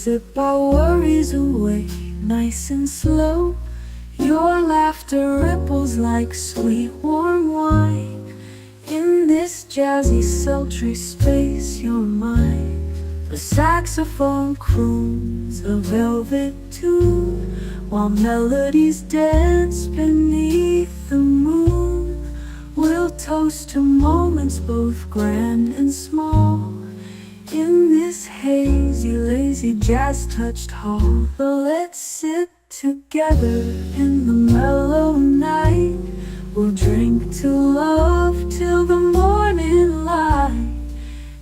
sip our worries away, nice and slow. Your laughter ripples like sweet warm wine. In this jazzy sultry space you're mine. The saxophone croons a velvet tune, while melodies dance beneath the moon. We'll toast to moments both grand and small, in this hazy, lazy, jazz-touched hall. But let's sit together in the mellow night. We'll drink to love till the morning light.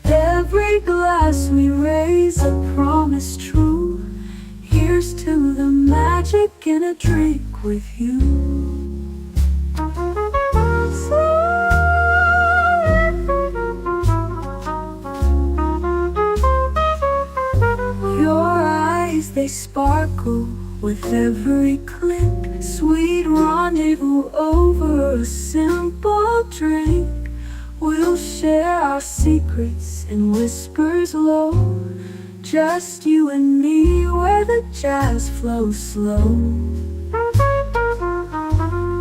Every glass we raise a promise true. Here's to the magic in a drink with you. Your eyes, they sparkle with every click. Sweet rendezvous over a simple drink. We'll share our secrets in whispers low, just you and me where the jazz flows slow.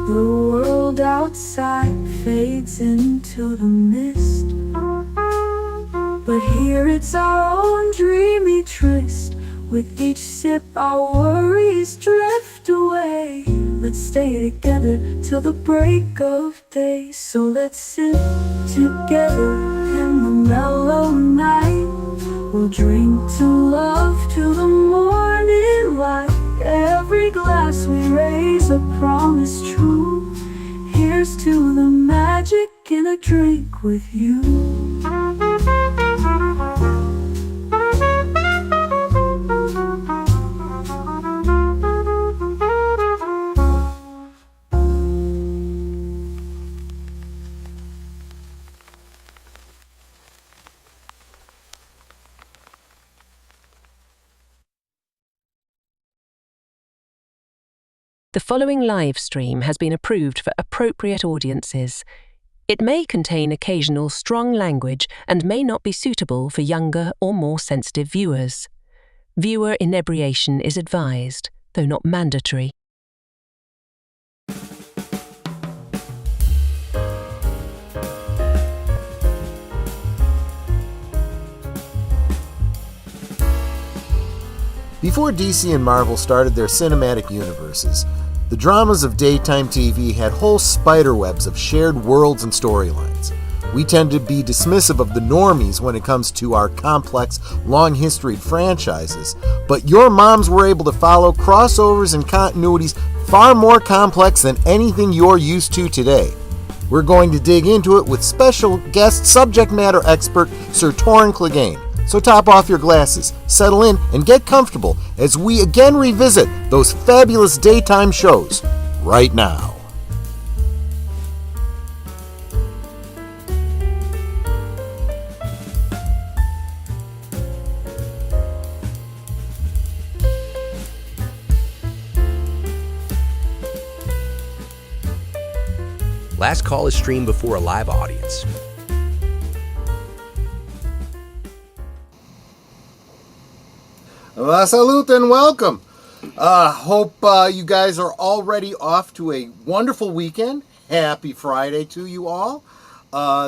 The world outside fades into the mist, but here it's our own dreamy tryst. With each sip our worries drift away. Let's stay together till the break of day. So let's sit together in the mellow night. We'll drink to love till the morning light. Every glass we raise a promise true. Here's to the magic in a drink with you. The following live stream has been approved for appropriate audiences. It may contain occasional strong language and may not be suitable for younger or more sensitive viewers. Viewer inebriation is advised, though not mandatory. Before DC and Marvel started their cinematic universes, the dramas of daytime TV had whole spiderwebs of shared worlds and storylines. We tend to be dismissive of the normies when it comes to our complex, long-historied franchises, but your moms were able to follow crossovers and continuities far more complex than anything you're used to today. We're going to dig into it with special guest subject matter expert Sir Torrhen Clegane. So top off your glasses, settle in, and get comfortable as we again revisit those fabulous daytime shows right now. Last Call is streamed before a live audience. Salute and welcome. Hope you guys are already off to a wonderful weekend. Happy Friday to you all.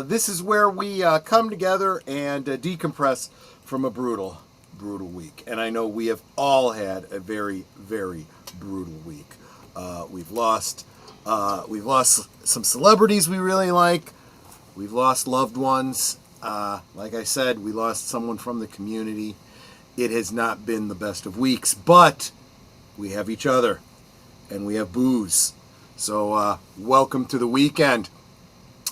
This is where we come together and decompress from a brutal week. And I know we have all had a very, very brutal week. We've lost some celebrities we really like. We've lost loved ones. Like I said, we lost someone from the community. It has not been the best of weeks, but we have each other and we have booze. So welcome to the weekend.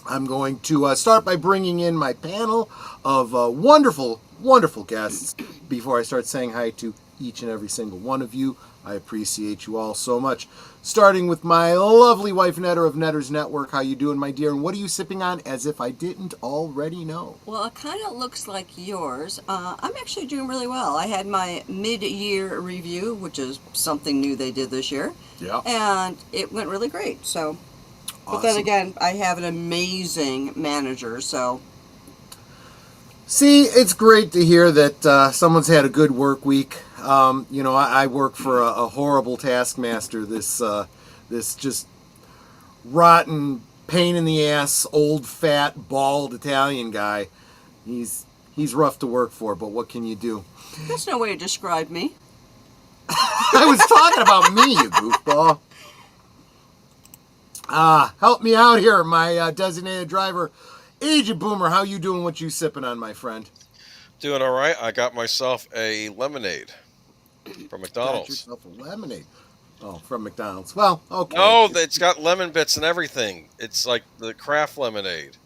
I'm going to start by bringing in my panel of wonderful, wonderful guests before I start saying hi to each and every single one of you. I appreciate you all so much. Starting with my lovely wife, Netter of Netter's Network. How you doing, my dear? And what are you sipping on, as if I didn't already know? Well, it kind of looks like yours. I'm actually doing really well. I had my mid-year review, which is something new they did this year. Yeah. And it went really great. So, awesome. But then again, I have an amazing manager, so. See, it's great to hear that someone's had a good work week. I work for a horrible taskmaster. This just rotten, pain in the ass, old, fat, bald Italian guy. He's rough to work for, but what can you do? That's no way to describe me. I was talking about me, you goofball. Help me out here, my designated driver. Agent Boomer, how you doing? What you sipping on, my friend? Doing all right. I got myself a lemonade from McDonald's. Got yourself a lemonade. Oh, from McDonald's. Well, okay. No, it's got lemon bits and everything. It's like the craft lemonade.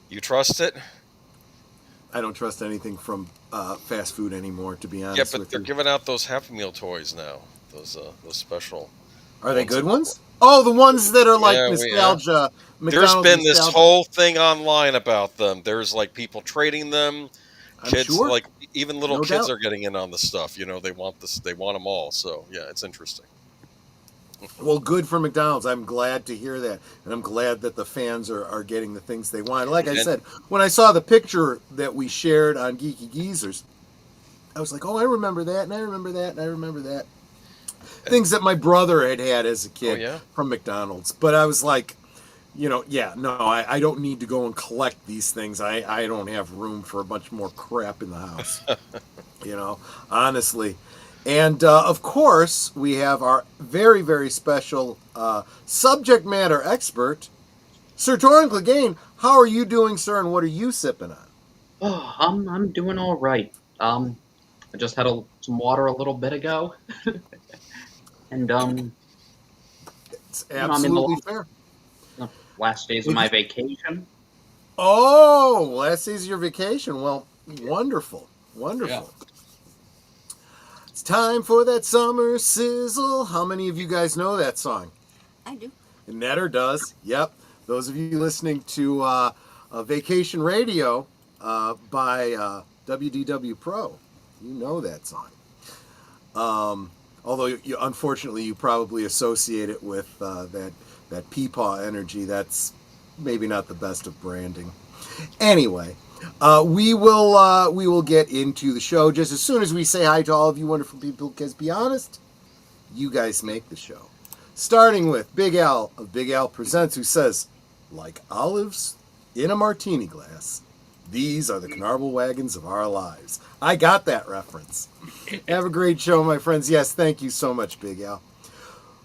You trust it? I don't trust anything from fast food anymore, to be honest. Yeah, but with they're you. giving out those Happy Meal toys now. Those special. Are they good ones? Oh, the ones that are like Yeah, nostalgia. There's McDonald's been this nostalgia. whole thing online about them. There's like people trading them. I'm Kids, sure. like even little No kids doubt. are getting in on the stuff. They want this. They want them all. So yeah, it's interesting. Well, good for McDonald's. I'm glad to hear that. And I'm glad that the fans are getting the things they want. Like I said, when I saw the picture that we shared on Geeky Geezers, I was like, oh, I remember that, and I remember that, and I remember that. Things that my brother had as a kid from McDonald's. But I was like, I don't need to go and collect these things. I don't have room for a bunch more crap in the house. Honestly. And, of course, we have our very, very special subject matter expert, Sir Torrhen Clegane. How are you doing, sir, and what are you sipping on? Oh, I'm doing all right. I just had some water a little bit ago. And, it's absolutely fair. Last days of my vacation. Oh, last days of your vacation. Well, wonderful. Wonderful. Yeah. It's time for that summer sizzle. How many of you guys know that song? I do. Netter does. Yep. Those of you listening to Vacation Radio by WDW Pro, you know that song. Although, unfortunately, you probably associate it with that peepaw energy. That's maybe not the best of branding. Anyway, we will get into the show just as soon as we say hi to all of you wonderful people, because be honest, you guys make the show. Starting with Big Al of Big Al Presents, who says, like olives in a martini glass, these are the Canarble Wagons of our lives. I got that reference. Have a great show, my friends. Yes, thank you so much, Big Al.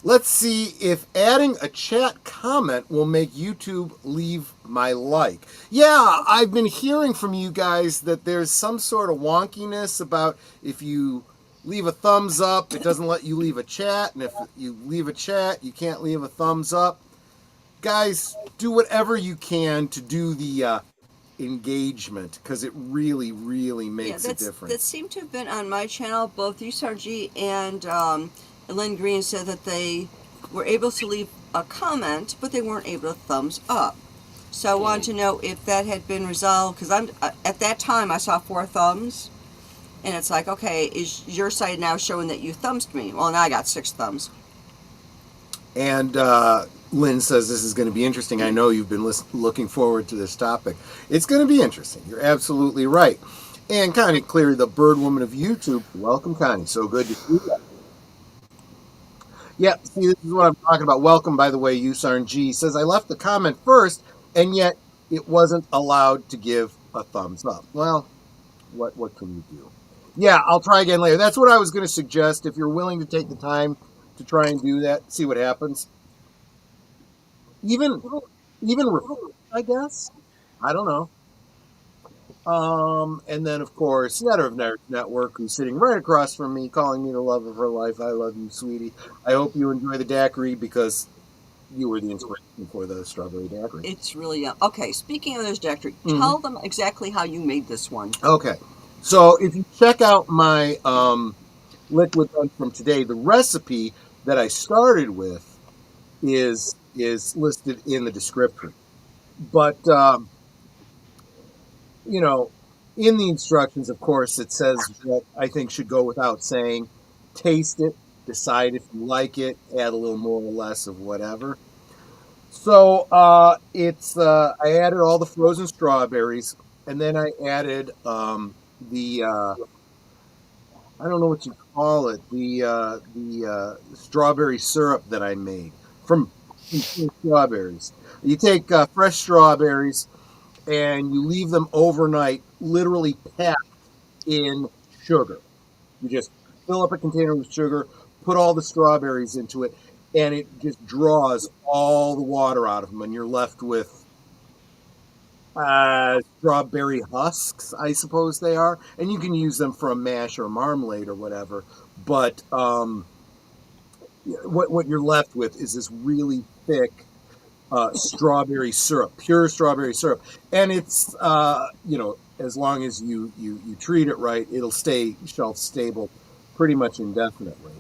Let's see if adding a chat comment will make YouTube leave my like. Yeah, I've been hearing from you guys that there's some sort of wonkiness about if you leave a thumbs up, it doesn't let you leave a chat, and if you leave a chat, you can't leave a thumbs up. Guys, do whatever you can to do the engagement, because it really, really makes a difference. That seemed to have been on my channel. Both you, Sarji, and Lynn Green said that they were able to leave a comment, but they weren't able to thumbs up. So I wanted to know if that had been resolved, because at that time I saw 4 thumbs, and it's like, okay, is your side now showing that you thumbs me? Well, now I got 6 thumbs. And Lynn says this is going to be interesting. I know you've been looking forward to this topic. It's going to be interesting. You're absolutely right. And Connie Cleary, the bird woman of YouTube. Welcome, Connie. So good to see you. Yeah, see, this is what I'm talking about. Welcome, by the way, Usarn G. Says, I left the comment first, and yet it wasn't allowed to give a thumbs up. Well, what can you do? Yeah, I'll try again later. That's what I was going to suggest. If you're willing to take the time to try and do that, see what happens. Even I guess. I don't know. And then, of course, Netter of Nerds Network, who's sitting right across from me, calling me the love of her life. I love you, sweetie. I hope you enjoy the daiquiri, because you were the inspiration for the strawberry daiquiri. It's really yum. Okay, speaking of those daiquiri, tell them exactly how you made this one. Okay. So if you check out my liquid one from today, the recipe that I started with is listed in the description. But, in the instructions, of course, it says what I think should go without saying. Taste it, decide if you like it, add a little more or less of whatever. So I added all the frozen strawberries, and then I added the I don't know what you call it, the strawberry syrup that I made from strawberries. You take fresh strawberries and you leave them overnight, literally packed in sugar. You just fill up a container with sugar, put all the strawberries into it, and it just draws all the water out of them, and you're left with strawberry husks, I suppose they are, and you can use them for a mash or marmalade or whatever. But what you're left with is this really thick strawberry syrup, pure strawberry syrup, and it's as long as you treat it right, it'll stay shelf stable pretty much indefinitely.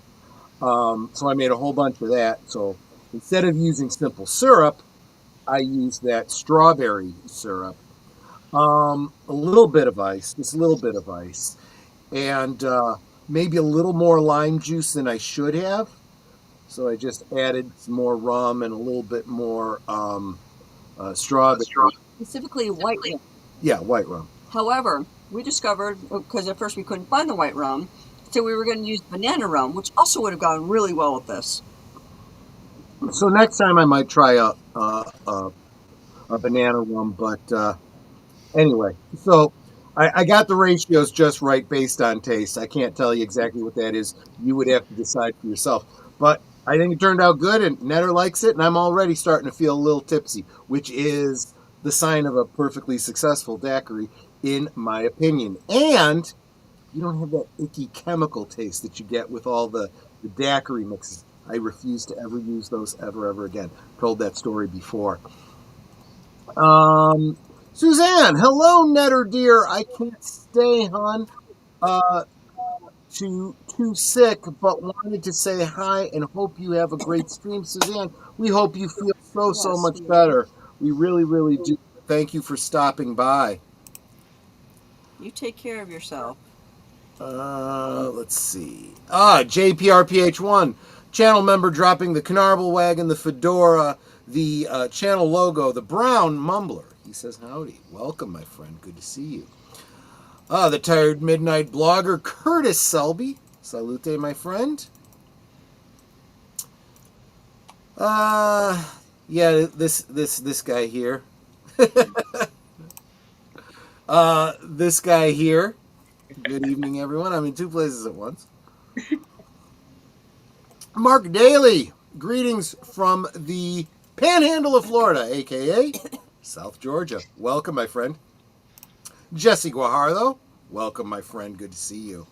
So I made a whole bunch of that. So instead of using simple syrup, I used that strawberry syrup. A little bit of ice, just a little bit of ice, and maybe a little more lime juice than I should have. So I just added some more rum and a little bit more strawberry. Specifically white rum. Yeah, white rum. However, we discovered, because at first we couldn't find the white rum, so we were going to use banana rum, which also would have gone really well with this. So next time I might try a banana rum, but anyway, so I got the ratios just right based on taste. I can't tell you exactly what that is. You would have to decide for yourself. But I think it turned out good, and Netter likes it, and I'm already starting to feel a little tipsy, which is the sign of a perfectly successful daiquiri, in my opinion. And you don't have that icky chemical taste that you get with all the daiquiri mixes. I refuse to ever use those ever again. Told that story before. Suzanne, hello, Netter dear. I can't stay, hon. Too sick, but wanted to say hi and hope you have a great stream, Suzanne. We hope you feel so much better. We really do. Thank you for stopping by. You take care of yourself. Let's see. JPRPH1, channel member dropping the Canarble Wagon, the fedora, the channel logo, the brown mumbler. He says, howdy. Welcome, my friend. Good to see you. The tired midnight blogger, Curtis Selby. Salute, my friend. This guy here. This guy here. Good evening, everyone. I'm in two places at once. Mark Daly. Greetings from the Panhandle of Florida, a.k.a. South Georgia. Welcome, my friend. Jesse Guajardo. Welcome, my friend. Good to see you.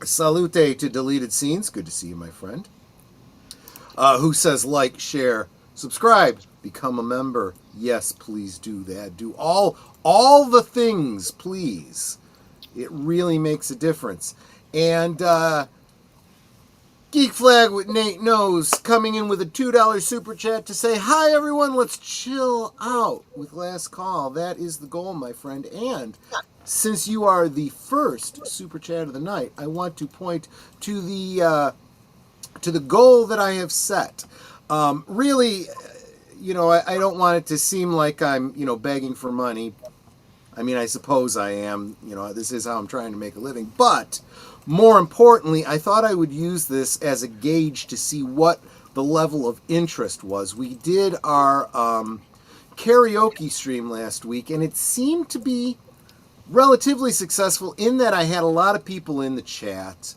Salute to Deleted Scenes. Good to see you, my friend. Who says like, share, subscribe, become a member. Yes, please do that. Do all the things, please. It really makes a difference. And Geek Flag with Nate Knows coming in with a $2 super chat to say, hi, everyone, let's chill out with Last Call. That is the goal, my friend. And since you are the first super chat of the night, I want to point to the goal that I have set. Really, I don't want it to seem like I'm, begging for money. I mean, I suppose I am. This is how I'm trying to make a living. But more importantly, I thought I would use this as a gauge to see what the level of interest was. We did our karaoke stream last week, and it seemed to be relatively successful in that I had a lot of people in the chat.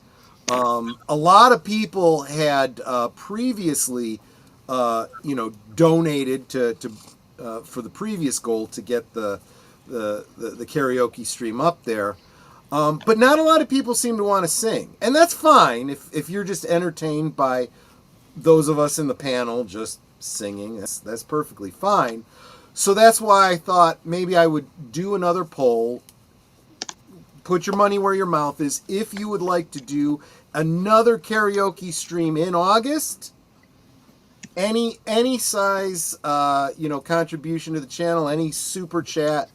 A lot of people had previously, donated to for the previous goal to get the karaoke stream up there. But not a lot of people seem to want to sing. And that's fine if you're just entertained by those of us in the panel just singing. That's perfectly fine. So that's why I thought maybe I would do another poll. Put your money where your mouth is. If you would like to do another karaoke stream in August, any size, contribution to the channel, any super chat,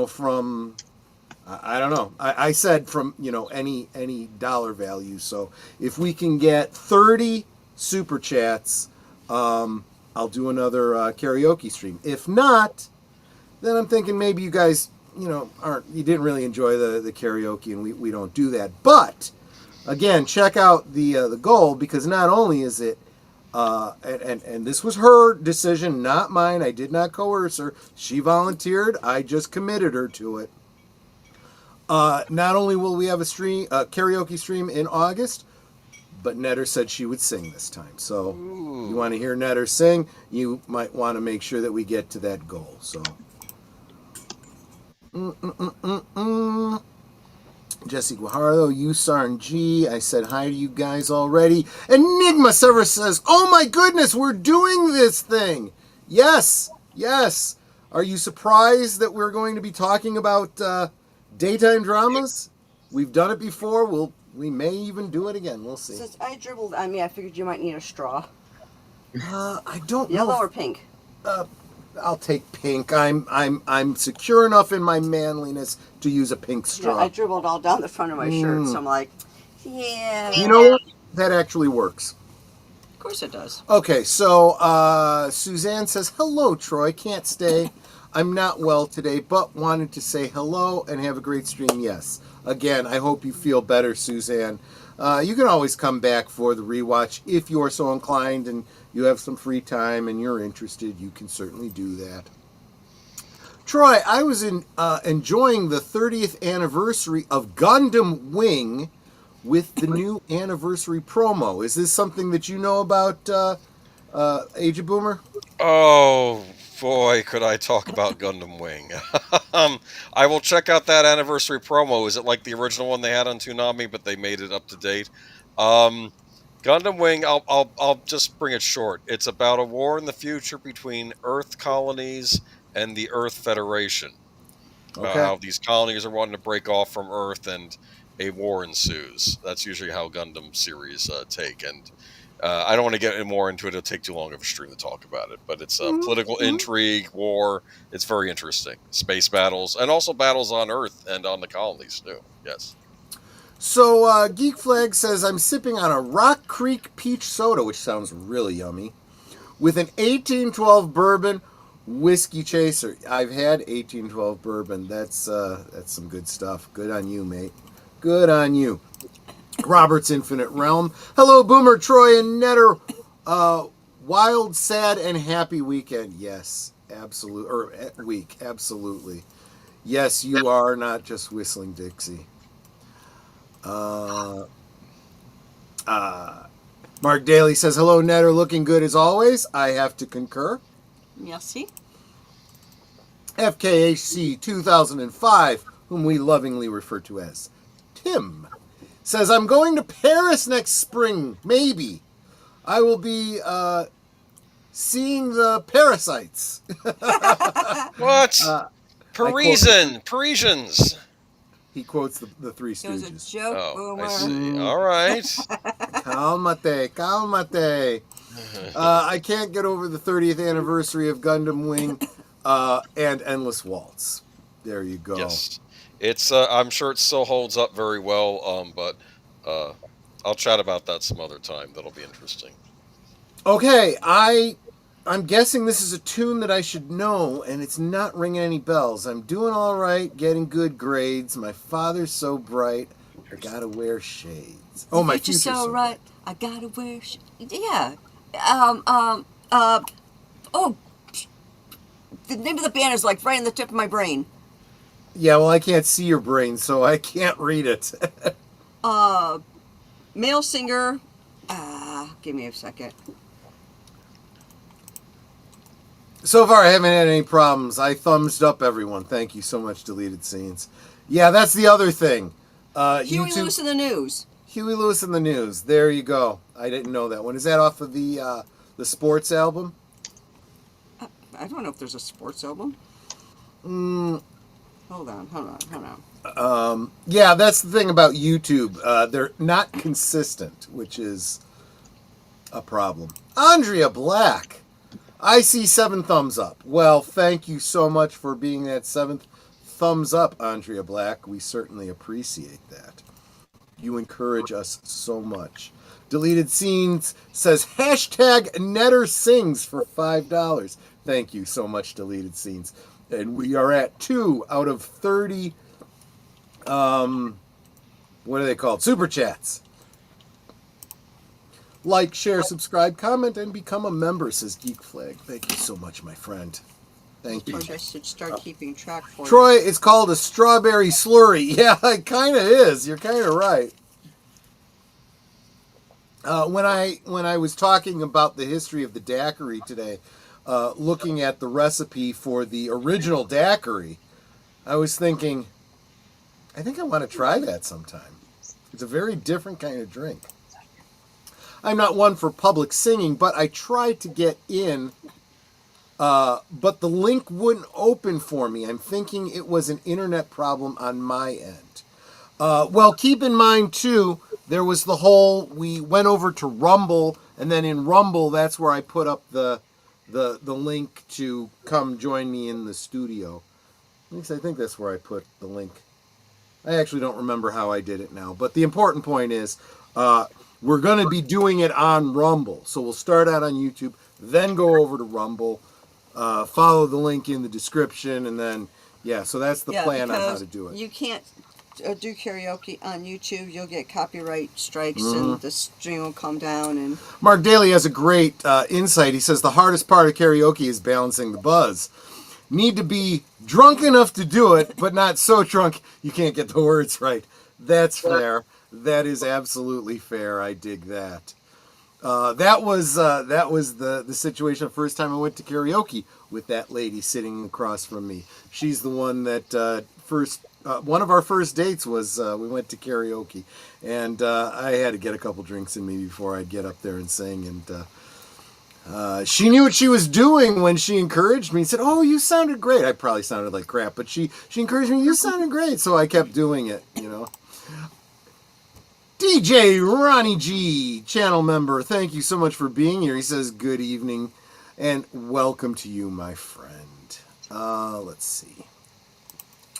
from, I don't know. I said from, any dollar value. So if we can get 30 super chats, I'll do another karaoke stream. If not, then I'm thinking maybe you guys, you didn't really enjoy the karaoke, and we don't do that. But again, check out the goal, because not only is it and this was her decision, not mine. I did not coerce her. She volunteered. I just committed her to it. Not only will we have a karaoke stream in August, but Netter said she would sing this time. So you want to hear Netter sing, you might want to make sure that we get to that goal. So. Jesse Guajardo, Usarn G, I said hi to you guys already. Enigma Sever says, oh my goodness, we're doing this thing. Yes. Are you surprised that we're going to be talking about daytime dramas? We've done it before. We may even do it again. We'll see. Since I dribbled on me, I figured you might need a straw. I don't know. Yellow or pink? I'll take pink. I'm secure enough in my manliness to use a pink straw. Yeah, I dribbled all down the front of my shirt, so I'm like, yeah. You know what? That actually works. Of course it does. Okay, so Suzanne says, hello, Troy. Can't stay. I'm not well today, but wanted to say hello and have a great stream. Yes. Again, I hope you feel better, Suzanne. You can always come back for the rewatch if you're so inclined and you have some free time and you're interested. You can certainly do that. Troy, I was enjoying the 30th anniversary of Gundam Wing with the new anniversary promo. Is this something that you know about, Age of Boomer? Oh, boy, could I talk about Gundam Wing. I will check out that anniversary promo. Is it like the original one they had on Toonami, but they made it up to date? Gundam Wing, I'll just bring it short. It's about a war in the future between Earth colonies and the Earth Federation. Okay. How these colonies are wanting to break off from Earth and a war ensues. That's usually how Gundam series take. And I don't want to get any more into it. It'll take too long of a stream to talk about it. But it's political intrigue, war. It's very interesting. Space battles, and also battles on Earth and on the colonies, too. Yes. So, Geek Flag says, I'm sipping on a Rock Creek peach soda, which sounds really yummy, with an 1812 bourbon whiskey chaser. I've had 1812 bourbon. That's some good stuff. Good on you, mate. Good on you. Robert's Infinite Realm. Hello, Boomer, Troy, and Netter. Wild, sad, and happy weekend. Yes, absolutely. Or week, absolutely. Yes, you are not just whistling Dixie. Mark Daly says, hello, Netter, looking good as always. I have to concur. Merci. FKHC 2005, whom we lovingly refer to as Tim, says, I'm going to Paris next spring, maybe. I will be seeing the Parasites. What? Parisians. He quotes the Three It was a Stooges. joke, Oh, Boomer. I see. All right. Calmate. I can't get over the 30th anniversary of Gundam Wing and Endless Waltz. There you go. Yes. It's. I'm sure it still holds up very well. But I'll chat about that some other time. That'll be interesting. Okay, I'm guessing this is a tune that I should know, and it's not ringing any bells. I'm doing all right, getting good grades. My father's so bright, I gotta wear shades. Oh, my future's so bright. I gotta wear yeah. Oh, the name of the band is like right on the tip of my brain. Yeah, well, I can't see your brain, so I can't read it. Male singer. Give me a second. So far, I haven't had any problems. I thumbs up everyone. Thank you so much, Deleted Scenes. Yeah, that's the other thing. Huey Lewis in the News. Huey Lewis in the News. There you go. I didn't know that one. Is that off of the sports album? I don't know if there's a sports album. Hold on. Yeah, that's the thing about YouTube. They're not consistent, which is a problem. Andrea Black. I see 7 thumbs up. Well, thank you so much for being that 7th thumbs up, Andrea Black. We certainly appreciate that. You encourage us so much. Deleted Scenes says, hashtag Netter Sings for $5. Thank you so much, Deleted Scenes. And we are at 2 out of 30, what are they called? Super Chats. Like, share, subscribe, comment, and become a member, says Geek Flag. Thank you so much, my friend. Thank you. I should start keeping track for Troy, you. it's called a strawberry slurry. Yeah, it kind of is. You're kind of right. When I was talking about the history of the daiquiri today, looking at the recipe for the original daiquiri, I was thinking, I think I want to try that sometime. It's a very different kind of drink. I'm not one for public singing, but I tried to get in, but the link wouldn't open for me. I'm thinking it was an internet problem on my end. Well, keep in mind, too, there was the whole, we went over to Rumble, and then in Rumble, that's where I put up the link to come join me in the studio. At least I think that's where I put the link. I actually don't remember how I did it now, but the important point is we're going to be doing it on Rumble. So we'll start out on YouTube, then go over to Rumble, follow the link in the description, and then, yeah, so that's the plan on how to do it. You can't do karaoke on YouTube. You'll get copyright strikes and the stream will come down. And Mark Daly has a great insight. He says the hardest part of karaoke is balancing the buzz. Need to be drunk enough to do it, but not so drunk you can't get the words right. That's fair. That is absolutely fair. I dig that. That was the situation the first time I went to karaoke with that lady sitting across from me. She's the one that one of our first dates was we went to karaoke, and I had to get a couple drinks in me before I'd get up there and sing. And she knew what she was doing when she encouraged me and said, "Oh, you sounded great." I probably sounded like crap, but she encouraged me. You sounded great, so I kept doing it. DJ Ronnie G, channel member, thank you so much for being here. He says, good evening, and welcome to you, my friend. Let's see.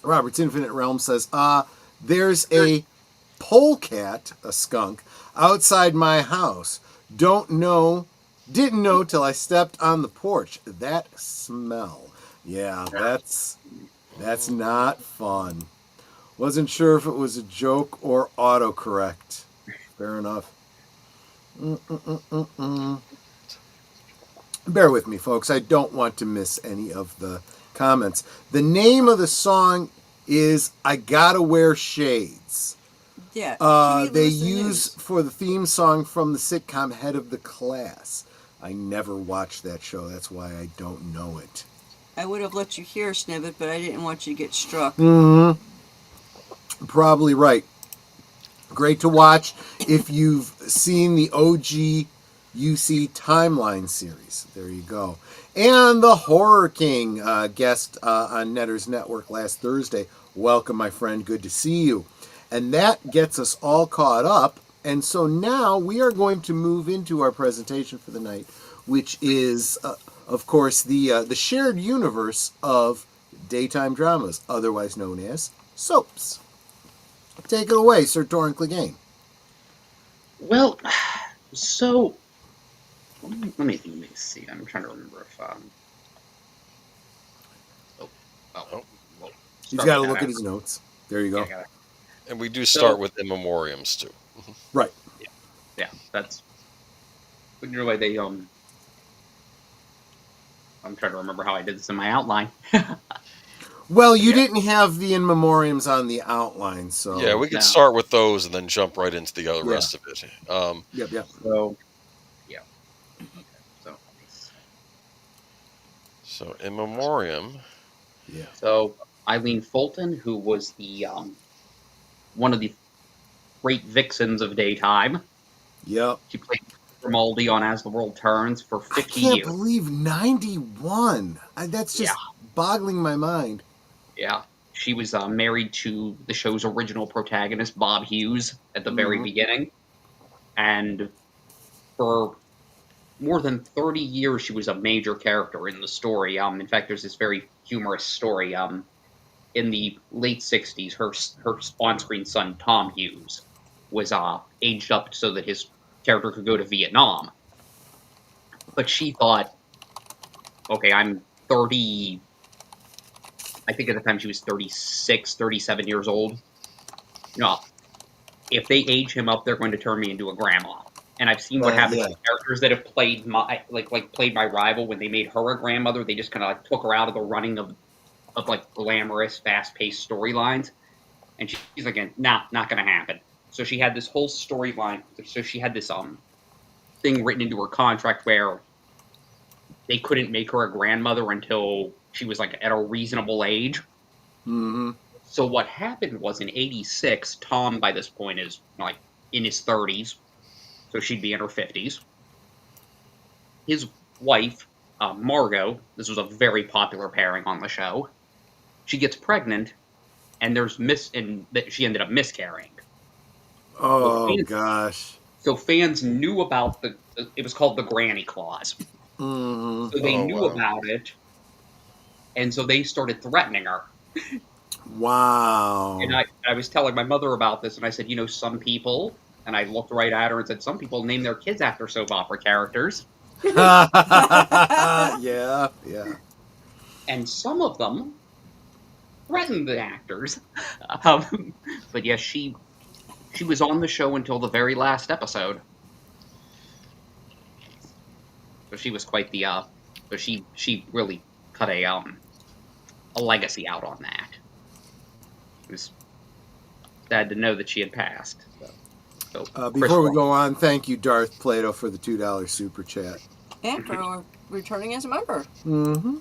Robert's Infinite Realm says, there's a polecat, a skunk, outside my house. Didn't know till I stepped on the porch. That smell. Yeah, that's not fun. Wasn't sure if it was a joke or autocorrect. Fair enough. Bear with me, folks. I don't want to miss any of the comments. The name of the song is I Gotta Wear Shades. yeah, They use for the theme song from the sitcom Head of the Class. I never watched that show. That's why I don't know it. I would have let you hear a snippet, but I didn't want you to get struck. Mm-hmm. Probably right. Great to watch if you've seen the OG UC Timeline series. There you go. And the Horror King guest on Netter's Network last Thursday. Welcome, my friend. Good to see you. And that gets us all caught up. And so now we are going to move into our presentation for the night, which is, of course, the shared universe of daytime dramas, otherwise known as soaps. Take it away, Sir Torrhen Clegane. Well, so let me see. I'm trying to remember if He's got to look at his notes. There you go. Yeah, And we do start with in memoriams too. Right. Yeah, that's. But you know why they I'm trying to remember how I did this in my outline. Well, you didn't have the in memoriams on the outline, so Yeah, we could start with those and then jump right into the other rest of it. Yep. So, yeah. Okay, So in memoriam. Yeah. So Eileen Fulton, who was the one of the great vixens of daytime. Yep. She played Grimaldi on As the World Turns for 50 I can't years. believe 91. That's just boggling my mind. Yeah. She was married to the show's original protagonist, Bob Hughes, at the very beginning. And for more than 30 years, she was a major character in the story. In fact, there's this very humorous story. In the late 60s, her on-screen son, Tom Hughes, was aged up so that his character could go to Vietnam. But she thought, okay, I'm 30 I think at the time she was 36, 37 years old. No, if they age him up, they're going to turn me into a grandma. And I've seen what happens to characters that have played my played my rival when they made her a grandmother. They just kind of like took her out of the running of like glamorous, fast-paced storylines, and she's like, nah, not gonna happen. So she had this whole storyline. So she had this thing written into her contract where they couldn't make her a grandmother until she was like at a reasonable age. Mm-hmm. So what happened was in '86, Tom by this point is like in his 30s, so she'd be in her 50s. His wife, Margot, this was a very popular pairing on the show. She gets pregnant, and she ended up miscarrying. Oh, gosh. So fans knew about it was called the Granny Clause. Mm-hmm. So they knew about it, and so they started threatening her. Wow. And I was telling my mother about this, and I said, some people, and I looked right at her and said, some people name their kids after soap opera characters. Yeah. And some of them threatened the actors. But yes, she was on the show until the very last episode. So she was quite the but she really cut a legacy out on that. It was sad to know that she had passed. So before we go on, thank you, Darth Plato, for the $2 super chat. And for returning as a member. Mm-hmm.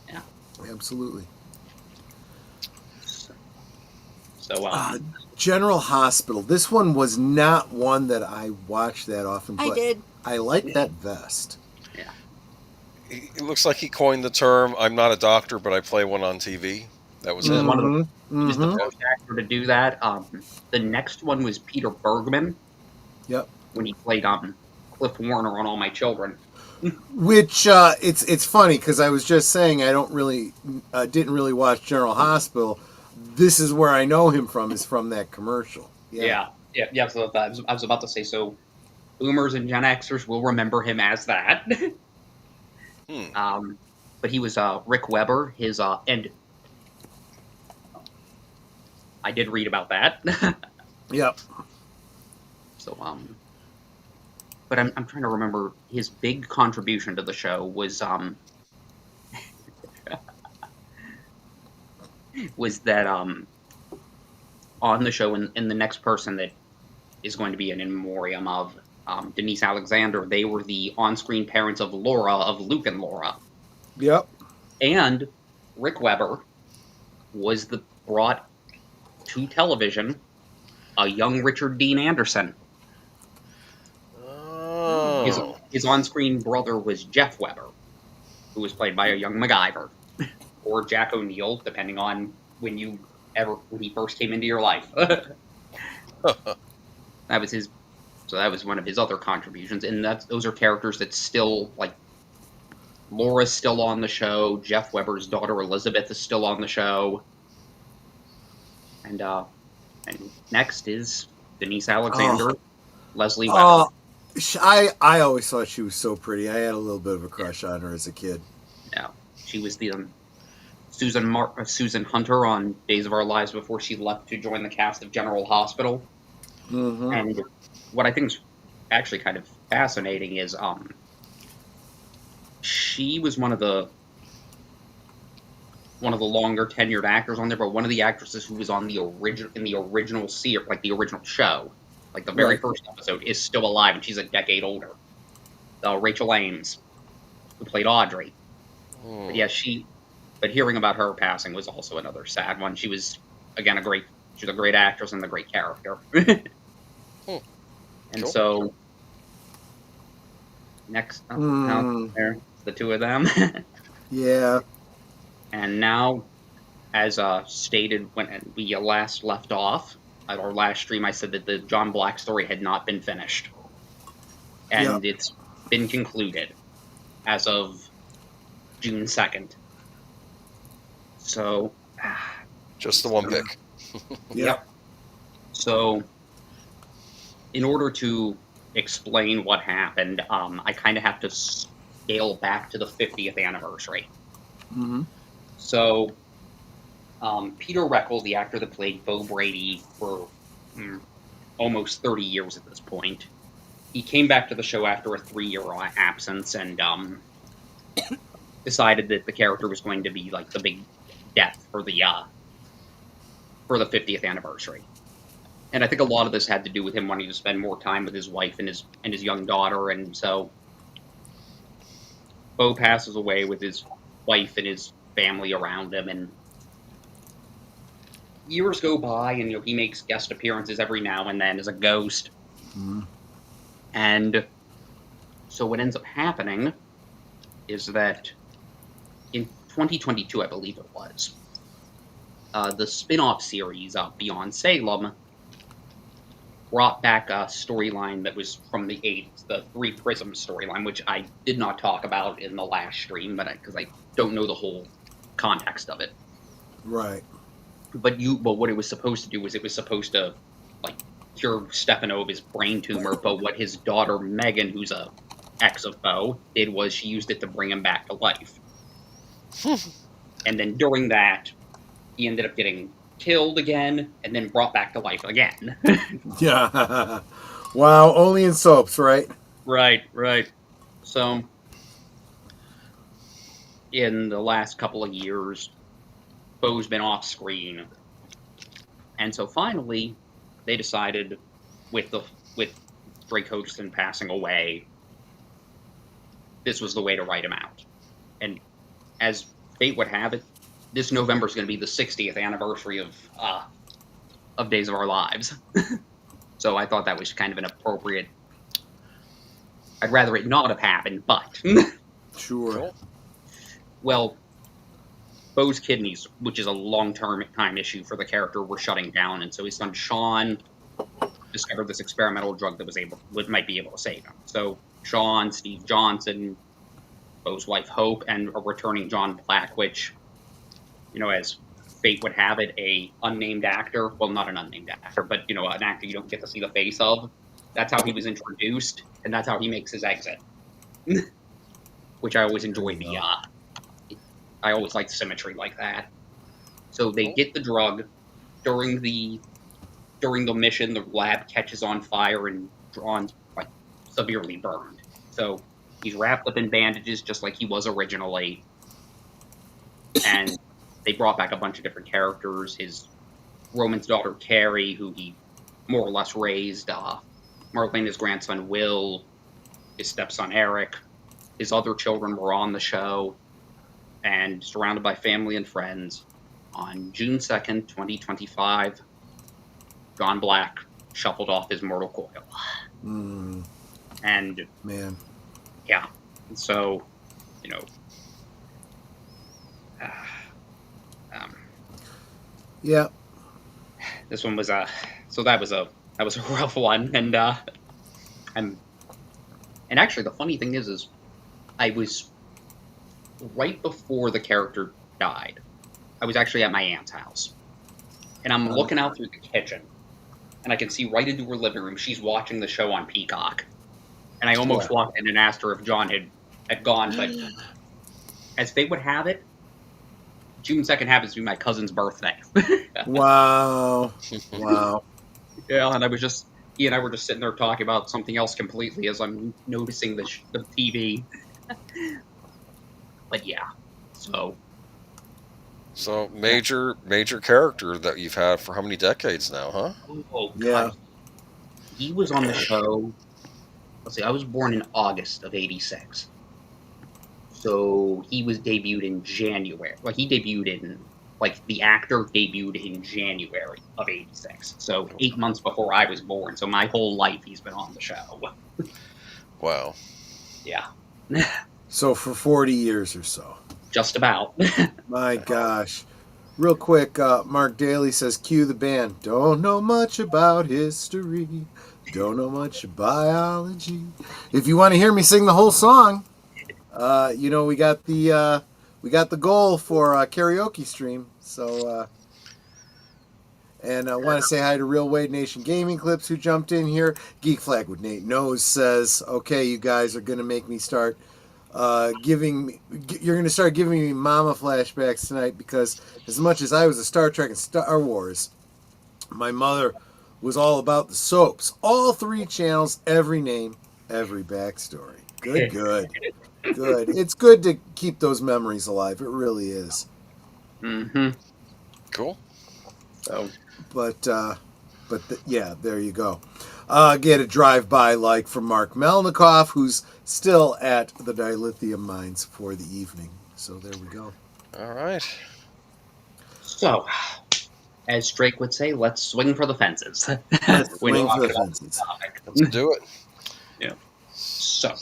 Yeah. Absolutely. So, General Hospital. This one was not one that I watched that often. But I did. I like that vest. Yeah. It looks like he coined the term, I'm not a doctor, but I play one on TV. That was it. He was the first actor to do that. The next one was Peter Bergman. Yep. When he played Cliff Warner on All My Children. Which it's funny because I was just saying I didn't really watch General Hospital. This is where I know him from, is from that commercial. Yeah. So I was about to say, so Boomers and Gen Xers will remember him as that. But he was Rick Weber. His and I did read about that. Yep. So but I'm trying to remember his big contribution to the show was was that on the show, and the next person that is going to be an in memoriam of Denise Alexander, they were the on-screen parents of Laura, of Luke and Laura. Yep. And Rick Weber brought to television a young Richard Dean Anderson. Oh. His on-screen brother was Jeff Weber, who was played by a young MacGyver. Or Jack O'Neill, depending on when he first came into your life. That was one of his other contributions, and those are characters that still, like, Laura's still on the show, Jeff Weber's daughter Elizabeth is still on the show, and next is Denise Alexander, Leslie Weber. I always thought she was so pretty. I had a little bit of a crush on her as a kid. Yeah, she was the Susan Hunter on Days of Our Lives before she left to join the cast of General Hospital. Mm-hmm. And what I think is actually kind of fascinating is she was one of the longer tenured actors on there, but one of the actresses who was on the original series, like the original show, like the very first episode, is still alive, and she's a decade older. Rachel Ames, who played Audrey. But yeah, but hearing about her passing was also another sad one. She was, again, she's a great actress and a great character. And so, next up, there's the two of them. Yeah. And now, as stated when we last left off, at our last stream, I said that the John Black story had not been finished. And it's been concluded as of June 2nd. So, just the one pick. Yep. So, in order to explain what happened, I kind of have to scale back to the 50th anniversary. Mm-hmm. So, Peter Reckell, the actor that played Bo Brady for almost 30 years at this point, he came back to the show after a 3-year absence and decided that the character was going to be like the big death for the 50th anniversary. And I think a lot of this had to do with him wanting to spend more time with his wife and his young daughter, and so Bo passes away with his wife and his family around him, and years go by, and he makes guest appearances every now and then as a ghost. Mm-hmm. And so what ends up happening is that in 2022, I believe it was, the spin-off series Beyond Salem brought back a storyline that was from the 80s, the Three Prisms storyline, which I did not talk about in the last stream, because I don't know the whole context of it. Right. But what it was supposed to do was it was supposed to like cure Stefano of his brain tumor, but what his daughter Megan, who's a ex of Bo, did was she used it to bring him back to life. And then during that, he ended up getting killed again and then brought back to life again. Yeah. Wow, only in soaps, right? Right. So in the last couple of years, Bo's been off screen. And so finally they decided with Drake Hodgson passing away, this was the way to write him out. And as fate would have it, this November is going to be the 60th anniversary of Days of Our Lives. So I thought that was kind of an appropriate. I'd rather it not have happened, but Sure. Well, Bo's kidneys, which is a long-term time issue for the character, were shutting down, and so his son Sean discovered this experimental drug that might be able to save him. So Sean, Steve Johnson, Bo's wife Hope, and a returning John Black, which, as fate would have it, a unnamed actor, well, not an unnamed actor, but, an actor you don't get to see the face of. That's how he was introduced, and that's how he makes his exit. Which I always enjoy I always like symmetry like that. So they get the drug. During the mission, the lab catches on fire and John's severely burned. So he's wrapped up in bandages just like he was originally. And they brought back a bunch of different characters. His Roman's daughter Carrie, who he more or less raised, Marlena's grandson Will, his stepson Eric. His other children were on the show and surrounded by family and friends. On June 2nd, 2025, John Black shuffled off his mortal coil. And man, yeah, so yeah, this one was that was a rough one, and actually the funny thing is I was right before the character died. I was actually at my aunt's house, and I'm looking out through the kitchen, and I can see right into her living room. She's watching the show on Peacock, and I almost walked in and asked her if John had gone, but as fate would have it, June 2nd happens to be my cousin's birthday. Wow. Yeah, and he and I were just sitting there talking about something else completely as I'm noticing the TV. But yeah, So major character that you've had for how many decades now, huh? Oh, Yeah. God. He was on the show. Let's see, I was born in August of '86. So he was debuted in January. The actor debuted in January of '86. So 8 months before I was born. So my whole life he's been on the show. Wow. Yeah. So for 40 years or so. Just about. My gosh. Real quick, Mark Daly says, cue the band. Don't know much about history. Don't know much biology. If you want to hear me sing the whole song, we got the goal for a karaoke stream. So, and I want to say hi to Real Wade Nation Gaming Clips who jumped in here. Geek Flag with Nate Knows says, okay, you guys are going to make me start you're going to start giving me mama flashbacks tonight, because as much as I was a Star Trek and Star Wars, my mother was all about the soaps. All 3 channels, every name, every backstory. Good, good. Good. It's good to keep those memories alive. It really is. Mm-hmm. Cool. So, Yeah, there you go. Get a drive-by like from Mark Melnikoff, who's still at the dilithium mines for the evening. So there we go. All right. so, as Drake would say, let's swing for the fences. Let's When swing for talking the about fences. this topic. Let's do it. Yeah. So,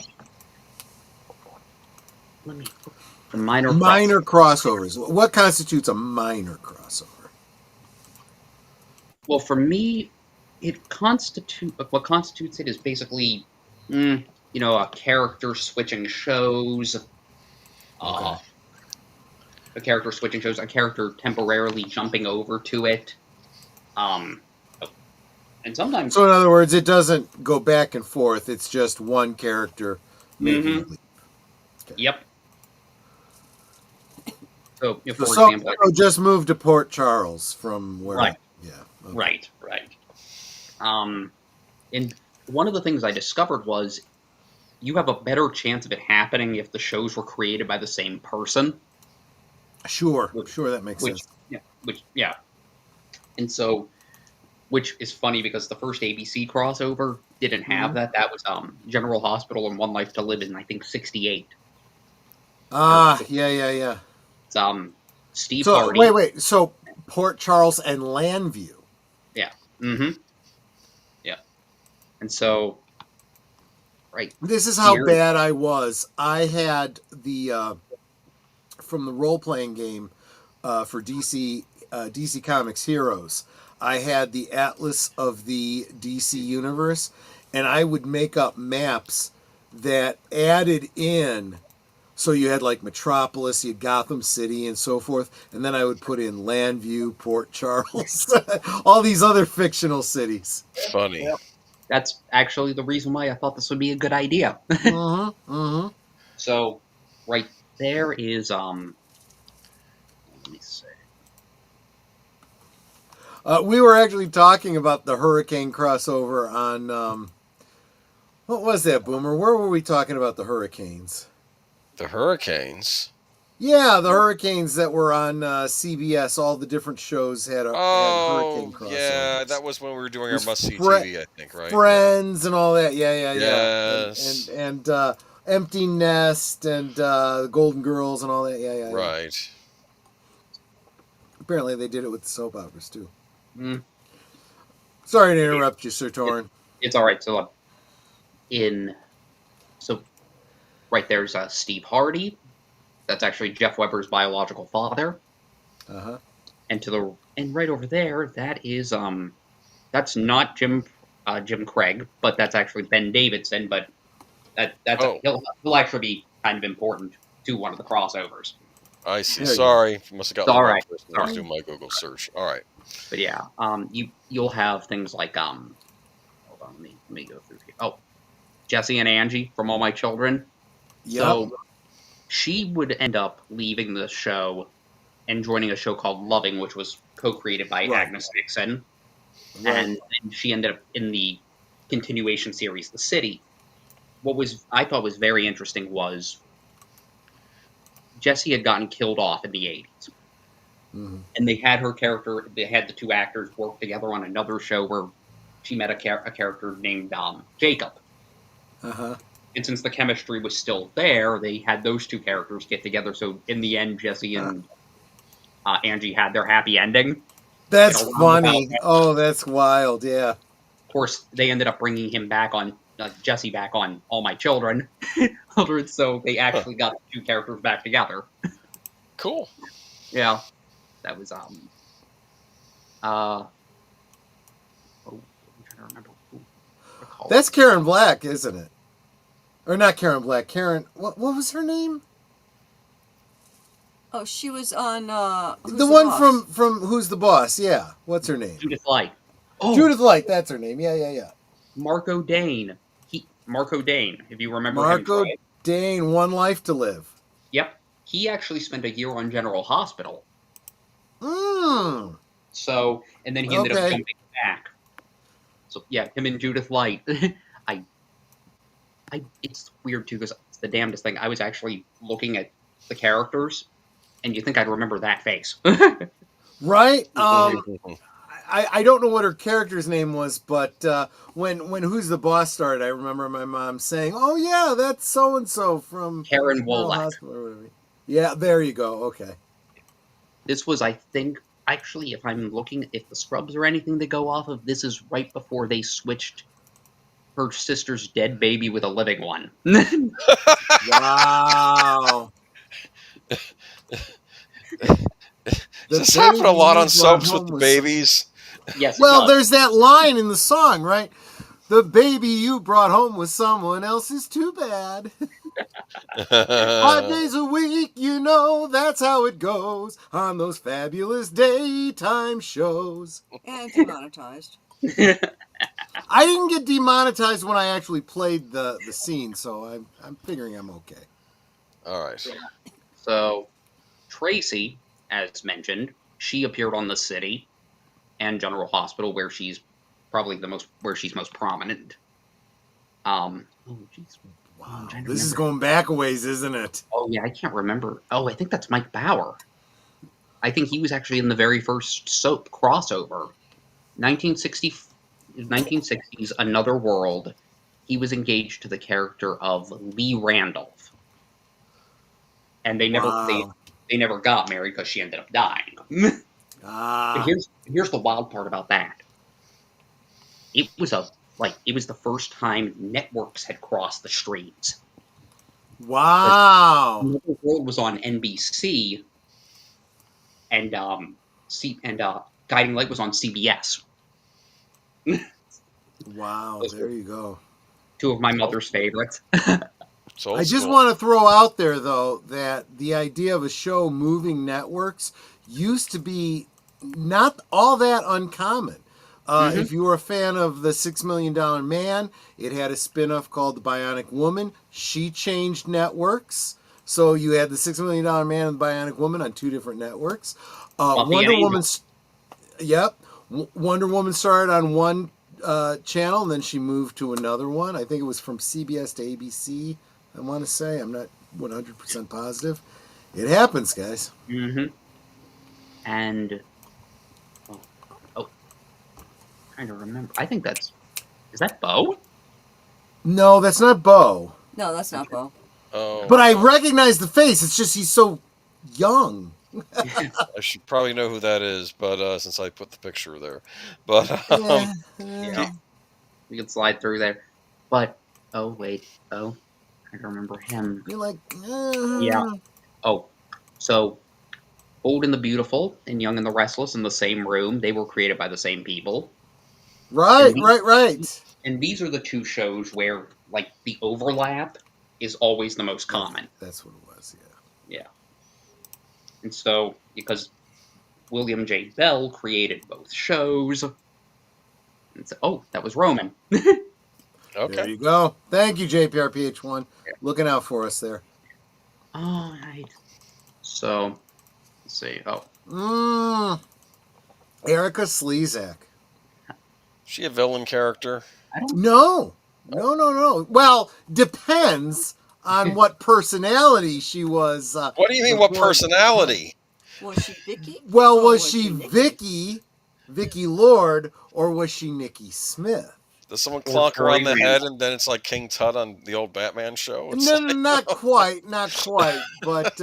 let me the minor Crossovers. What constitutes a minor crossover? Well, for me, what constitutes it is basically, a character switching shows. Okay. A character temporarily jumping over to it. And sometimes. So in other words, it doesn't go back and forth. It's just one character making a leap. Okay. Yep. So, for example, just move to Port Charles from where? Right. Yeah. Okay. Right. And one of the things I discovered was you have a better chance of it happening if the shows were created by the same person. Sure, that makes sense. Yeah. And so, which is funny because the first ABC crossover didn't have that. That was General Hospital and One Life to Live in, I think, 1968. Yeah. It's Steve So Hardy. wait. So Port Charles and Landview. Yeah. Mm-hmm. Yeah. And so, right. This is how bad I was. I had the from the role playing game for DC Comics Heroes. I had the Atlas of the DC Universe, and I would make up maps that added in. So you had like Metropolis, you had Gotham City, and so forth, and then I would put in Landview, Port Charles, all these other fictional cities. Funny. Yep. That's actually the reason why I thought this would be a good idea. So, right there is let me see. We were actually talking about the Hurricane crossover on what was that, Boomer? Where were we talking about the Hurricanes? The Hurricanes? Yeah, the Hurricanes that were on CBS. All the different shows had Hurricane crossovers. Yeah, that was when we were doing our must-see TV, I think, right? Friends and all that. Yeah. Yes. And Empty Nest and the Golden Girls and all that. Yeah. Right. Apparently they did it with the soap operas, too. Mm. Sorry to interrupt you, Sir Torrhen. It's all right. So, right there's Steve Hardy. That's actually Jeff Weber's biological father. And right over there, that is that's not Jim Craig, but that's actually Ben Davidson. But he'll actually be kind of important to one of the crossovers. I see. Sorry, must have got all right. I was doing my Google search. All right. But yeah, you'll have things like hold on, let me go through here. Oh, Jesse and Angie from All My Children. Yep. So she would end up leaving the show and joining a show called Loving, which was co-created by Agnes Nixon. Right. And she ended up in the continuation series, The City. What I thought was very interesting was Jessie had gotten killed off in the 80s. Mm-hmm. And they had the two actors work together on another show where she met a character named Jacob. And since the chemistry was still there, they had those two characters get together. So in the end, Jessie and Angie had their happy ending. That's funny. Oh, that's wild. Yeah. Of course, they ended up bringing him back on, Jessie back on All My Children. So they actually got the two characters back together. Cool. Yeah. That was, I'm trying to remember who. That's Karen Black, isn't it? Or not Karen Black. Karen, what was her name? Oh, she was on the one from Who's the Boss? Yeah. What's her name? Judith Light. Oh, Judith Light. That's her name. Yeah. Marco Dane. Marco Dane. If you remember Marco him. Dane, one life to live. Yep. He actually spent a year on General Hospital. Mmm. So, and then he ended up Okay. jumping back. So yeah, him and Judith Light. It's weird too because it's the damnedest thing. I was actually looking at the characters, and you think I'd remember that face? Right? I don't know what her character's name was, but when Who's the Boss started, I remember my mom saying, "Oh yeah, that's so and so from Karen General Wolak. Hospital or whatever." Yeah, there you go. Okay. This was, I think, actually, if I'm looking, if the scrubs or anything they go off of, this is right before they switched her sister's dead baby with a living one. Wow. Does this happen a lot on soaps with the babies? Yes. Well, there's that line in the song, right? The baby you brought home was someone else's. Too bad. 5 days a week, you know, that's how it goes on those fabulous daytime shows. And demonetized. I didn't get demonetized when I actually played the scene, so I'm figuring I'm okay. All right. So, Tracy, as mentioned, she appeared on The City and General Hospital, where she's probably most prominent. Oh, jeez. Wow, this is going back a ways, isn't it? Oh yeah, I can't remember. Oh, I think that's Mike Bauer. I think he was actually in the very first soap crossover, 1960s Another World. He was engaged to the character of Lee Randolph, and they never got married because she ended up dying. But here's the wild part about that. It was the first time networks had crossed the streams. Wow. Another World was on NBC, and Guiding Light was on CBS. Wow, there you go. Two of my mother's favorites. I just want to throw out there, though, that the idea of a show moving networks used to be not all that uncommon. If you were a fan of the $6 Million Man, it had a spin-off called The Bionic Woman. She changed networks. So you had the $6 Million Man and the Bionic Woman on two different networks. Wonder Woman started on one channel, and then she moved to another one. I think it was from CBS to ABC, I want to say. I'm not 100% positive. It happens, guys. Mm-hmm. And... trying to remember. I think is that Bo? No, that's not Bo. No, that's not Bo. Oh. But I recognize the face. It's just he's so young. I should probably know who that is, but since I put the picture there. But yeah. We can slide through there. But trying to remember him. You're like, yeah. Oh, so Bold and the Beautiful and Young and the Restless in the same room. They were created by the same people. Right. And these are the two shows where, like, the overlap is always the most common. That's what it was, yeah. Yeah. And so, because William J. Bell created both shows. And so, that was Roman. Okay. There you go. Thank you, JPRPH1. Yeah. Looking out for us there. All right. So, let's see. Erica Slezak. She a villain character? No. Well, depends on what personality she was. What do you mean, what personality? Was she Vicky? Well, was she Vicky Lord, or was she Nikki Smith? Does someone clonk her on the head and then it's like King Tut on the old Batman show? No, not quite. But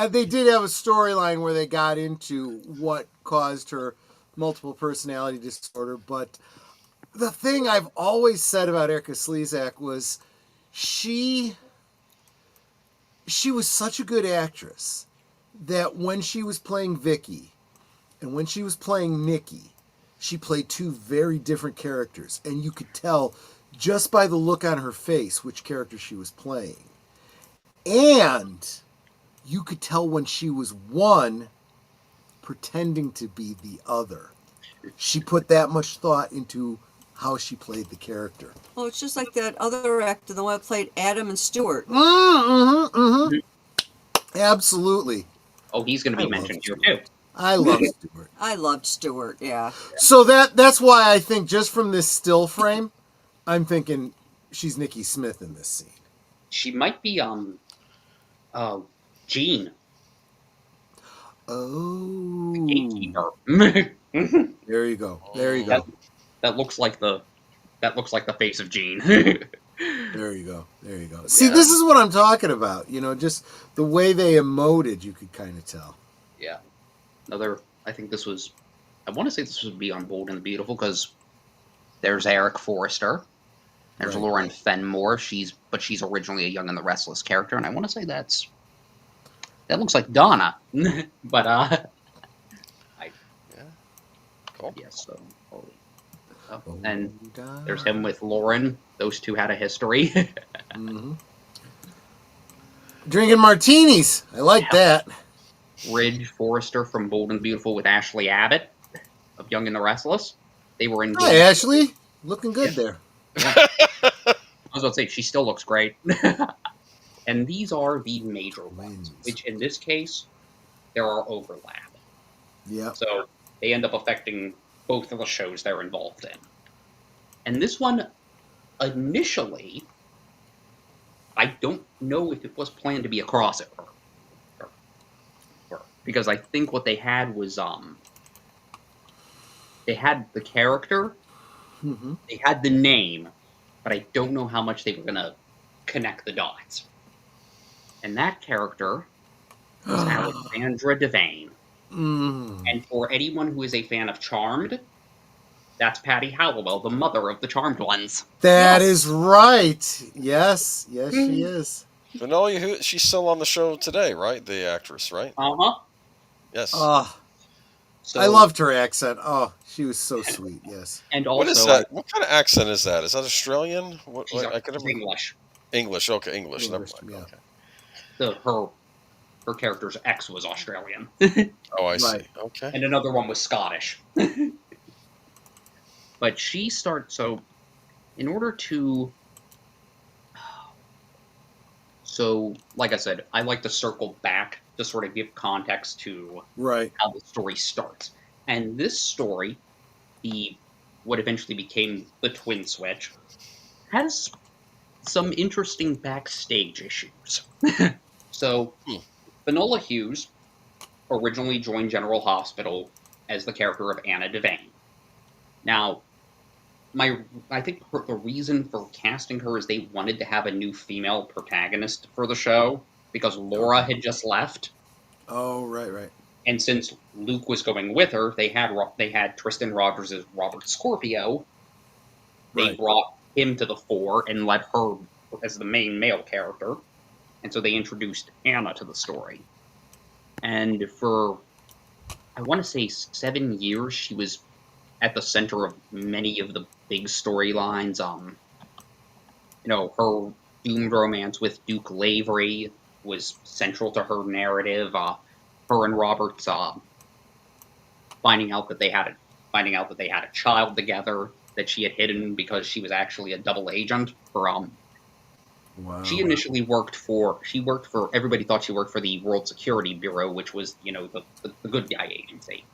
they did have a storyline where they got into what caused her multiple personality disorder. But the thing I've always said about Erica Slezak was she was such a good actress that when she was playing Vicky and when she was playing Nikki, she played two very different characters, and you could tell just by the look on her face which character she was playing. And you could tell when she was one pretending to be the other. She put that much thought into how she played the character. Well, it's just like that other actor, the one that played Adam and Stewart. Absolutely. Oh, he's going to I be love mentioned here Stewart. too. I love Stewart. I loved Stewart, yeah. So that's why I think just from this still frame, I'm thinking she's Nikki Smith in this scene. She might be Jean. Oh. Gatekeeper. There you go. There you go. That looks like the face of Jean. There you go. There you go. See, this is what I'm talking about. You know, just the way they emoted, you could kind of tell. Yeah. Another. I think this was. I want to say this would be on Bold and the Beautiful because there's Eric Forrester. There's Right. Lauren Fenmore. She's originally a Young and the Restless character, and I want to say that looks like Donna. But Cool. yes. So. And there's him with Lauren. Those two had a history. Mm-hmm. Drinking martinis. I like that. Ridge Forrester from Bold and the Beautiful with Ashley Abbott of Young and the Restless. They were in. Hi, Ashley. Looking good there. I was about to say, she still looks great. And these are the major ones, which in this case, there are overlap. Yeah. So they end up affecting both of the shows they're involved in. And this one, initially, I don't know if it was planned to be a crossover. Because I think what they had was, they had the character, they had the name, but I don't know how much they were going to connect the dots. And that character was Alexandra Devane. And for anyone who is a fan of Charmed, that's Patty Halliwell, the mother of the Charmed ones. That is right. Yes. Yes, she is. Vanilla, she's still on the show today, right? The actress, right? Uh-huh. Yes. So, I loved her accent. Oh, she was so sweet. Yes. And also, What is that? What kind of accent is that? Is that Australian? She's English. English. Okay, English. Never English, mind. yeah. Okay. Her character's ex was Australian. Oh, I see. Right. Okay. And another one was Scottish. But she starts, so in order to, so like I said, I like to circle back to sort of give context to Right. how the story starts. And this story, what eventually became the Twin Switch, has some interesting backstage issues. So, Finola Hughes originally joined General Hospital as the character of Anna Devane. Now, I think the reason for casting her is they wanted to have a new female protagonist for the show because Laura had just left. Oh, right. And since Luke was going with her, they had Tristan Rogers as Robert Scorpio. They brought him to the fore and let her as the main male character. And so they introduced Anna to the story. And for, I want to say 7 years, she was at the center of many of the big storylines. Her doomed romance with Duke Lavery was central to her narrative. Her and Robert's finding out that they had a child together that she had hidden because she was actually a double agent for Wow. She initially worked for everybody thought she worked for the World Security Bureau, which was, the good guy agency.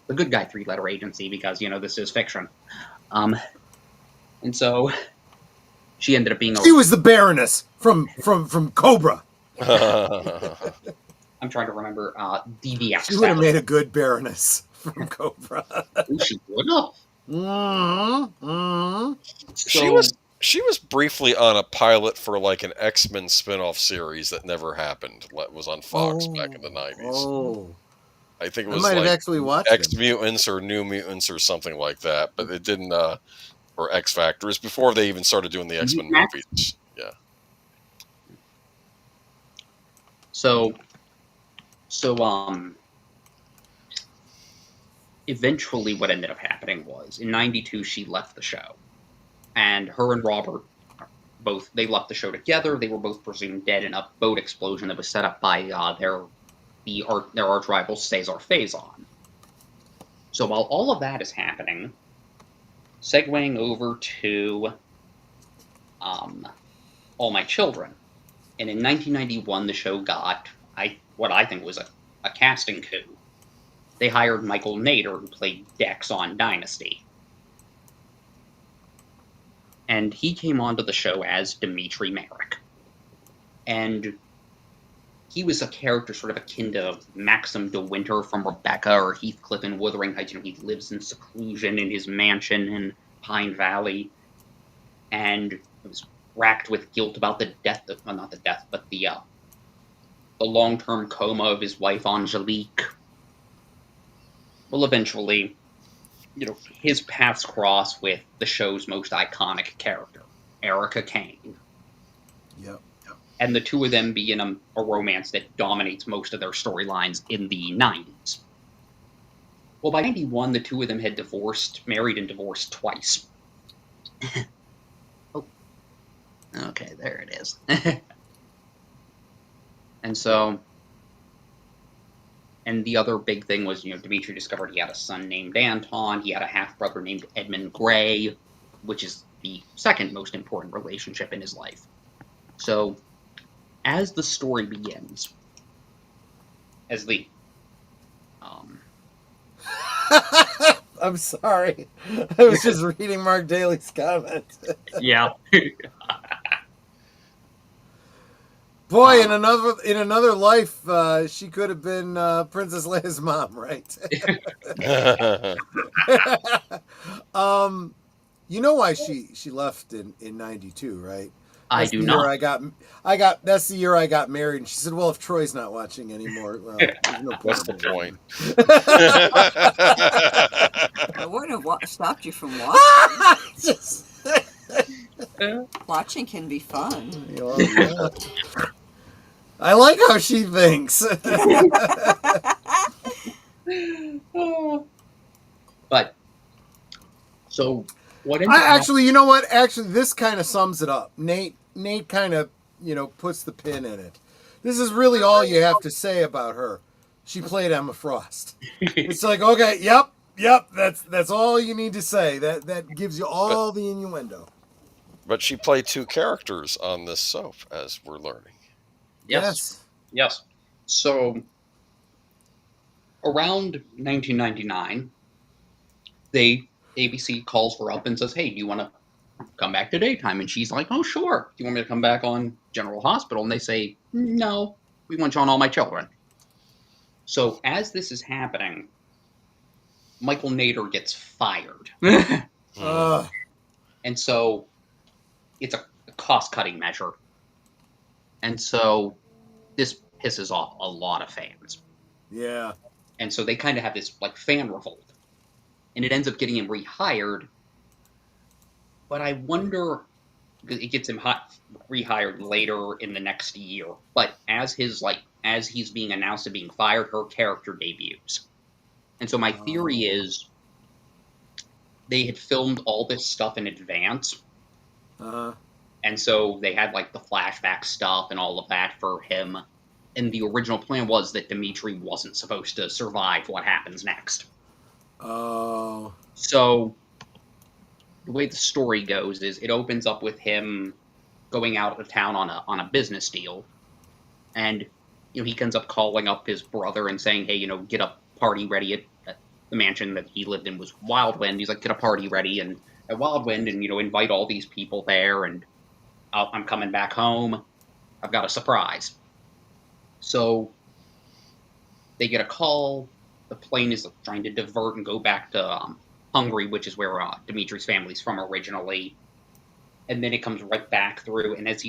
The good guy 3-letter agency because, this is fiction. And so she ended up being She was the Baroness from Cobra. I'm trying to remember DVX. She would have made a good Baroness from Cobra. Ooh, she would have. She was briefly on a pilot for like an X-Men spin-off series that never happened. It was on Fox back in the 90s. Oh. I think it I was might have like actually watched X-Mutants or New Mutants or something like that, but it didn't, or X-Factor. It was before they even started doing the X-Men movies. Yeah. So, eventually what ended up happening was, in 92, she left the show. And her and Robert, they left the show together. They were both presumed dead in a boat explosion that was set up by their arch rival, Cesar Faison. So while all of that is happening, segueing over to All My Children. And in 1991, the show got what I think was a casting coup. They hired Michael Nader, who played Dex on Dynasty. And he came onto the show as Dimitri Merrick. And he was a character sort of akin to Maxim de Winter from Rebecca or Heathcliff in Wuthering Heights. You know, he lives in seclusion in his mansion in Pine Valley. And was racked with guilt about the death of, well, not the death, but the long-term coma of his wife Angelique. Well, eventually, you know, his paths cross with the show's most iconic character, Erica Kane. Yep. And the two of them begin a romance that dominates most of their storylines in the 90s. Well, by 91, the two of them had married and divorced twice. Oh. Okay, there it is. And the other big thing was, you know, Dimitri discovered he had a son named Anton. He had a half-brother named Edmund Gray, which is the second most important relationship in his life. So, as the story begins, I'm sorry. I was just reading Mark Daly's comment. Yeah. Boy, in another life, she could have been Princess Leia's mom, right? You know why she left in 92, right? I do not. That's the year I got married, and she said, "Well, if Troy's not watching anymore, well, there's no What's the point?" I wouldn't have stopped you from watching. Watching can be fun. Well, yeah. I like how she thinks. But so what? Actually, you know what? Actually, this kind of sums it up. Nate kind of, you know, puts the pin in it. This is really all you have to say about her. She played Emma Frost. It's like, okay, yep. That's all you need to say. That gives you all the innuendo. But she played two characters on this soap, as we're learning. Yes. So around 1999, ABC calls her up and says, "Hey, do you want to come back to daytime?" And she's like, "Oh, sure. Do you want me to come back on General Hospital?" And they say, "No, we want you on All My Children." So as this is happening, Michael Nader gets fired. And so it's a cost-cutting measure. And so this pisses off a lot of fans. Yeah. And so they kind of have this like fan revolt. And it ends up getting him rehired. But I wonder, because it gets him rehired later in the next year. But as he's being announced to being fired, her character debuts. And so my theory is they had filmed all this stuff in advance. And so they had like the flashback stuff and all of that for him. And the original plan was that Dimitri wasn't supposed to survive what happens next. Oh. So the way the story goes is it opens up with him going out of town on a business deal. And, you know, he ends up calling up his brother and saying, "Hey, you know, get a party ready at the mansion that he lived in was Wildwind." He's like, "Get a party ready and at Wildwind and, you know, invite all these people there, and I'm coming back home. I've got a surprise." So they get a call. The plane is trying to divert and go back to Hungary, which is where Dimitri's family's from originally. And then it comes right back through, and as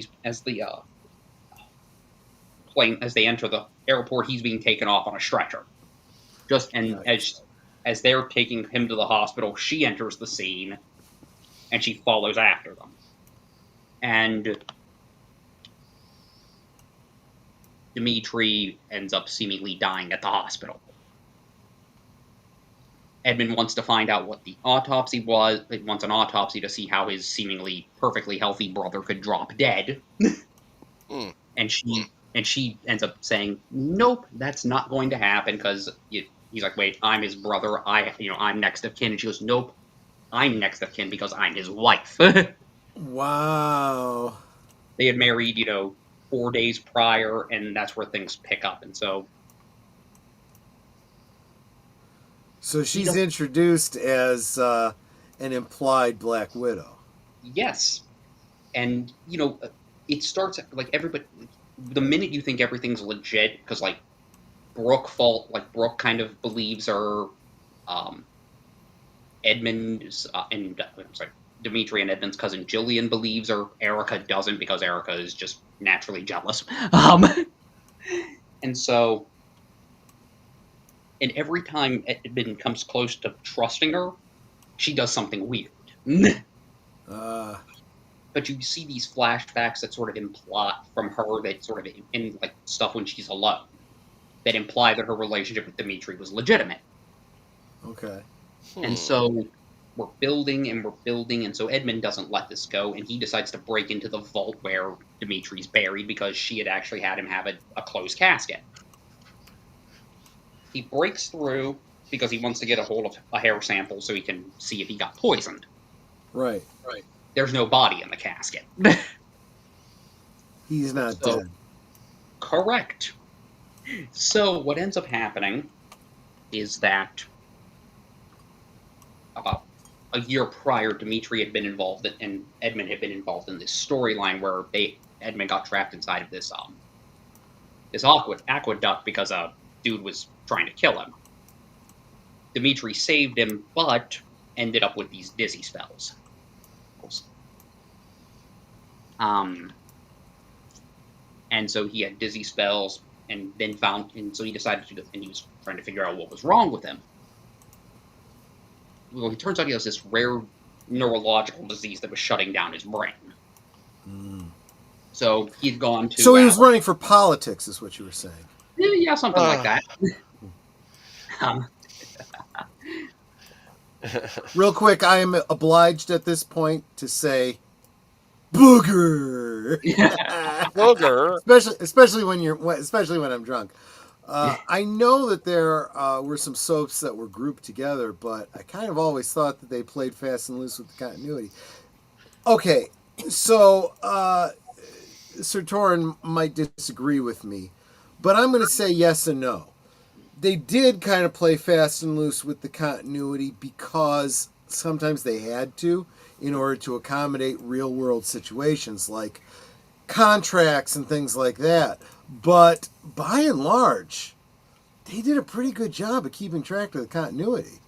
they enter the airport, he's being taken off on a stretcher. As they're taking him to the hospital, she enters the scene, and she follows after them. And Dimitri ends up seemingly dying at the hospital. Edmund wants to find out what the autopsy was. He wants an autopsy to see how his seemingly perfectly healthy brother could drop dead. And she ends up saying, "Nope, that's not going to happen," because he's like, "Wait, I'm his brother. I'm next of kin." And she goes, "Nope, I'm next of kin because I'm his wife. Wow. They had married, 4 days prior, and that's where things pick up. And so So she's introduced as an implied Black Widow. yes, and it starts like everybody. The minute you think everything's legit, because Brooke kind of believes her, Edmund and I'm sorry, Dimitri and Edmund's cousin Jillian believes her. Erica doesn't because Erica is just naturally jealous. And so, and every time Edmund comes close to trusting her, she does something weird. But you see these flashbacks that sort of imply from her that sort of in stuff when she's alone that imply that her relationship with Dimitri was legitimate. Okay. And so we're building, and so Edmund doesn't let this go, and he decides to break into the vault where Dimitri's buried because she had actually had him have a closed casket. He breaks through because he wants to get a hold of a hair sample so he can see if he got poisoned. Right. There's no body in the casket. He's not dead. Correct. So what ends up happening is that about a year prior, Dimitri had been involved and Edmund had been involved in this storyline where Edmund got trapped inside of this aqueduct because a dude was trying to kill him. Dimitri saved him, but ended up with these dizzy spells. And so he had dizzy spells, and then so he decided to, and he was trying to figure out what was wrong with him. Well, it turns out he has this rare neurological disease that was shutting down his brain. So he'd gone to... So he was running for politics, is what you were saying. Yeah, something like that. Real quick, I am obliged at this point to say, booger. Booger. especially when I'm drunk. I know that there were some soaps that were grouped together, but I kind of always thought that they played fast and loose with the continuity. Okay, so Sir Torrhen might disagree with me, but I'm going to say yes and no. They did kind of play fast and loose with the continuity because sometimes they had to in order to accommodate real-world situations like contracts and things like that. But by and large, they did a pretty good job of keeping track of the continuity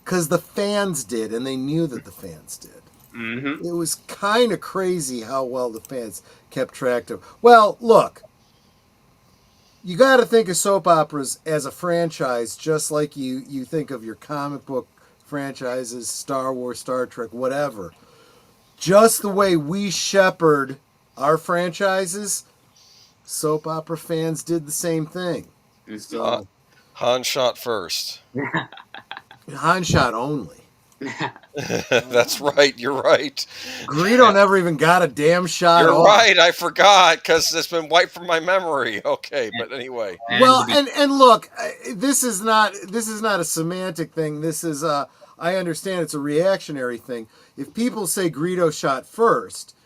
because the fans did, and they knew that the fans did. Mm-hmm. It was kind of crazy how well the fans kept track of. Well, look, you got to think of soap operas as a franchise, just like you think of your comic book franchises, Star Wars, Star Trek, whatever. Just the way we shepherd our franchises, soap opera fans did the same thing. So Han shot first. Han shot only. That's right. You're right. Greedo never even got a damn shot. You're off. right. I forgot because it's been wiped from my memory. Okay, but anyway. Well, and look, this is not a semantic thing. This is I understand it's a reactionary thing. If people say Greedo shot first,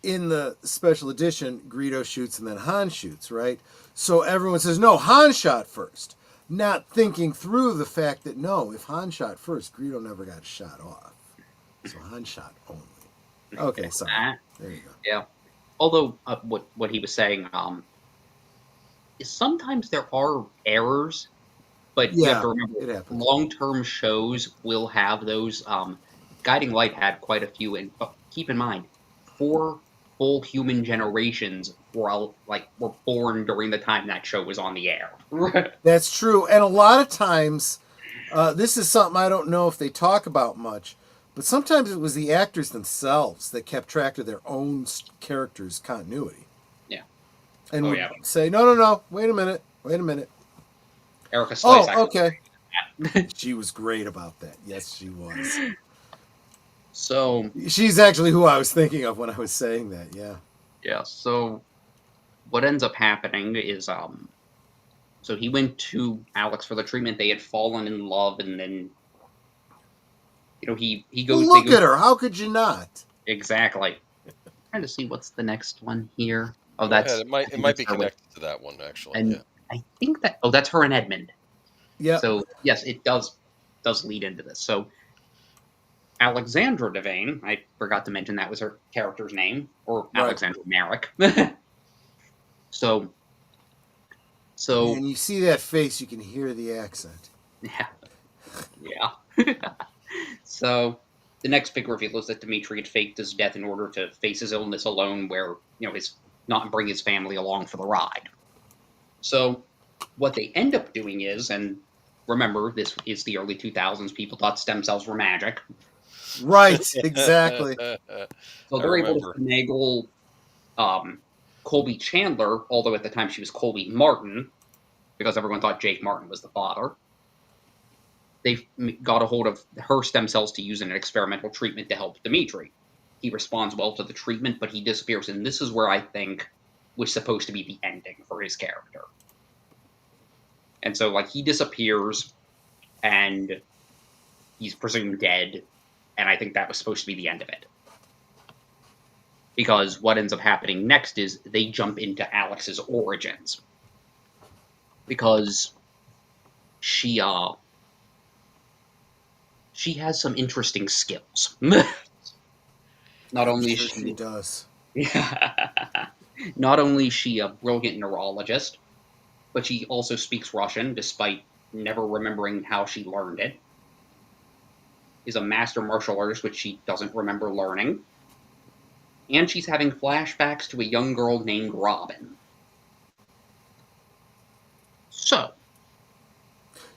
in the special edition, Greedo shoots and then Han shoots, right? So everyone says, no, Han shot first. Not thinking through the fact that, no, if Han shot first, Greedo never got shot off. So Han shot only. Okay, sorry. There you go. Yeah. Although, what he was saying is sometimes there are errors, but you have to remember, long-term shows will have those. Guiding Light had quite a few, and keep in mind, 4 full human generations were born during the time that show was on the air. That's true. And a lot of times, this is something I don't know if they talk about much, but sometimes it was the actors themselves that kept track of their own characters' continuity. Yeah. And would say, no, wait a minute. Erica Slice. Oh, okay. She was great about that. Yes, she was. So she's actually who I was thinking of when I was saying that. Yeah. Yeah. So what ends up happening is, so he went to Alex for the treatment. They had fallen in love, and then he goes. Look at her. How could you not? Exactly. Trying to see what's the next one here. Oh, Go that's ahead. It might be connected to that one actually. and Yeah. I think that's her and Edmund. Yeah. So yes, it does lead into this. So Alexandra Devane, I forgot to mention that was her character's name, or Right. Alexandra Merrick. so And you see that face, you can hear the accent. yeah. So the next big reveal is that Dimitri had faked his death in order to face his illness alone, where his not bring his family along for the ride. So what they end up doing is, and remember, this is the early 2000s. People thought stem cells were magic. Right, exactly. So they're able to finagle Colby Chandler, although at the time she was Colby Martin, because everyone thought Jake Martin was the father. They got a hold of her stem cells to use in an experimental treatment to help Dimitri. He responds well to the treatment, but he disappears, and this is where I think was supposed to be the ending for his character. And so, he disappears, and he's presumed dead, and I think that was supposed to be the end of it. Because what ends up happening next is they jump into Alex's origins. Because she has some interesting skills. Not only is she does. Not only is she a brilliant neurologist, but she also speaks Russian, despite never remembering how she learned it. Is a master martial artist, which she doesn't remember learning. And she's having flashbacks to a young girl named Robin. So.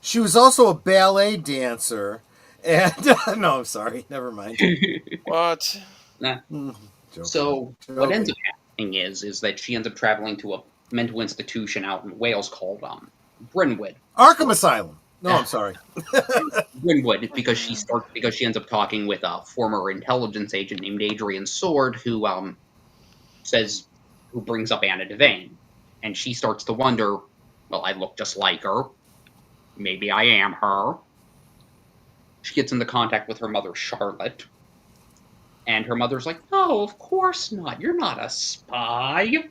She was also a ballet dancer. And, no, I'm sorry. Never mind. What? Nah. Joking. What ends up happening is that she ends up traveling to a mental institution out in Wales called Brynwood. Arkham Asylum. No, I'm sorry. Brynwood, because she ends up talking with a former intelligence agent named Adrian Sword, who brings up Anna Devane, and she starts to wonder, well, I look just like her. Maybe I am her. She gets into contact with her mother, Charlotte, and her mother's like, no, of course not. You're not a spy.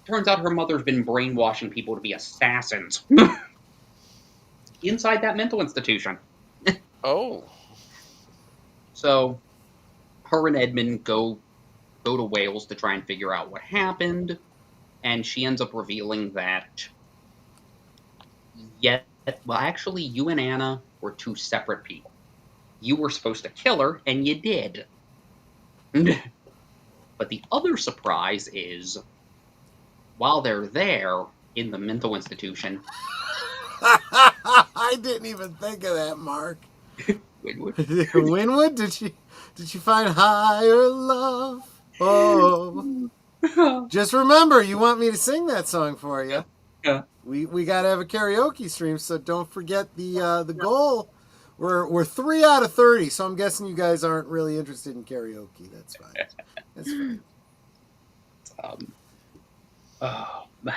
Turns out her mother's been brainwashing people to be assassins. Inside that mental institution. Oh. So, her and Edmund go to Wales to try and figure out what happened, and she ends up revealing that, actually, you and Anna were two separate people. You were supposed to kill her, and you did. But the other surprise is, while they're there in the mental institution... I didn't even think of that, Mark. Winwood? Winwood? Did she find higher love? Oh. Just remember, you want me to sing that song for you. Yeah. We got to have a karaoke stream, so don't forget the goal. We're 3 out of 30, so I'm guessing you guys aren't really interested in karaoke. That's fine. That's fine.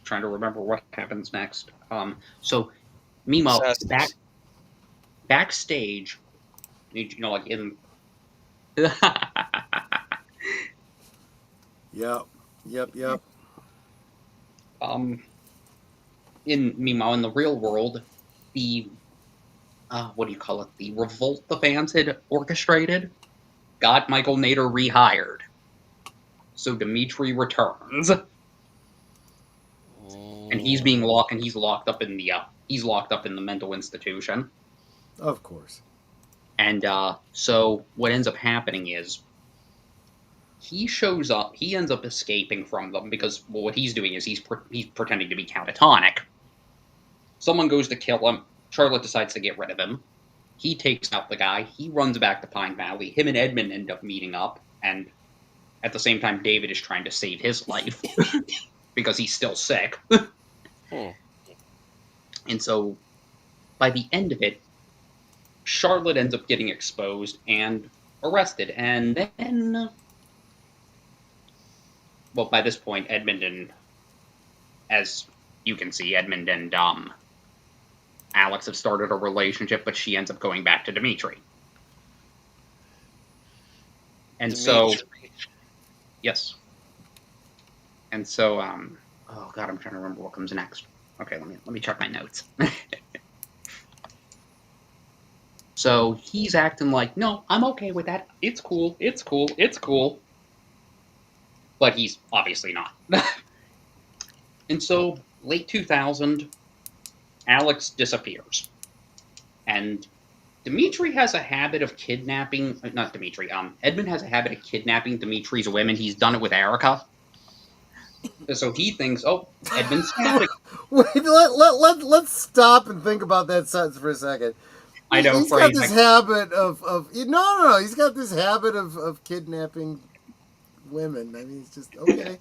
Trying to remember what happens next. So, meanwhile, backstage, like in. Yep. Meanwhile, in the real world, the the revolt the fans had orchestrated got Michael Nader rehired. So Dimitri returns, and he's locked up in the mental institution. Of course. And so what ends up happening is he shows up. He ends up escaping from them because what he's doing is he's pretending to be catatonic. Someone goes to kill him. Charlotte decides to get rid of him. He takes out the guy. He runs back to Pine Valley. Him and Edmund end up meeting up, and at the same time, David is trying to save his life because he's still sick. And so, by the end of it, Charlotte ends up getting exposed and arrested. And then, well, by this point, Edmund and, as you can see, Edmund and Alex have started a relationship, but she ends up going back to Dimitri. And so, yes. And so, oh god, I'm trying to remember what comes next. Okay, let me check my notes. So he's acting like, no, I'm okay with that. It's cool. It's cool. It's cool. But he's obviously not. And so, late 2000, Alex disappears. And Dimitri has a habit of kidnapping, not Dimitri, Edmund has a habit of kidnapping Dimitri's women. He's done it with Erica. So he thinks, oh, Edmund's Skeptic. Wait, let's stop and think about that sentence for a second. I know, he's got this habit of no, he's got this habit of kidnapping women. I mean, it's just okay,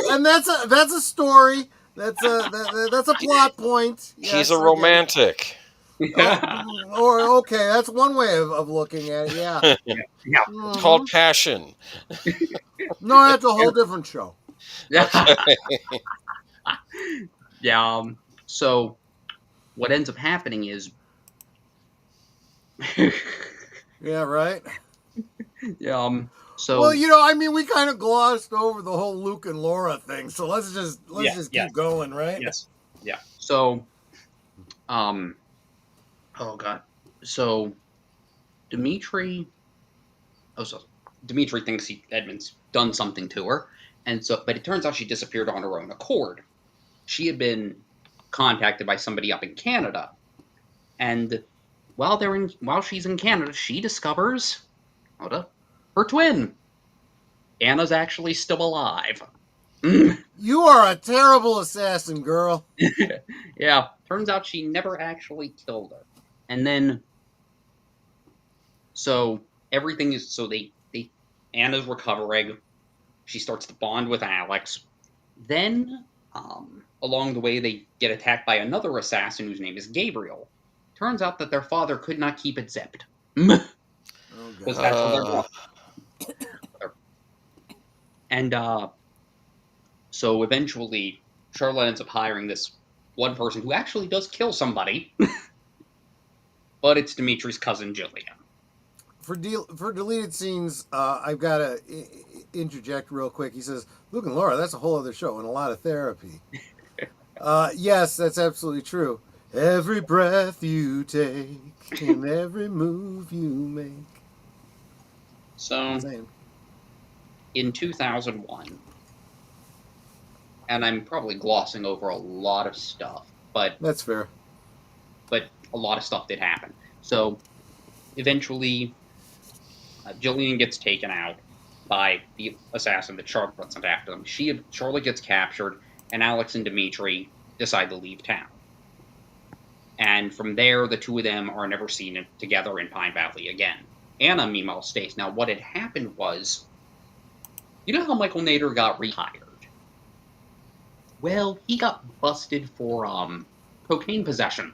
and that's a story. That's a plot point. Yes, he's a romantic. Or okay, that's one way of looking at it. Yeah, yeah. It's called passion. No, that's a whole different show. Yeah. So what ends up happening is. Yeah. Right. Yeah. So. Well, I mean, we kind of glossed over the whole Luke and Laura thing, so let's just keep going, right? Yes. Yeah. So. Oh god. So. Dimitri thinks Edmund's done something to her, and so, but it turns out she disappeared on her own accord. She had been contacted by somebody up in Canada, and while she's in Canada, she discovers her twin. Anna's actually still alive. You are a terrible assassin, girl. Yeah, turns out she never actually killed her, and then. So everything is Anna's recovering. She starts to bond with Alex. Then, along the way, they get attacked by another assassin whose name is Gabriel. Turns out that their father could not keep it zipped. Because that's what they're And so eventually, Charlotte ends up hiring this one person who actually does kill somebody. But it's Dimitri's cousin, Jillian. For deleted scenes, I've got to interject real quick. He says, Luke and Laura, that's a whole other show and a lot of therapy. Yes, that's absolutely true. Every breath you take and every move you make. So, in 2001, and I'm probably glossing over a lot of stuff, but... That's fair. But a lot of stuff did happen. So, eventually... Jillian gets taken out by the assassin that Charlotte sent after them. Charlotte gets captured, and Alex and Dimitri decide to leave town. And from there, the two of them are never seen together in Pine Valley again. Anna, meanwhile, stays. Now, what had happened was, you know how Michael Nader got rehired? Well, he got busted for cocaine possession.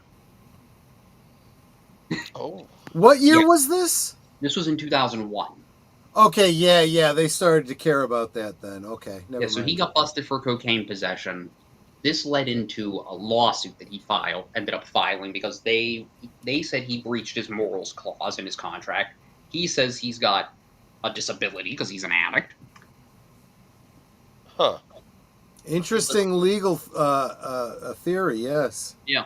Oh. What year was this? This was in 2001. Okay, yeah, they started to care about that then. Okay, never mind. So he got busted for cocaine possession. This led into a lawsuit that he ended up filing, because they said he breached his morals clause in his contract. He says he's got a disability because he's an addict. Huh. Interesting legal theory, yes. Yeah.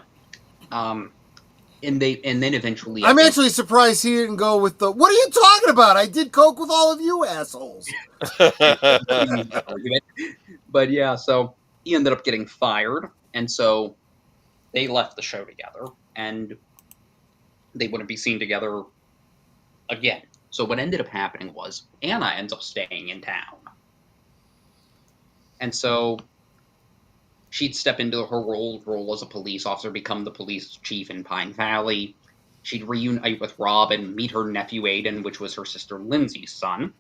And then eventually... I'm actually surprised he didn't go with the, what are you talking about? I did coke with all of you assholes. But yeah, so he ended up getting fired, and so they left the show together, and they wouldn't be seen together again. So what ended up happening was Anna ends up staying in town. And so she'd step into her role as a police officer, become the police chief in Pine Valley. She'd reunite with Rob and meet her nephew Aiden, which was her sister Lindsay's son.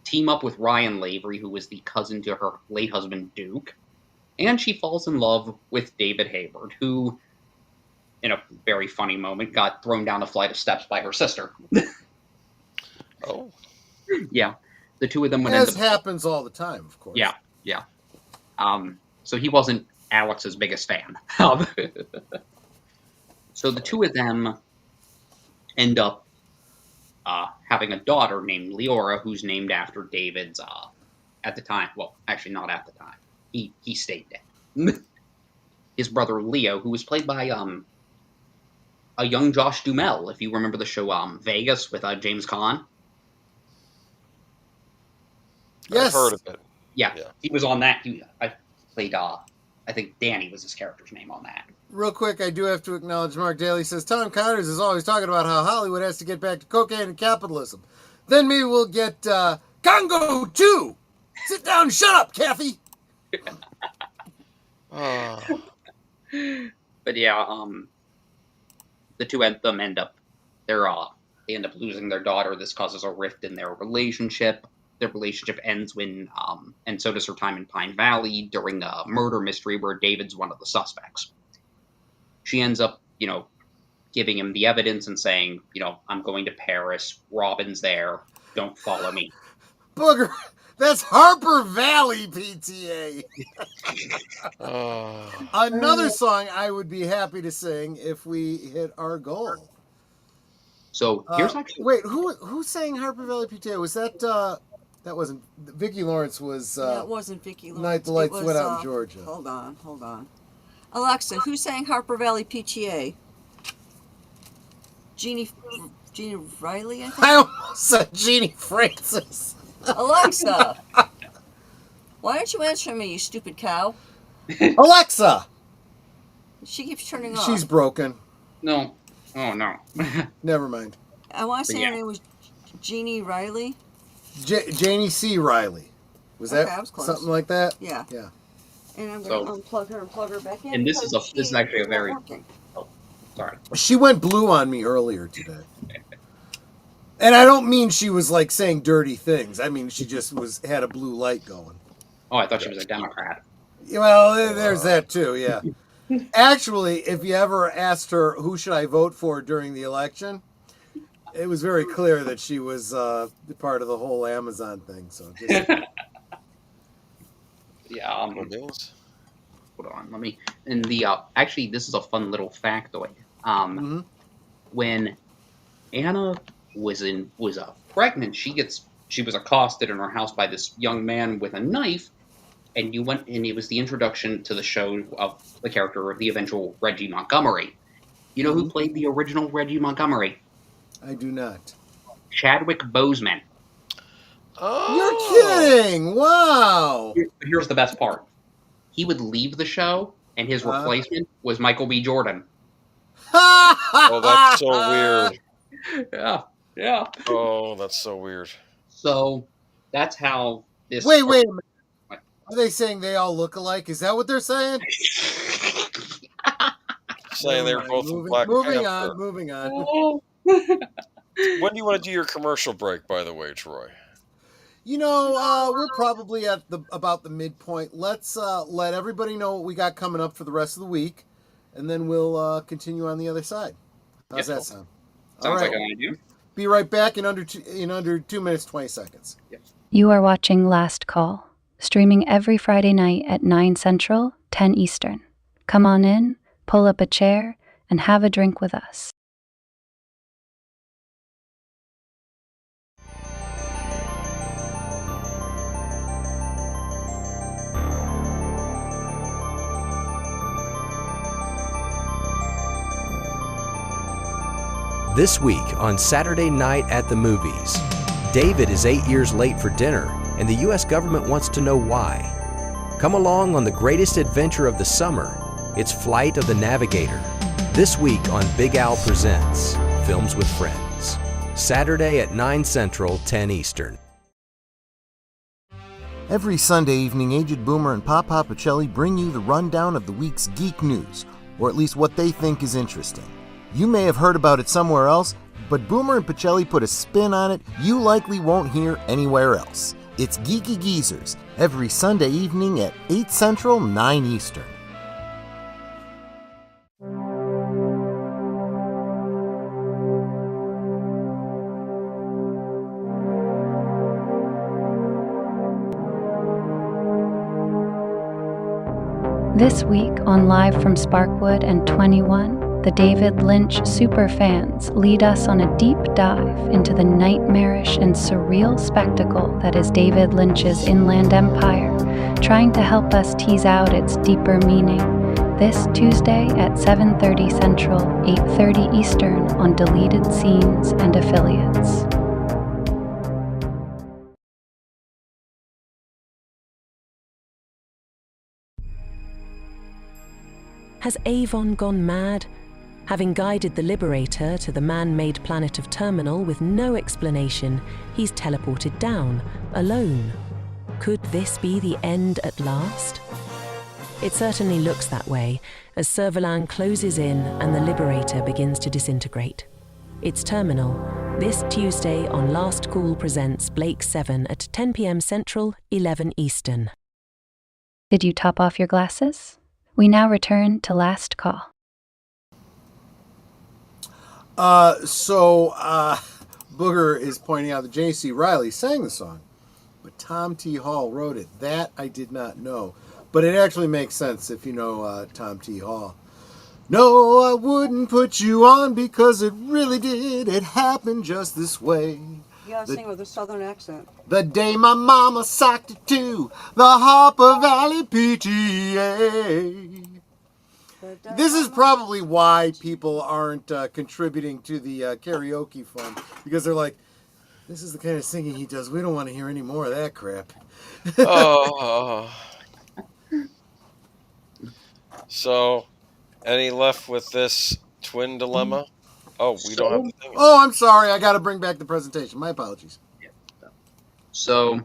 Team up with Ryan Lavery, who was the cousin to her late husband Duke. And she falls in love with David Hayward, who, in a very funny moment, got thrown down a flight of steps by her sister. Oh. Yeah. The two of them would As happens all the time, of course. Yeah. So he wasn't Alex's biggest fan. So the two of them end up having a daughter named Leora, who's named after David's, at the time, well, actually not at the time, he stayed dead. His brother Leo, who was played by a young Josh Duhamel, if you remember the show Vegas with James Caan. Yes. I've heard of it. Yeah, he was on that. I played, I think Danny was his character's name on that. Real quick, I do have to acknowledge Mark Daly says, Tom Connors is always talking about how Hollywood has to get back to cocaine and capitalism. Then maybe we'll get Congo 2. Sit down and shut up, Kathy. But yeah, the two of them end up, they end up losing their daughter. This causes a rift in their relationship. Their relationship ends when, and so does her time in Pine Valley during a murder mystery where David's one of the suspects. She ends up, giving him the evidence and saying, I'm going to Paris. Robin's there. Don't follow me. Booger, that's Harper Valley PTA. Another song I would be happy to sing if we hit our goal. So here's actually... Wait, who sang Harper Valley PTA? Was that... that wasn't... Vicki Lawrence was... that wasn't Vicki Lawrence. Night the Lights Went Out in Georgia. Hold on. Alexa, who sang Harper Valley PTA? Jeannie Riley, I think? I almost said Jeannie Francis. Alexa! Why don't you answer me, you stupid cow? Alexa! She keeps turning off. She's broken. No. Oh, no. Never mind. I want to say her name was Jeannie Riley. Janie C. Riley. Was that something like that? Yeah. Yeah. And I'm going to unplug her and plug her back in. And this is actually a very... Oh, sorry. She went blue on me earlier today. And I don't mean she was like saying dirty things. I mean she just had a blue light going. Oh, I thought she was a Democrat. Well, there's that too, yeah. Actually, if you ever asked her who should I vote for during the election, it was very clear that she was part of the whole Amazon thing. So just... Yeah. Hold on. Let me. And the actually, this is a fun little factoid. When Anna was pregnant, she was accosted in her house by this young man with a knife, and it was the introduction to the show of the character of the eventual Reggie Montgomery. You know who played the original Reggie Montgomery? I do not. Chadwick Boseman. Oh. You're kidding! Wow. Here's the best part. He would leave the show, and his replacement was Michael B. Jordan. Oh, that's so weird. Yeah. Oh, that's so weird. So that's how this... Wait a minute. Are they saying they all look alike? Is that what they're saying? Saying they were both in Black Panther. Moving on. When do you want to do your commercial break, by the way, Troy? We're probably at about the midpoint. Let's let everybody know what we got coming up for the rest of the week, and then we'll continue on the other side. How's that sound? Sounds like an idea. Be right back in under 2 minutes, 20 seconds. Yes. You are watching Last Call, streaming every Friday night at 9 Central, 10 Eastern. Come on in, pull up a chair, and have a drink with us. This week on Saturday Night at the Movies, David is 8 years late for dinner, and the U.S. government wants to know why. Come along on the greatest adventure of the summer. It's Flight of the Navigator. This week on Big Al Presents Films with Friends. Saturday at 9 Central, 10 Eastern. Every Sunday evening, Aged Boomer and Papa Pacelli bring you the rundown of the week's geek news, or at least what they think is interesting. You may have heard about it somewhere else, but Boomer and Pacelli put a spin on it you likely won't hear anywhere else. It's Geeky Geezers, every Sunday evening at 8 Central, 9 Eastern. This week on Live from Sparkwood and 21, the David Lynch superfans lead us on a deep dive into the nightmarish and surreal spectacle that is David Lynch's Inland Empire, trying to help us tease out its deeper meaning. This Tuesday at 7:30 Central, 8:30 Eastern on Deleted Scenes and Affiliates. Has Avon gone mad? Having guided the Liberator to the man-made planet of Terminal with no explanation, he's teleported down, alone. Could this be the end at last? It certainly looks that way, as Servalan closes in and the Liberator begins to disintegrate. It's Terminal, this Tuesday on Last Call presents Blake 7 at 10 p.m. Central, 11 Eastern. Did you top off your glasses? We now return to Last Call. Booger is pointing out that J.C. Riley sang the song, but Tom T. Hall wrote it. That I did not know. But it actually makes sense if you know Tom T. Hall. No, I wouldn't put you on because it really did. It happened just this way. You gotta sing with a southern accent. The day my mama socked it to the Harper Valley PTA. This is probably why people aren't contributing to the karaoke fund, because they're like, this is the kind of singing he does. We don't want to hear any more of that crap. So, any left with this twin dilemma? Oh, we don't have the thing. Oh, I'm sorry. I got to bring back the presentation. My apologies. So,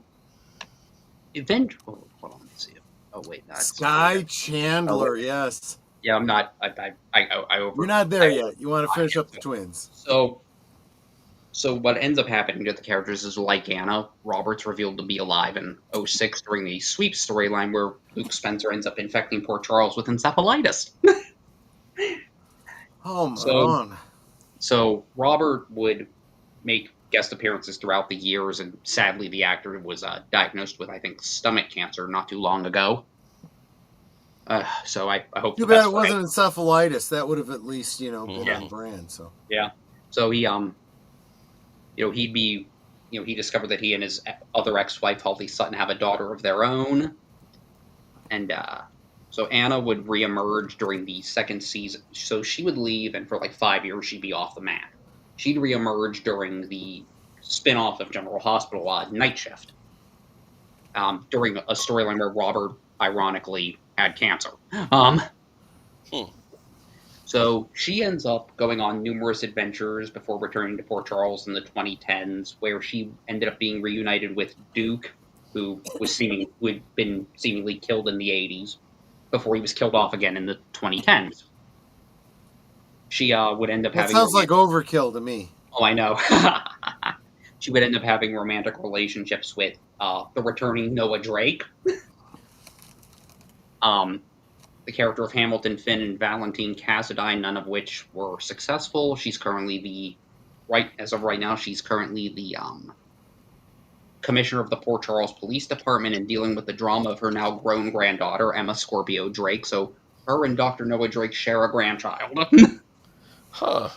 eventually, hold on, let's see. Oh wait, that's Sky Chandler. Yes. Yeah, I'm not. You're not there yet. You want to finish up the twins. So what ends up happening to the characters is, like Anna, Robert's revealed to be alive in 06 during the sweep storyline where Luke Spencer ends up infecting Port Charles with encephalitis. Oh, my. So Robert would make guest appearances throughout the years, and sadly the actor was diagnosed with, I think, stomach cancer not too long ago. So I hope. Too bad it wasn't encephalitis. That would have at least, been on brand. So yeah. So he he discovered that he and his other ex-wife Holly Sutton have a daughter of their own, and so Anna would reemerge during the second season. So she would leave, and for like 5 years she'd be off the map. She'd reemerge during the spin-off of General Hospital, Night Shift, during a storyline where Robert, ironically, had cancer. So she ends up going on numerous adventures before returning to Port Charles in the 2010s, where she ended up being reunited with Duke, who had been seemingly killed in the 80s, before he was killed off again in the 2010s. She would end up having... That sounds like overkill to me. Oh, I know. She would end up having romantic relationships with the returning Noah Drake. The character of Hamilton Finn and Valentine Cassadine, none of which were successful. She's currently as of right now, she's currently the commissioner of the Port Charles Police Department and dealing with the drama of her now grown granddaughter, Emma Scorpio Drake. So her and Dr. Noah Drake share a grandchild. Huh.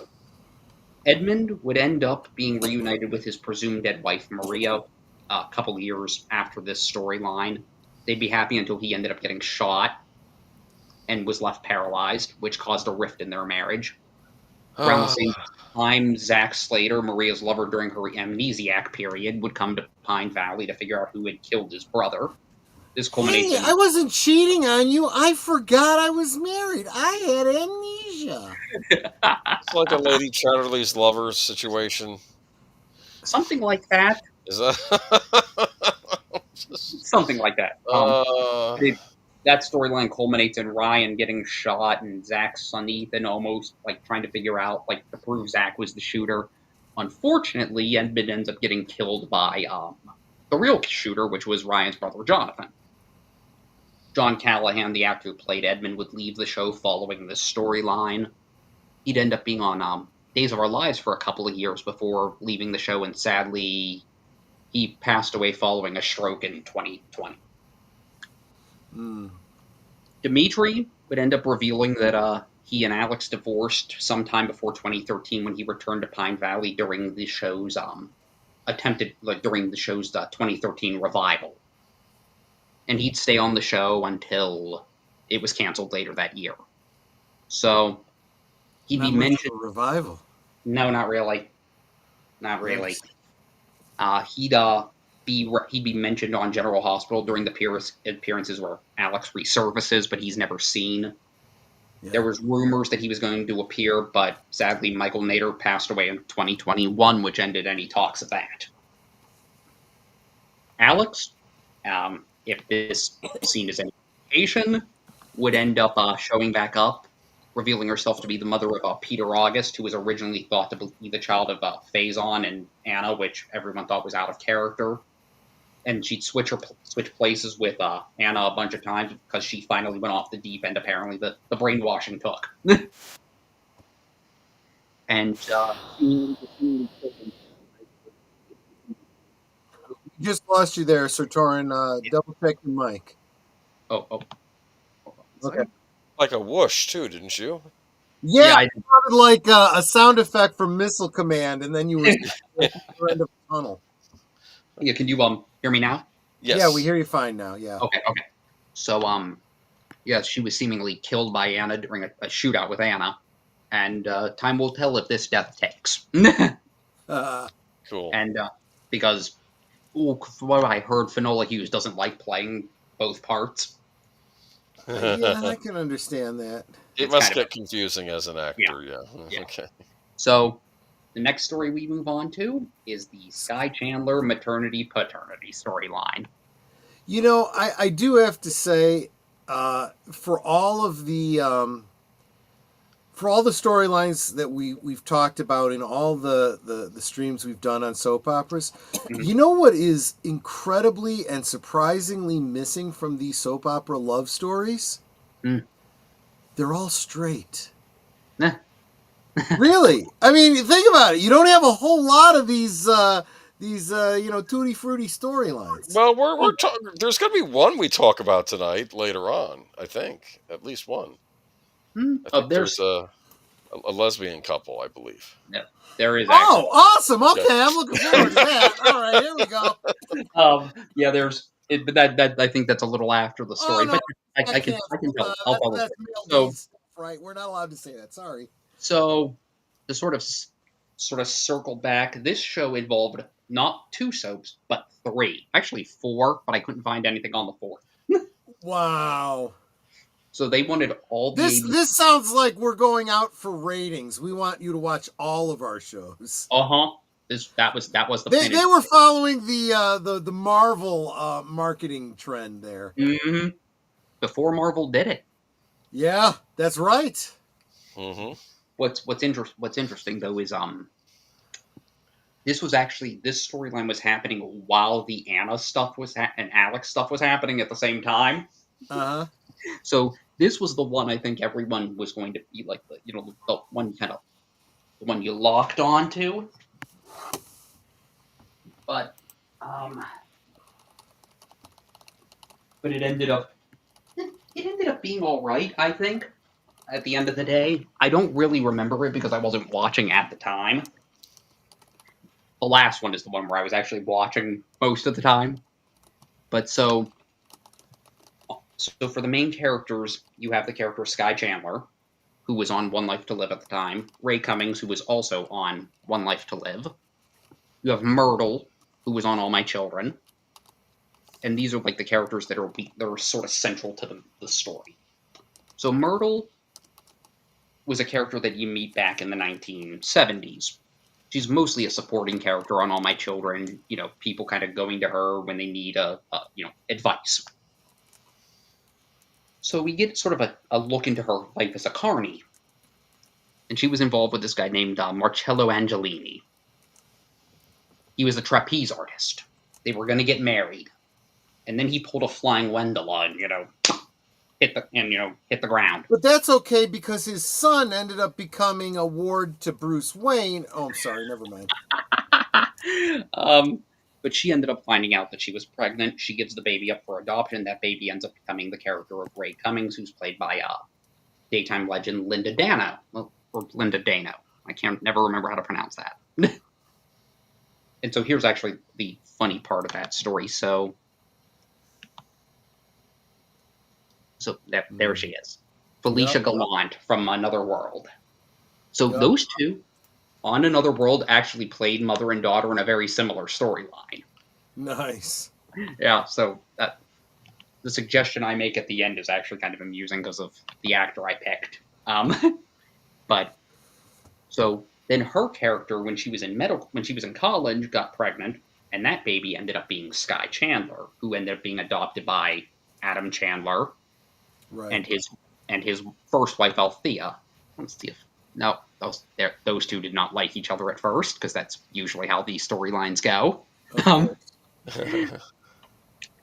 Edmund would end up being reunited with his presumed dead wife, Maria, a couple years after this storyline. They'd be happy until he ended up getting shot and was left paralyzed, which caused a rift in their marriage. Around the same time, Zach Slater, Maria's lover during her amnesiac period, would come to Pine Valley to figure out who had killed his brother. This culminates I wasn't cheating on you. I forgot I was married. I had amnesia. It's like a Lady Chatterley's Lovers situation. Something like that. Is that? Something like that. That storyline culminates in Ryan getting shot and Zach's son Ethan almost trying to figure out to prove Zach was the shooter. Unfortunately, Edmund ends up getting killed by the real shooter, which was Ryan's brother Jonathan. John Callahan, the actor who played Edmund, would leave the show following this storyline. He'd end up being on Days of Our Lives for a couple of years before leaving the show, and sadly, he passed away following a stroke in 2020. Dimitri would end up revealing that he and Alex divorced sometime before 2013 when he returned to Pine Valley during the show's 2013 revival. And he'd stay on the show until it was canceled later that year. So he'd be mentioned. Revival. No, not really. Not really. Yes. He'd be mentioned on General Hospital during the appearances where Alex resurfaces, but he's never seen. Yeah. There was rumors that he was going to appear, but sadly Michael Nader passed away in 2021, which ended any talks of that. Alex, if this scene is any indication, would end up showing back up, revealing herself to be the mother of Peter August, who was originally thought to be the child of Faison and Anna, which everyone thought was out of character. And she'd switch places with Anna a bunch of times because she finally went off the deep end. Apparently, the brainwashing took. And just lost you there, Sir Torrhen. Double check your mic. Oh. Okay. Like a whoosh too, didn't you? Yeah, it sounded like a sound effect from Missile Command, and then you were at the end of the tunnel. Yeah, can you hear me now? Yes. Yeah, we hear you fine now. Yeah. Okay. So yeah, she was seemingly killed by Anna during a shootout with Anna, and time will tell if this death takes. Cool. And because, from what I heard, Finola Hughes doesn't like playing both parts. Yeah, I can understand that. It must get confusing as an actor, yeah. Okay. So, the next story we move on to is the Skye Chandler maternity-paternity storyline. You know, I do have to say, for all the storylines that we've talked about in all the streams we've done on soap operas, you know what is incredibly and surprisingly missing from these soap opera love stories? They're all straight. Really? I mean, think about it. You don't have a whole lot of these tutti frutti storylines. Well, we're there's going to be one we talk about tonight later on. I think at least one. I think there's a lesbian couple, I believe. No, there is. Actually. Oh, awesome! Okay, I'm looking forward to that. All right, here we go. Yeah, there's. But that I think that's a little after the story. Oh, no, but I can tell. I'll tell that's so, right. We're not allowed to say that. Sorry. So, to sort of circle back, this show involved not 2 soaps, but 3. Actually 4, but I couldn't find anything on the 4th. Wow. So they wanted all the... This sounds like we're going out for ratings. We want you to watch all of our shows. Uh-huh. That was the plan. They were following the Marvel marketing trend there. Mm-hmm. Before Marvel did it. Yeah, that's right. Mm-hmm. What's interesting though is this storyline was happening while the Anna stuff and Alex stuff was happening at the same time. Uh-huh. So this was the one I think everyone was going to be like the one you locked onto. But it ended up being all right, I think. At the end of the day, I don't really remember it because I wasn't watching at the time. The last one is the one where I was actually watching most of the time. But so for the main characters, you have the character Skye Chandler, who was on One Life to Live at the time. Ray Cummings, who was also on One Life to Live. You have Myrtle, who was on All My Children. And these are like the characters that are sort of central to the story. So Myrtle was a character that you meet back in the 1970s. She's mostly a supporting character on All My Children, people kind of going to her when they need advice. So we get sort of a look into her life as a carny. And she was involved with this guy named Marcello Angelini. He was a trapeze artist. They were going to get married. And then he pulled a flying Wendola and, hit the ground. But that's okay because his son ended up becoming a ward to Bruce Wayne. Oh, I'm sorry, never mind. But she ended up finding out that she was pregnant. She gives the baby up for adoption. That baby ends up becoming the character of Ray Cummings, who's played by daytime legend Linda Dano, or Linda Dano. I can't never remember how to pronounce that. And so here's actually the funny part of that story. So there she is, Felicia Gallant from Another World. So those two on Another World actually played mother and daughter in a very similar storyline. Nice. Yeah, so the suggestion I make at the end is actually kind of amusing because of the actor I picked. But so then her character, when she was in college, got pregnant, and that baby ended up being Sky Chandler, who ended up being adopted by Adam Chandler, and his first wife Althea. Let's see if those two did not like each other at first, because that's usually how these storylines go.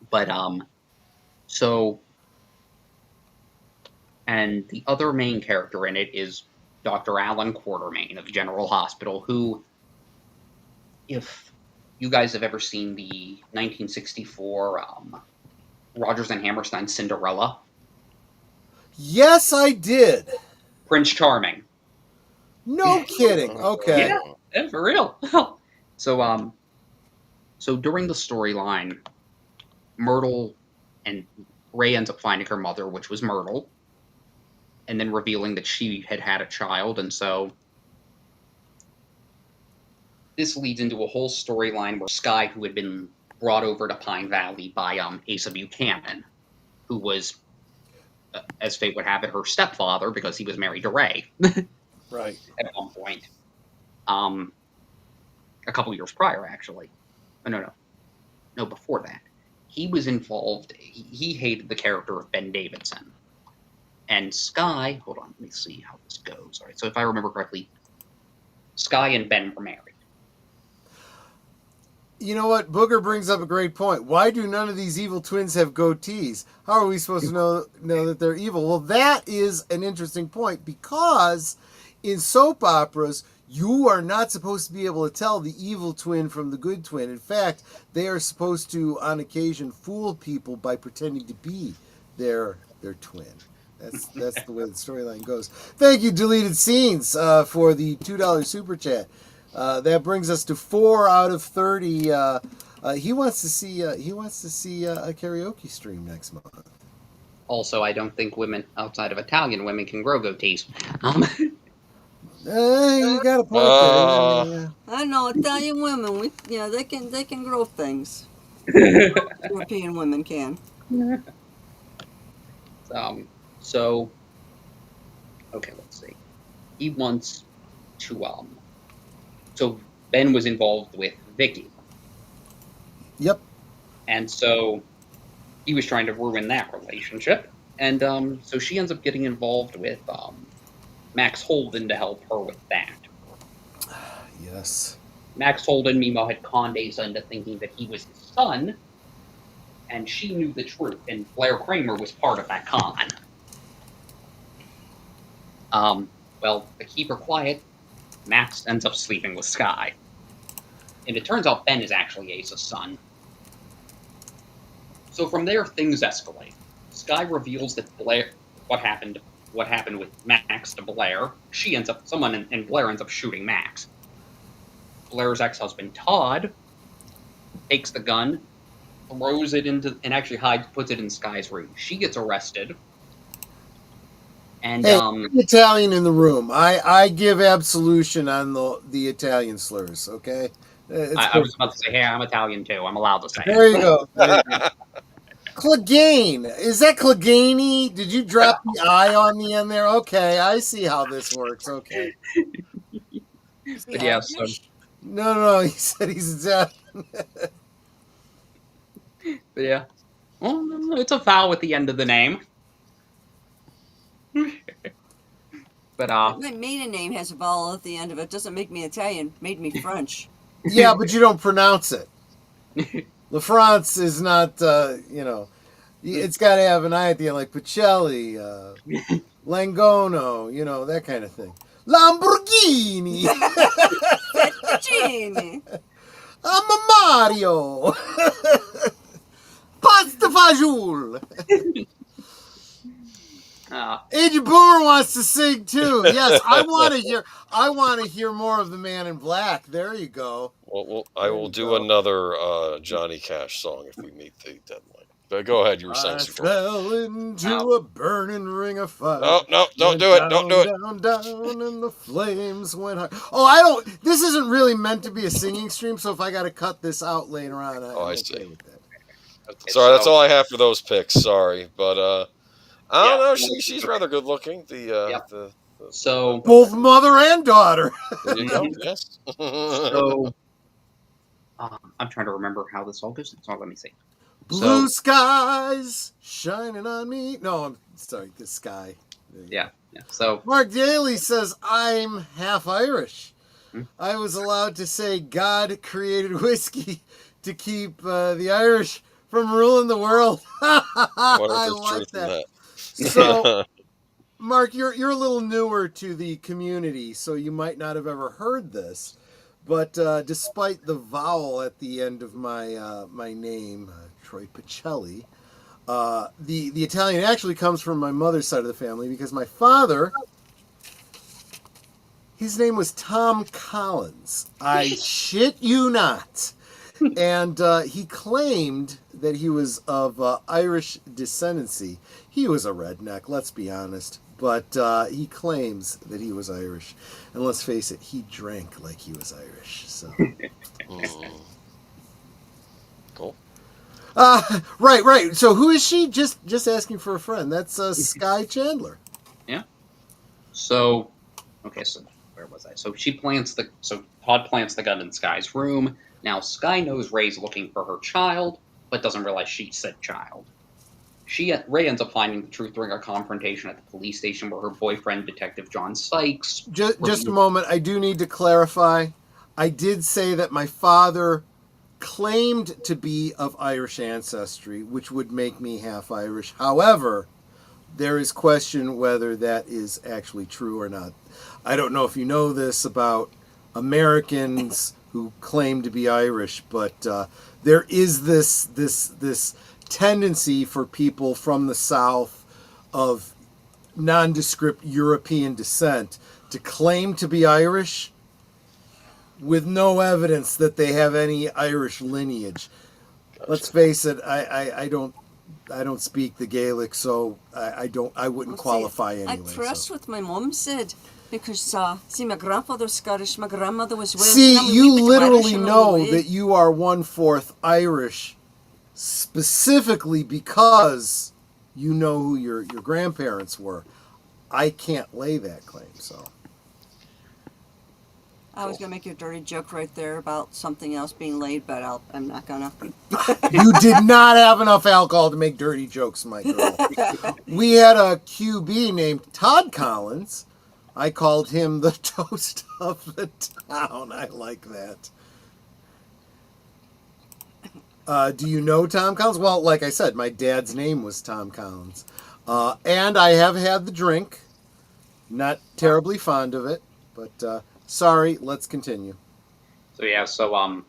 But so, and the other main character in it is Dr. Alan Quartermain of General Hospital, who, if you guys have ever seen the 1964 Rodgers and Hammerstein Cinderella. Yes, I did. Prince Charming. No kidding. Okay. Yeah, for real. So, so during the storyline, Myrtle and Ray ends up finding her mother, which was Myrtle, and then revealing that she had had a child, and so this leads into a whole storyline where Sky, who had been brought over to Pine Valley by Asa Buchanan, who was, as fate would have it, her stepfather, because he was married to Ray. Right. At one point. A couple years prior, actually. No, before that. He was involved, he hated the character of Ben Davidson. And Sky, hold on, let me see how this goes. All right, so if I remember correctly, Sky and Ben were married. You know what? Booger brings up a great point. Why do none of these evil twins have goatees? How are we supposed to know that they're evil? Well, that is an interesting point, because in soap operas, you are not supposed to be able to tell the evil twin from the good twin. In fact, they are supposed to, on occasion, fool people by pretending to be their twin. That's the way the storyline goes. Thank you, Deleted Scenes, for the $2 super chat. That brings us to 4 out of 30. He wants to see a karaoke stream next month. Also, I don't think women outside of Italian women can grow goatees. You got a point there. I know Italian women. They can grow things. European women can. So, okay, let's see. He wants to So Ben was involved with Vicky. Yep. And so he was trying to ruin that relationship. And so she ends up getting involved with Max Holden to help her with that. Yes. Max Holden, meanwhile, had conned Asa into thinking that he was his son, and she knew the truth, and Blair Kramer was part of that con. Well, to keep her quiet, Max ends up sleeping with Sky. And it turns out Ben is actually Asa's son. So from there, things escalate. Sky reveals that what happened with Max to Blair. And Blair ends up shooting Max. Blair's ex-husband, Todd, takes the gun, throws it into, and actually puts it in Sky's room. She gets arrested. And hey, Italian in the room. I give absolution on the Italian slurs. Okay. I was about to say, hey, I'm Italian too. I'm allowed to say. There you go. Clegane. Is that Clegane? Did you drop the I on the end there? Okay, I see how this works. Okay. But yeah, so no. He said he's Italian. But yeah, well, it's a vowel at the end of the name. But my maiden name has a vowel at the end of it. Doesn't make me Italian. Made me French. Yeah, but you don't pronounce it. La France is not. It's got to have an I at the end, like Pacelli, Langono. That kind of thing. Lamborghini. Fettuccine. I'm a Mario. Pasta fagioli. Agent Boomer wants to sing too. Yes, I want to hear more of the Man in Black. There you go. Well, I will do another Johnny Cash song if we meet the deadline. But go ahead, you were saying. I fell into a burning ring of fire. No, don't do it. Don't do it. Down, and the flames went high. Oh, this isn't really meant to be a singing stream, so if I got to cut this out later on, I see. Okay with that. Sorry, that's all I have for those picks. Sorry, but I don't know. She's rather good looking. So both mother and daughter. There you go. Yes. So I'm trying to remember how this all goes. So let me see. Blue skies shining on me. No, I'm sorry, the sky. Yeah. So Mark Daly says, I'm half Irish. I was allowed to say God created whiskey to keep the Irish from ruling the world. I like that. So, Mark, you're a little newer to the community, so you might not have ever heard this. But despite the vowel at the end of my name, Troy Pacelli, the Italian actually comes from my mother's side of the family because my father, his name was Tom Collins. I shit you not. And he claimed that he was of Irish descendancy. He was a redneck, let's be honest. But he claims that he was Irish. And let's face it, he drank like he was Irish. So, cool. Right. So who is she? Just asking for a friend. That's Sky Chandler. Yeah. So, okay. So where was I? So Todd plants the gun in Sky's room. Now Sky knows Ray's looking for her child, but doesn't realize she's said child. Ray ends up finding the truth during a confrontation at the police station where her boyfriend, Detective John Sykes... Just a moment. I do need to clarify. I did say that my father claimed to be of Irish ancestry, which would make me half Irish. However, there is question whether that is actually true or not. I don't know if you know this about Americans who claim to be Irish, but there is this tendency for people from the South of nondescript European descent to claim to be Irish with no evidence that they have any Irish lineage. Gotcha. Let's face it, I don't speak the Gaelic, so I wouldn't qualify anyway. I trust what my mom said. Because, see, my grandfather's Scottish, my grandmother was Welsh. See, you literally know that you are 1/4 Irish specifically because you know who your grandparents were. I can't lay that claim, so. I was going to make you a dirty joke right there about something else being laid, but I'm not going to. You did not have enough alcohol to make dirty jokes, my girl. We had a QB named Todd Collins. I called him the toast of the town. I like that. Do you know Tom Collins? Well, like I said, my dad's name was Tom Collins. And I have had the drink. Not terribly fond of it, but sorry, let's continue. John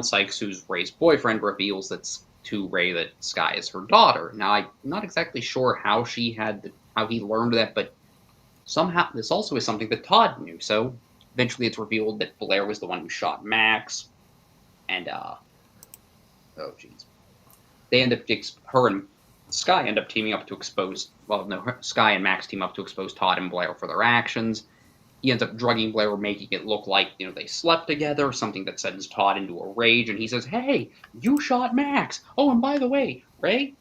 Sykes, who's Ray's boyfriend, reveals to Ray that Sky is her daughter. Now, I'm not exactly sure how he learned that, but somehow this also is something that Todd knew. So eventually it's revealed that Blair was the one who shot Max, and her and Sky end up teaming up to expose. Sky and Max team up to expose Todd and Blair for their actions. He ends up drugging Blair, making it look like they slept together, something that sends Todd into a rage, and he says, "Hey, you shot Max. Oh, and by the way,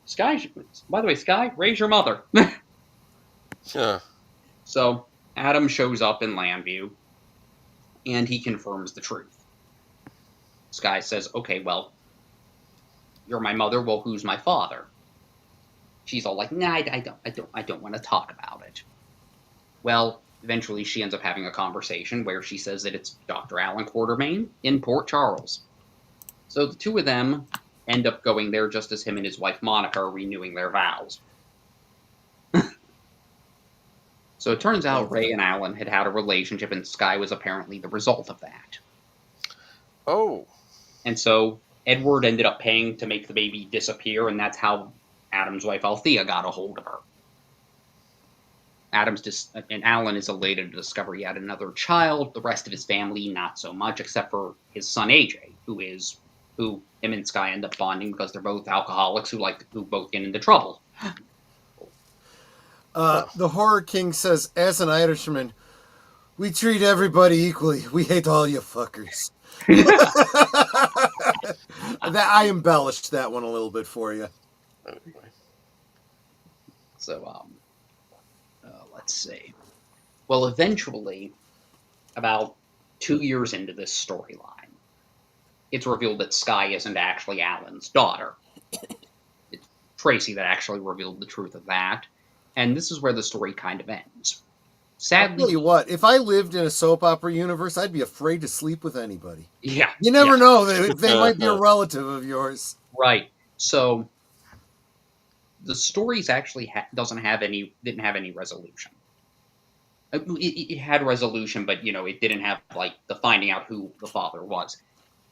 Sky, Ray's your mother." Yeah. So Adam shows up in Landview, and he confirms the truth. Sky says, "Okay, well, you're my mother. Well, who's my father?" She's all like, "Nah, I don't want to talk about it." Well, eventually she ends up having a conversation where she says that it's Dr. Alan Quartermain in Port Charles. So the two of them end up going there just as him and his wife Monica are renewing their vows. So it turns out Ray and Alan had a relationship, and Sky was apparently the result of that. Oh. And so Edward ended up paying to make the baby disappear, and that's how Adam's wife Althea got a hold of her. And Alan is elated to discover he had another child. The rest of his family, not so much, except for his son AJ, who him and Sky end up bonding because they're both alcoholics who both get into trouble. The Horror King says, as an Irishman, we treat everybody equally. We hate all you fuckers. I embellished that one a little bit for you. So, let's see. Well, eventually, about 2 years into this storyline, it's revealed that Sky isn't actually Alan's daughter. It's Tracy that actually revealed the truth of that. And this is where the story kind of ends. Sadly, I'll tell you what, if I lived in a soap opera universe, I'd be afraid to sleep with anybody. Yeah. You never know. They might be a relative of yours. Right. So the stories actually didn't have any resolution. It had resolution, but it didn't have like the finding out who the father was.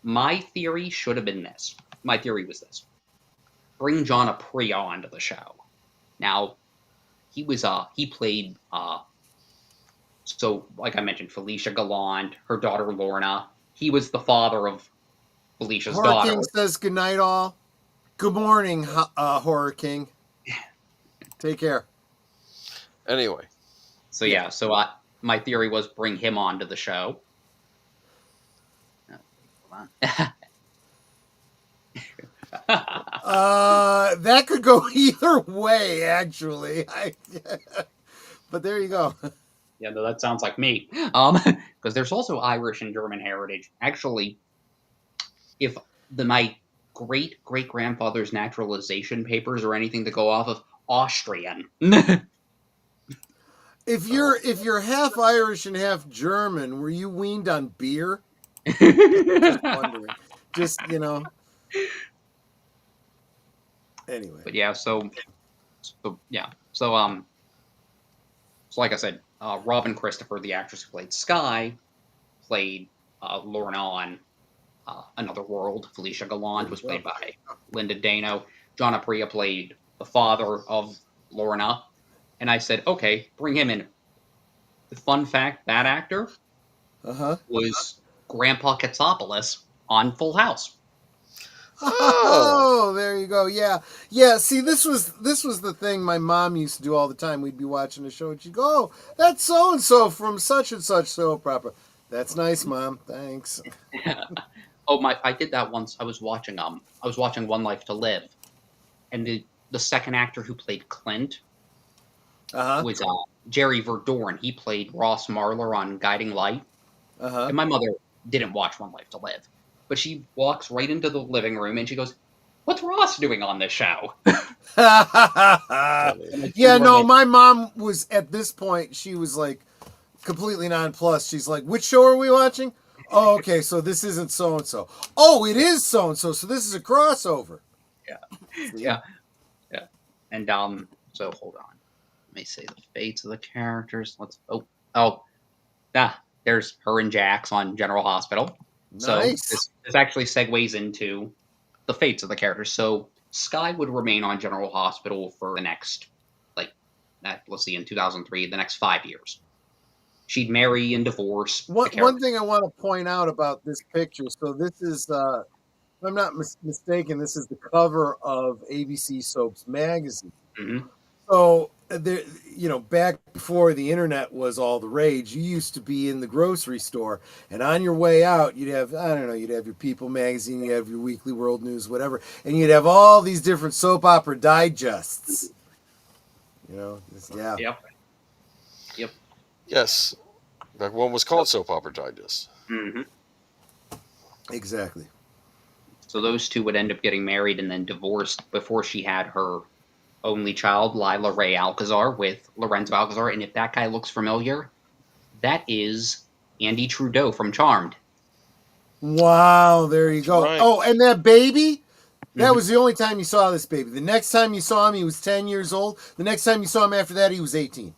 My theory should have been this. My theory was this: bring John Aprea onto the show. Now, he played so like I mentioned, Felicia Gallant, her daughter Lorna. He was the father of Felicia's daughter. Horror King says good night, all. Good morning, Horror King. Take care. Anyway. So yeah, my theory was bring him onto the show. That could go either way, actually. But there you go. Yeah, no, that sounds like me. Because there's also Irish and German heritage. Actually, if my great-great-grandfather's naturalization papers or anything to go off of, Austrian. If you're half Irish and half German, were you weaned on beer? Just wondering. Anyway. But yeah, so like I said, Robin Christopher, the actress who played Sky, played Lorna on Another World. Felicia Gallant was played by Linda Dano. John Aprea played the father of Lorna. And I said, okay, bring him in. The fun fact, that actor was Grandpa Katsopoulos on Full House. Oh, there you go. Yeah. See, this was the thing my mom used to do all the time. We'd be watching a show and she'd go, "Oh, that's so and so from such and such soap opera." That's nice, Mom. Thanks. I did that once. I was watching One Life to Live, and the second actor who played Clint was Jerry Verdorn. He played Ross Marler on Guiding Light. And my mother didn't watch One Life to Live. But she walks right into the living room and she goes, "What's Ross doing on this show?" Yeah, no, my mom was, at this point, she was like completely nonplussed. She's like, "Which show are we watching?" "Oh, okay, so this isn't so-and-so." "Oh, it is so-and-so, so this is a crossover." Yeah. And so hold on. Let me say the fates of the characters. There's her and Jax on General Hospital. Nice. So this actually segues into the fates of the characters. So Sky would remain on General Hospital for the next, in 2003, the next 5 years. She'd marry and divorce. One thing I want to point out about this picture. So this is, if I'm not mistaken, this is the cover of ABC Soaps magazine. Mm-hmm. So there, back before the internet was all the rage, you used to be in the grocery store, and on your way out, you'd have your People magazine, you have your Weekly World News, whatever, and you'd have all these different soap opera digests. Yep. Yes. That one was called Soap Opera Digest. Mm-hmm. Exactly. So those two would end up getting married and then divorced before she had her only child, Lila Ray Alcazar, with Lorenzo Alcazar. And if that guy looks familiar, that is Andy Trudeau from Charmed. Wow, there you go. Right. Oh, and that baby? That was the only time you saw this baby. The next time you saw him, he was 10 years old. The next time you saw him after that, he was 18.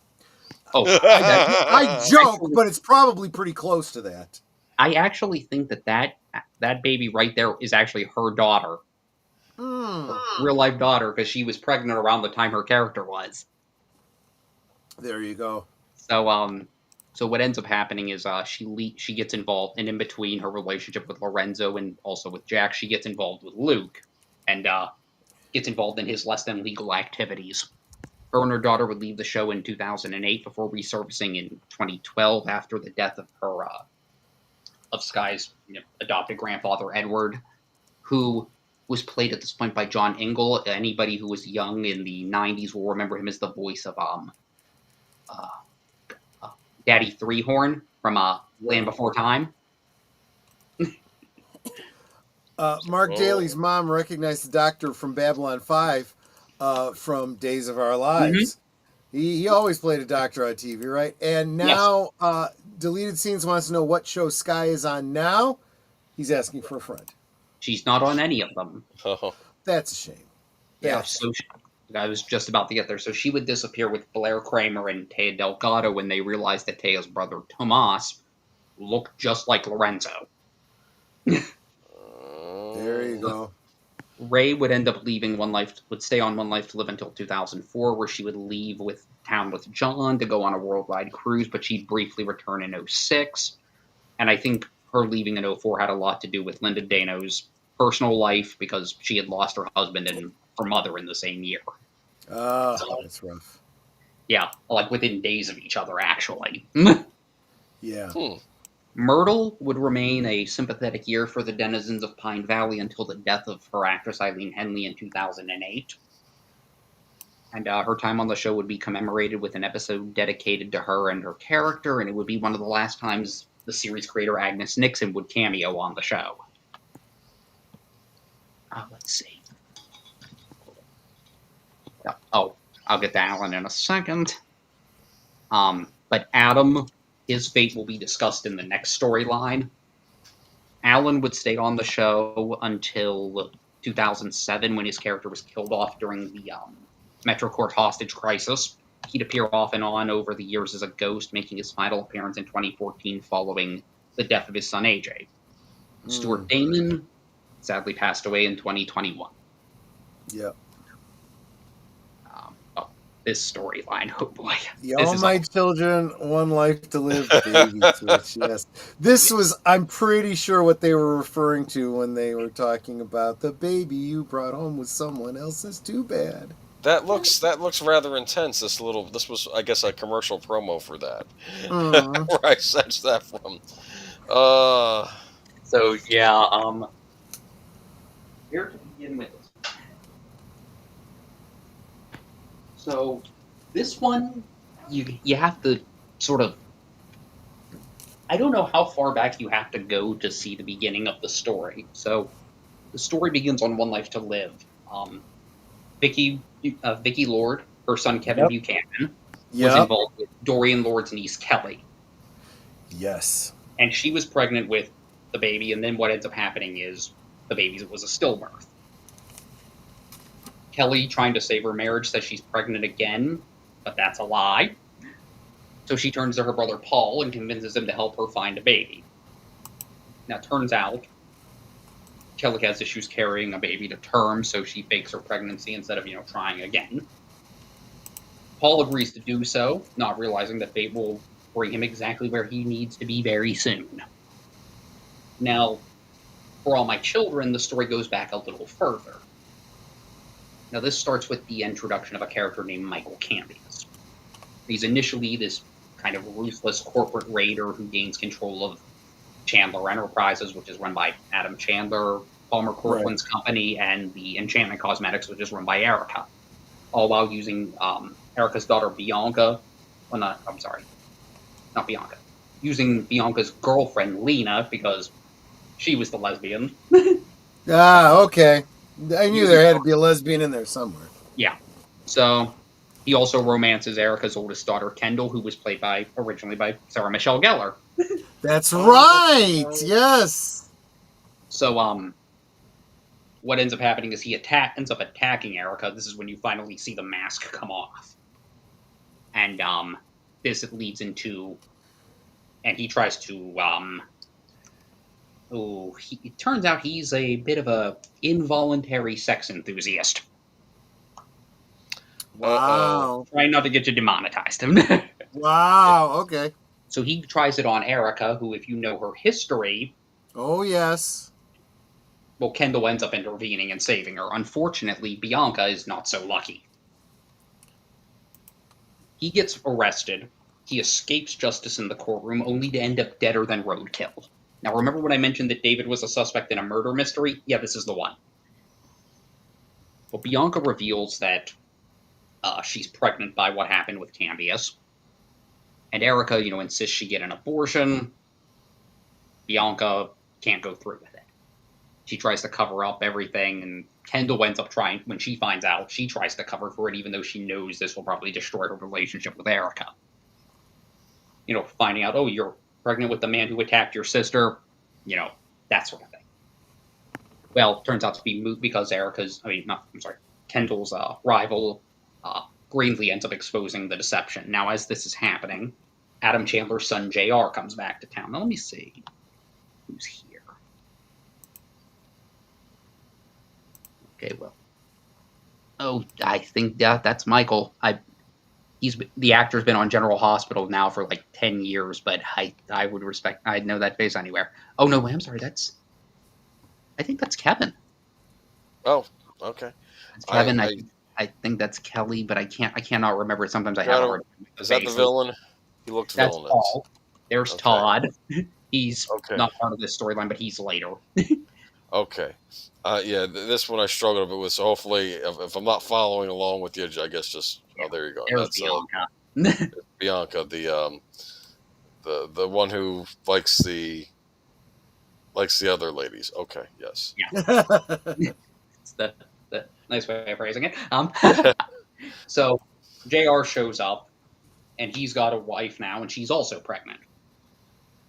Oh, I joke, but it's probably pretty close to that. I actually think that baby right there is actually her daughter. Her real-life daughter, because she was pregnant around the time her character was. There you go. So what ends up happening is she gets involved, and in between her relationship with Lorenzo and also with Jack, she gets involved with Luke, and gets involved in his less than legal activities. Her and her daughter would leave the show in 2008 before resurfacing in 2012 after the death of her of Sky's adopted grandfather Edward, who was played at this point by John Ingle. Anybody who was young in the 90s will remember him as the voice of Daddy Threehorn from Land Before Time. Mark Daly's mom recognized the Doctor from Babylon 5 from Days of Our Lives. He always played a doctor on TV, right? And now Deleted Scenes wants to know what show Sky is on now. He's asking for a friend. She's not on any of them. Oh. That's a shame. I was just about to get there. So she would disappear with Blair Kramer and Taya Delgado when they realized that Taya's brother Tomas looked just like Lorenzo. There you go. Ray would end up would stay on One Life to Live until 2004, where she would leave with town with John to go on a worldwide cruise, but she'd briefly return in 2006. And I think her leaving in 2004 had a lot to do with Linda Dano's personal life, because she had lost her husband and her mother in the same year. That's rough. Yeah, like within days of each other, actually. Yeah. Myrtle would remain a sympathetic year for the denizens of Pine Valley until the death of her actress Eileen Henley in 2008. And her time on the show would be commemorated with an episode dedicated to her and her character, and it would be one of the last times the series creator Agnes Nixon would cameo on the show. Let's see. Oh, I'll get to Alan in a second. But Adam, his fate will be discussed in the next storyline. Alan would stay on the show until 2007, when his character was killed off during the Metrocourt hostage crisis. He'd appear off and on over the years as a ghost, making his final appearance in 2014 following the death of his son AJ. Stuart Damon sadly passed away in 2021. Yep. This storyline, oh boy. All my children, One Life to Live, baby switch, yes. This was, I'm pretty sure, what they were referring to when they were talking about the baby you brought home with someone else's. Too bad. That looks rather intense. This was, I guess, a commercial promo for that. Where I sensed that from. So yeah, here to begin with. So this one, you have to sort of, I don't know how far back you have to go to see the beginning of the story. So the story begins on One Life to Live. Vicky Lord, her son Kevin Buchanan, was involved with Dorian Lord's niece Kelly. Yes. And she was pregnant with the baby, and then what ends up happening is the baby was a stillbirth. Kelly, trying to save her marriage, says she's pregnant again, but that's a lie. So she turns to her brother Paul and convinces him to help her find a baby. Now, it turns out Kelly has issues carrying a baby to term, so she fakes her pregnancy instead of, trying again. Paul agrees to do so, not realizing that fate will bring him exactly where he needs to be very soon. Now, for all my children, the story goes back a little further. Now, this starts with the introduction of a character named Michael Cambius. He's initially this kind of ruthless corporate raider who gains control of Chandler Enterprises, which is run by Adam Chandler, Palmer Cortland's company, and the Enchantment Cosmetics, which is run by Erica. All while using Erica's daughter Bianca. Well, not Bianca. Using Bianca's girlfriend Lena, because she was the lesbian. Okay. I knew there had to be a lesbian in there somewhere. Yeah. So he also romances Erica's oldest daughter, Kendall, who was played originally by Sarah Michelle Gellar. That's right! Yes! So, what ends up happening is he ends up attacking Erica. This is when you finally see the mask come off. And, this leads into... And he tries to, it turns out he's a bit of a involuntary sex enthusiast. Wow. Trying not to get you demonetized. Wow. Okay. So he tries it on Erica, who, if you know her history, Oh, yes. well, Kendall ends up intervening and saving her. Unfortunately, Bianca is not so lucky. He gets arrested. He escapes justice in the courtroom, only to end up deader than roadkill. Now, remember when I mentioned that David was a suspect in a murder mystery? Yeah, this is the one. Well, Bianca reveals that she's pregnant by what happened with Cambius. And Erica, insists she get an abortion. Bianca can't go through with it. She tries to cover up everything, and Kendall ends up trying, when she finds out, she tries to cover for it, even though she knows this will probably destroy her relationship with Erica. Finding out, oh, you're pregnant with the man who attacked your sister, that sort of thing. Well, it turns out to be moot because Kendall's rival, Greenlee, ends up exposing the deception. Now, as this is happening, Adam Chandler's son, JR, comes back to town. Now, let me see who's here. Okay, well. Oh, I think that's Michael. The actor's been on General Hospital now for like 10 years, but I would respect, I'd know that face anywhere. Oh, no, I'm sorry, I think that's Kevin. Oh, okay. It's Kevin, I think that's Kelly, but I cannot remember. Sometimes I have a hard time. Is that the villain? He looked That's villainous. Paul. There's Okay. Todd. He's Okay. not part of this storyline, but he's later. Okay. Yeah, this one I struggled a bit with, so hopefully, if I'm not following along with you, I guess just... Oh, there you go. There's That's Bianca. Bianca, the one who likes the other ladies. Okay, yes. Yeah. It's the nice way of phrasing it. So JR shows up, and he's got a wife now, and she's also pregnant.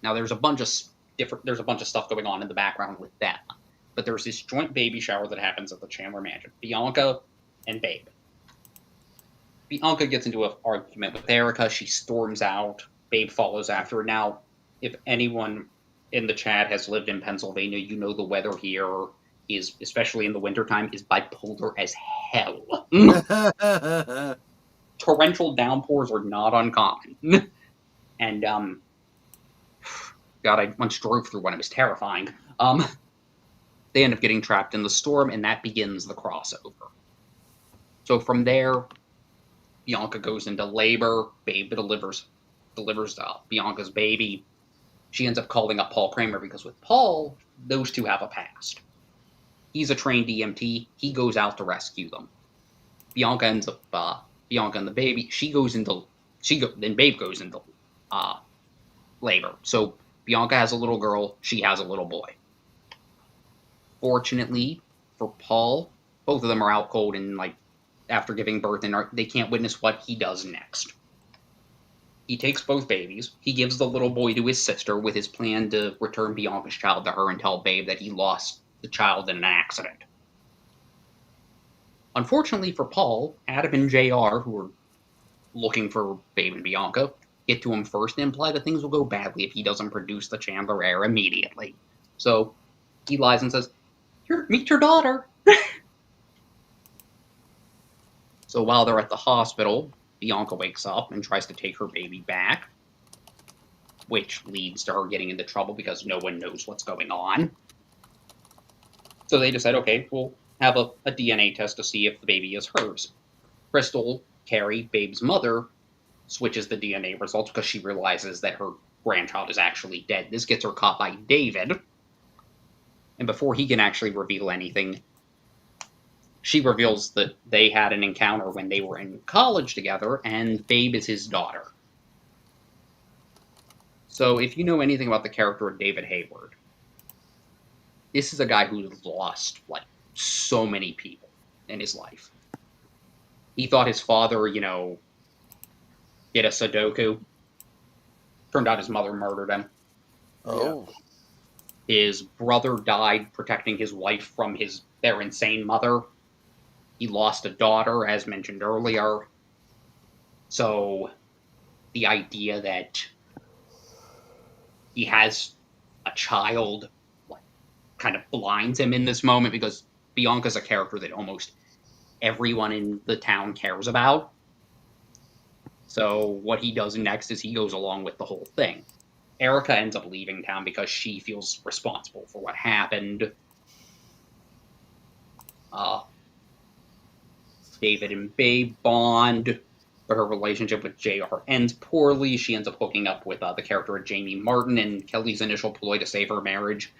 Now there's a bunch of stuff going on in the background with that, but there's this joint baby shower that happens at the Chandler mansion. Bianca and Babe. Bianca gets into an argument with Erica. She storms out. Babe follows after her. Now, if anyone in the chat has lived in Pennsylvania, you know the weather here is, especially in the wintertime, is bipolar as hell. Torrential downpours are not uncommon. And, God, I once drove through one. It was terrifying. They end up getting trapped in the storm, and that begins the crossover. So from there, Bianca goes into labor. Babe delivers Bianca's baby. She ends up calling up Paul Kramer because with Paul, those two have a past. He's a trained EMT. He goes out to rescue them. Bianca and the baby. Then Babe goes into labor. So Bianca has a little girl. She has a little boy. Fortunately for Paul, both of them are out cold and after giving birth, and they can't witness what he does next. He takes both babies. He gives the little boy to his sister with his plan to return Bianca's child to her and tell Babe that he lost the child in an accident. Unfortunately for Paul, Adam and JR, who are looking for Babe and Bianca, get to him first and imply that things will go badly if he doesn't produce the Chandler heir immediately. So he lies and says, "Here, meet your daughter." So while they're at the hospital, Bianca wakes up and tries to take her baby back, which leads to her getting into trouble because no one knows what's going on. So they decide, okay, we'll have a DNA test to see if the baby is hers. Crystal, Carrie, Babe's mother, switches the DNA results because she realizes that her grandchild is actually dead. This gets her caught by David. And before he can actually reveal anything, she reveals that they had an encounter when they were in college together, and Babe is his daughter. So if you know anything about the character of David Hayward, this is a guy who's lost, so many people in his life. He thought his father, did a Sudoku. Turned out his mother murdered him. Oh. His brother died protecting his wife from their insane mother. He lost a daughter, as mentioned earlier. So the idea that he has a child kind of blinds him in this moment because Bianca's a character that almost everyone in the town cares about. So what he does next is he goes along with the whole thing. Erica ends up leaving town because she feels responsible for what happened. David and Babe bond, but her relationship with JR ends poorly. She ends up hooking up with the character of Jamie Martin, and Kelly's initial ploy to save her marriage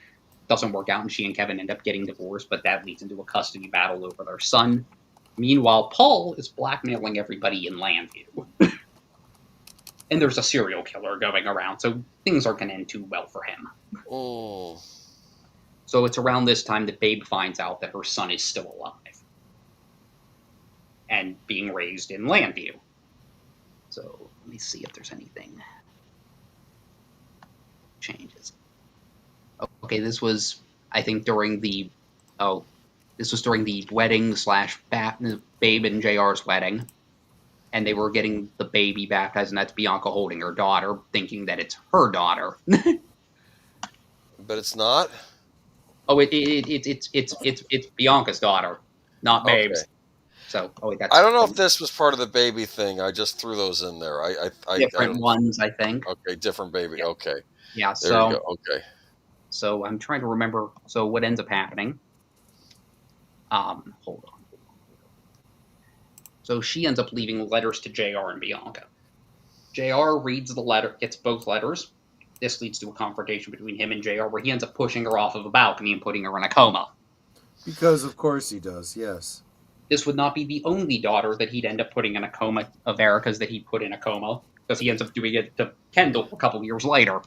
doesn't work out, and she and Kevin end up getting divorced, but that leads into a custody battle over their son. Meanwhile, Paul is blackmailing everybody in Landview. And there's a serial killer going around, so things aren't going to end too well for him. Oh. So it's around this time that Babe finds out that her son is still alive and being raised in Landview. So let me see if there's anything changes. Okay, this was, I think, during the wedding / Babe and JR's wedding. And they were getting the baby baptized, and that's Bianca holding her daughter, thinking that it's her daughter. But it's not? Oh, it's Bianca's daughter, not Babe's. Okay. So, I don't know if this was part of the baby thing. I just threw those in there. Different ones, I think. Okay, different baby. Yeah. Okay. Yeah. There you go. Okay. So I'm trying to remember. So what ends up happening? Hold on. So she ends up leaving letters to JR and Bianca. JR reads the letter, gets both letters. This leads to a confrontation between him and JR, where he ends up pushing her off of a balcony and putting her in a coma. Because of course he does. Yes. This would not be the only daughter that he'd end up putting in a coma of Erica's that he'd put in a coma, because he ends up doing it to Kendall a couple years later.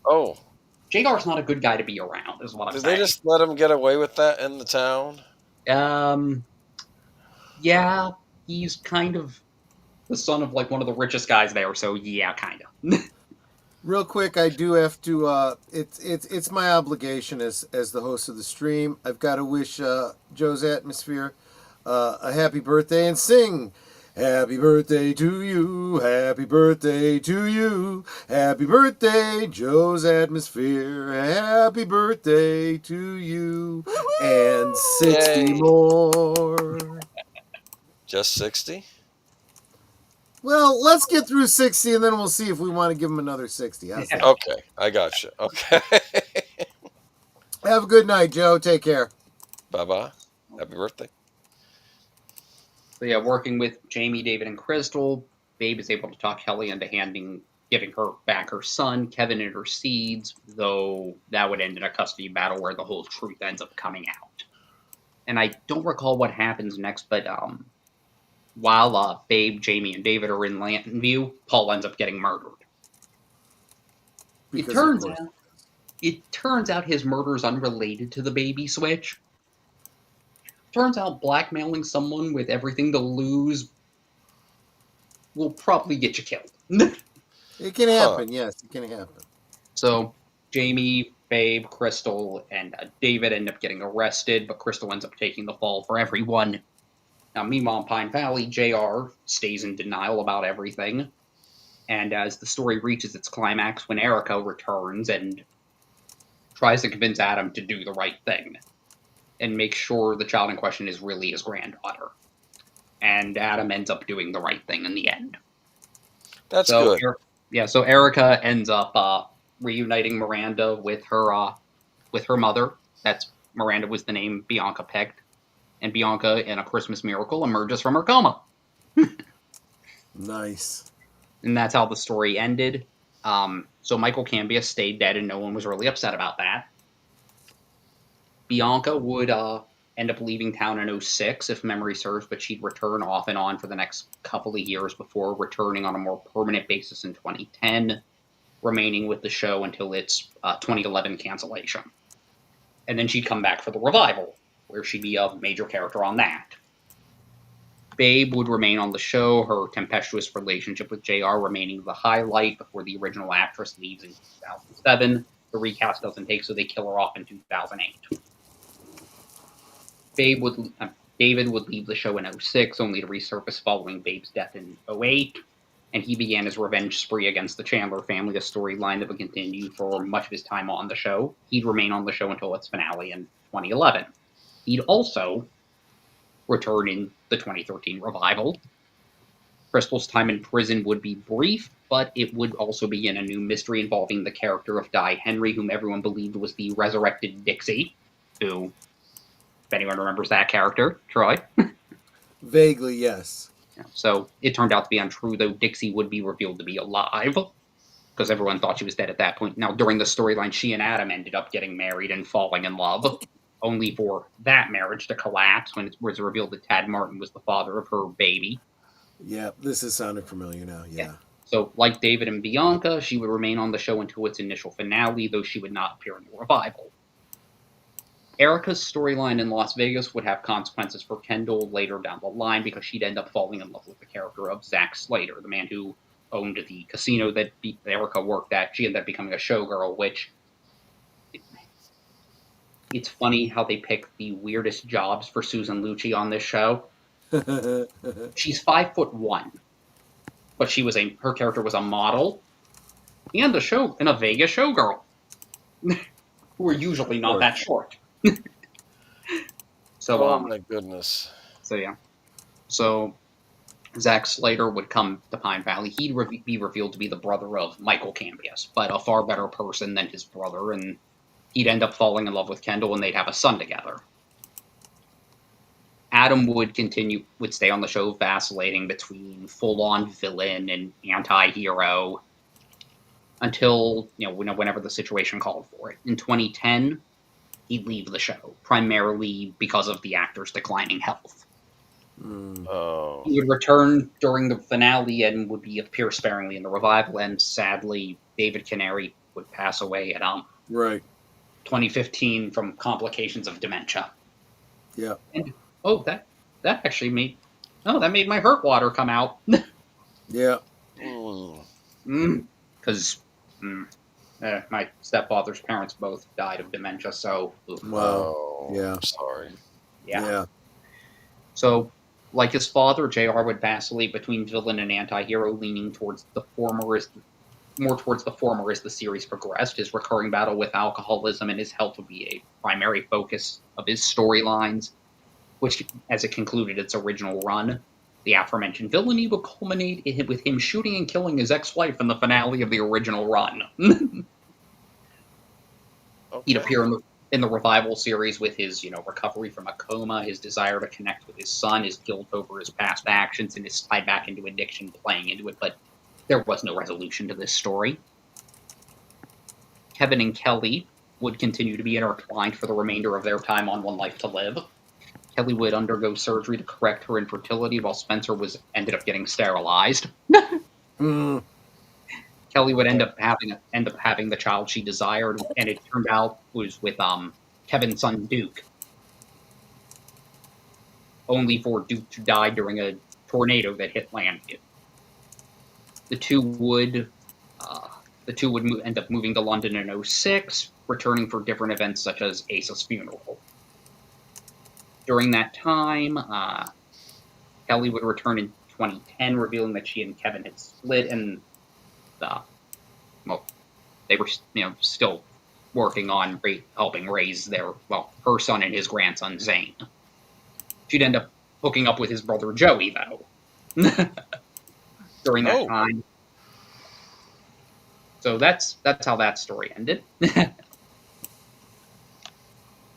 Oh. JR's not a good guy to be around, is what I'm saying. Did they just let him get away with that in the town? Yeah, he's kind of the son of like one of the richest guys there, so yeah, kind of. Real quick, I do have to. It's my obligation as the host of the stream. I've got to wish Joe's Atmosphere a happy birthday and sing. Happy birthday to you, happy birthday to you, happy birthday, Joe's Atmosphere, happy birthday to you, and 60 Yay. more. Just 60? Well, let's get through 60 and then we'll see if we want to give him another 60. How's that? Okay, I got you. Okay. Have a good night, Joe. Take care. Bye-bye. Happy birthday. So yeah, working with Jamie, David, and Crystal, Babe is able to talk Kelly into giving her back her son. Kevin intercedes, though that would end in a custody battle where the whole truth ends up coming out. And I don't recall what happens next, but while Babe, Jamie, and David are in Landview, Paul ends up getting murdered. It turns out his murder is unrelated to the baby switch. Turns out blackmailing someone with everything to lose will probably get you killed. It can happen, yes, it can happen. So Jamie, Babe, Crystal, and David end up getting arrested, but Crystal ends up taking the fall for everyone. Now, meanwhile, in Pine Valley, JR stays in denial about everything. And as the story reaches its climax, when Erica returns and tries to convince Adam to do the right thing and make sure the child in question is really his granddaughter. And Adam ends up doing the right thing in the end. That's good. So Erica ends up reuniting Miranda with her mother. That's Miranda was the name Bianca picked. And Bianca, in a Christmas miracle, emerges from her coma. Nice. And that's how the story ended. So Michael Cambia stayed dead, and no one was really upset about that. Bianca would end up leaving town in 2006, if memory serves, but she'd return off and on for the next couple of years before returning on a more permanent basis in 2010, remaining with the show until its 2011 cancellation. And then she'd come back for the revival, where she'd be a major character on that. Babe would remain on the show, her tempestuous relationship with JR remaining the highlight before the original actress leaves in 2007. The recast doesn't take, so they kill her off in 2008. David would leave the show in 2006, only to resurface following Babe's death in 2008. and he began his revenge spree against the Chandler family, a storyline that would continue for much of his time on the show. He'd remain on the show until its finale in 2011. He'd also return in the 2013 revival. Crystal's time in prison would be brief, but it would also begin a new mystery involving the character of Di Henry, whom everyone believed was the resurrected Dixie, who, if anyone remembers that character, Troy. Vaguely, yes. So it turned out to be untrue, though Dixie would be revealed to be alive, because everyone thought she was dead at that point. Now, during the storyline, she and Adam ended up getting married and falling in love, only for that marriage to collapse when it was revealed that Tad Martin was the father of her baby. Yeah, this is sounding familiar now, yeah. So, like David and Bianca, she would remain on the show until its initial finale, though she would not appear in the revival. Erica's storyline in Las Vegas would have consequences for Kendall later down the line, because she'd end up falling in love with the character of Zack Slater, the man who owned the casino that Erica worked at. She ended up becoming a showgirl, which... It's funny how they pick the weirdest jobs for Susan Lucci on this show. She's 5'1", but her character was a model and a Vegas showgirl, who are usually not that short. So, oh my goodness. So yeah, so Zack Slater would come to Pine Valley. He'd be revealed to be the brother of Michael Cambias, but a far better person than his brother, and he'd end up falling in love with Kendall, and they'd have a son together. Adam would stay on the show, vacillating between full-on villain and anti-hero until, whenever the situation called for it. In 2010, he'd leave the show, primarily because of the actor's declining health. Oh. He would return during the finale and would appear sparingly in the revival, and sadly, David Canary would pass away at 2015 from complications of dementia. Yeah. And, that actually made my hurt water come out. Yeah. Because my stepfather's parents both died of dementia, so... Wow. Yeah. Sorry. Yeah. So, like his father, JR would vacillate between villain and anti-hero, leaning towards the former as the series progressed. His recurring battle with alcoholism and his health would be a primary focus of his storylines, which, as it concluded its original run, the aforementioned villainy would culminate with him shooting and killing his ex-wife in the finale of the original run. Okay. He'd appear in the revival series with his, recovery from a coma, his desire to connect with his son, his guilt over his past actions, and his tied back into addiction playing into it, but there was no resolution to this story. Kevin and Kelly would continue to be intertwined for the remainder of their time on One Life to Live. Kelly would undergo surgery to correct her infertility, while Spencer ended up getting sterilized. Kelly would end up having the child she desired, and it turned out was with Kevin's son Duke. Only for Duke to die during a tornado that hit Landview. The two would end up moving to London in 2006, returning for different events such as Ace's funeral. During that time, Kelly would return in 2010, revealing that she and Kevin had split, and they were still working on helping raise her son and his grandson Zane. She'd end up hooking up with his brother Joey, though. During that time. So that's how that story ended.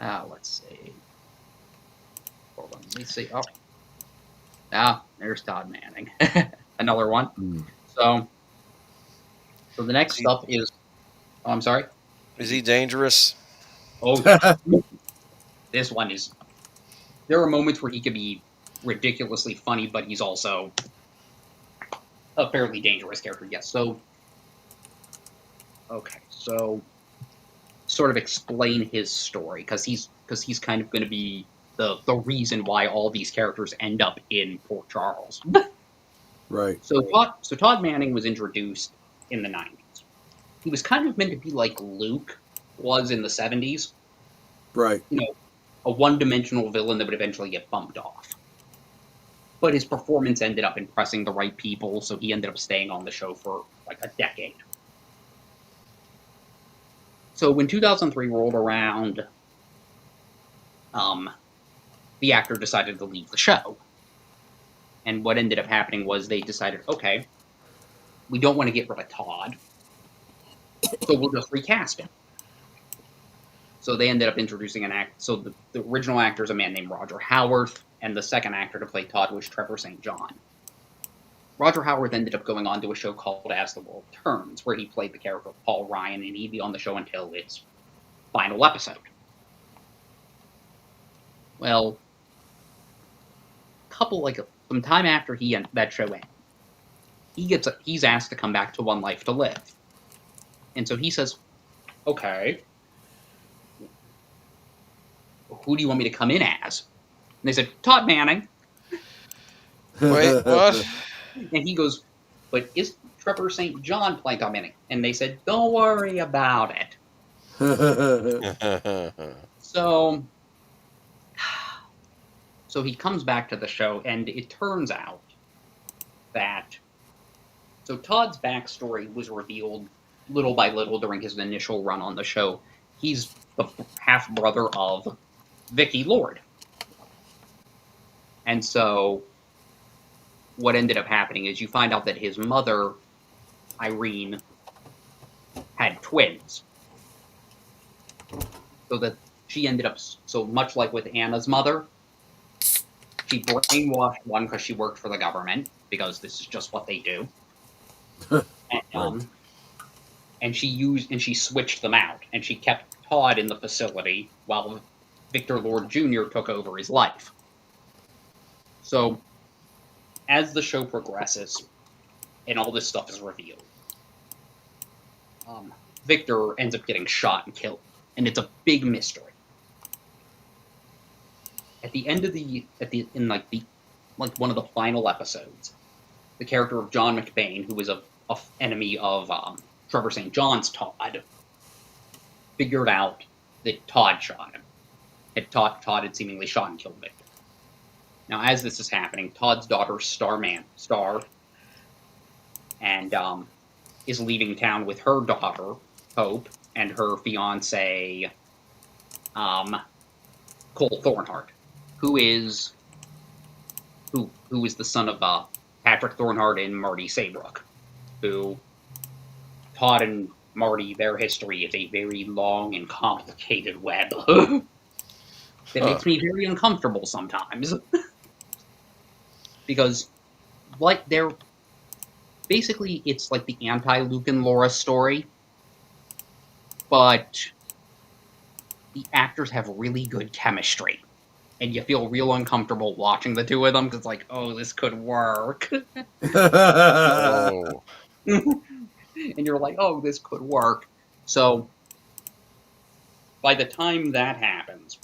Let's see. Hold on, let me see. There's Todd Manning. Another one. So the next stuff is... Oh, I'm sorry? Is he dangerous? Oh, this one is... There are moments where he could be ridiculously funny, but he's also a fairly dangerous character, yes. So, sort of explain his story, because he's kind of going to be the reason why all these characters end up in Port Charles. Right. So Todd Manning was introduced in the 90s. He was kind of meant to be like Luke was in the 70s. Right. A one-dimensional villain that would eventually get bumped off. but his performance ended up impressing the right people, so he ended up staying on the show for like a decade. So when 2003 rolled around, the actor decided to leave the show. And what ended up happening was they decided, okay, we don't want to get rid of Todd, so we'll just recast him. So they ended up introducing an act. So the original actor is a man named Roger Howarth, and the second actor to play Todd was Trevor St. John. Roger Howarth ended up going on to a show called As the World Turns, where he played the character of Paul Ryan, and he'd be on the show until its final episode. Well, some time after that show ended, he's asked to come back to One Life to Live. And so he says, okay, who do you want me to come in as? And they said, Todd Manning. Wait, what? And he goes, but is Trevor St. John playing Todd Manning? And they said, don't worry about it. So he comes back to the show, and it turns out that Todd's backstory was revealed little by little during his initial run on the show. He's the half-brother of Vicky Lord. And so what ended up happening is you find out that his mother, Irene, had twins. So that she ended up, so much like with Anna's mother, she brainwashed one because she worked for the government, because this is just what they do. And she switched them out, and she kept Todd in the facility while Victor Lord Jr. took over his life. So, as the show progresses, and all this stuff is revealed, Victor ends up getting shot and killed, and it's a big mystery. At the end of in one of the final episodes, the character of John McBain, who was a enemy of Trevor St. John's Todd, figured out that Todd shot him. Todd had seemingly shot and killed Victor. Now, as this is happening, Todd's daughter, Star, and is leaving town with her daughter, Hope, and her fiancé, Cole Thornhart, who is the son of Patrick Thornhart and Marty Saybrook, who Todd and Marty, their history is a very long and complicated web that makes me very uncomfortable sometimes. Because, basically, it's like the anti-Luke and Laura story, but the actors have really good chemistry, and you feel real uncomfortable watching the two of them, because it's like, oh, this could work. Oh. And you're like, oh, this could work. So, by the time that happens,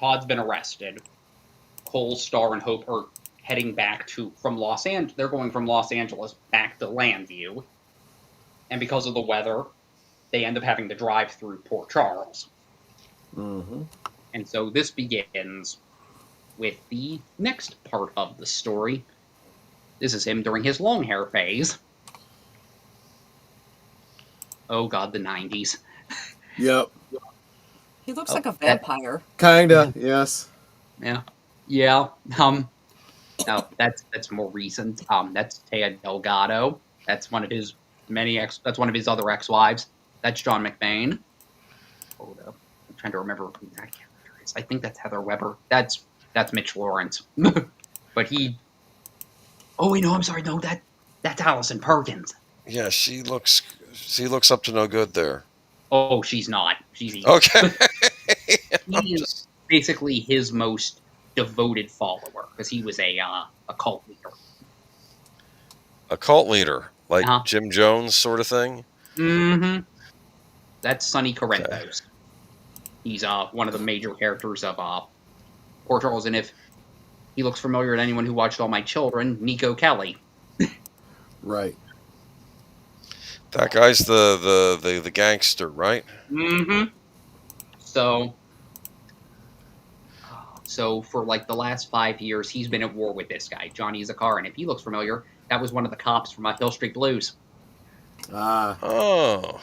Todd's been arrested. Cole, Star, and Hope are heading back from Los Angeles. They're going from Los Angeles back to Landview. And because of the weather, they end up having to drive through Port Charles. Mm-hmm. And so this begins with the next part of the story. This is him during his long hair phase. Oh god, the 90s. Yep. He looks like a vampire. Kinda, yes. Yeah. Yeah. No, that's more recent. That's Taya Delgado. That's one of his that's one of his other ex-wives. That's John McBain. Hold up. I'm trying to remember who that character is. I think that's Heather Weber. That's Mitch Lawrence. But he... Oh, wait, no, I'm sorry. No, that's Allison Perkins. Yeah, she looks up to no good there. Oh, she's not. She's evil. Okay. He is basically his most devoted follower, because he was a cult leader. A cult leader, like Jim Jones sort of thing? Mm-hmm. That's Sonny Corinthos. Okay. He's one of the major characters of Port Charles, and if he looks familiar to anyone who watched All My Children, Nico Kelly. Right. That guy's the gangster, right? Mm-hmm. So So for like the last 5 years, he's been at war with this guy, Johnny Zakar. And if he looks familiar, that was one of the cops from Hill Street Blues. Oh.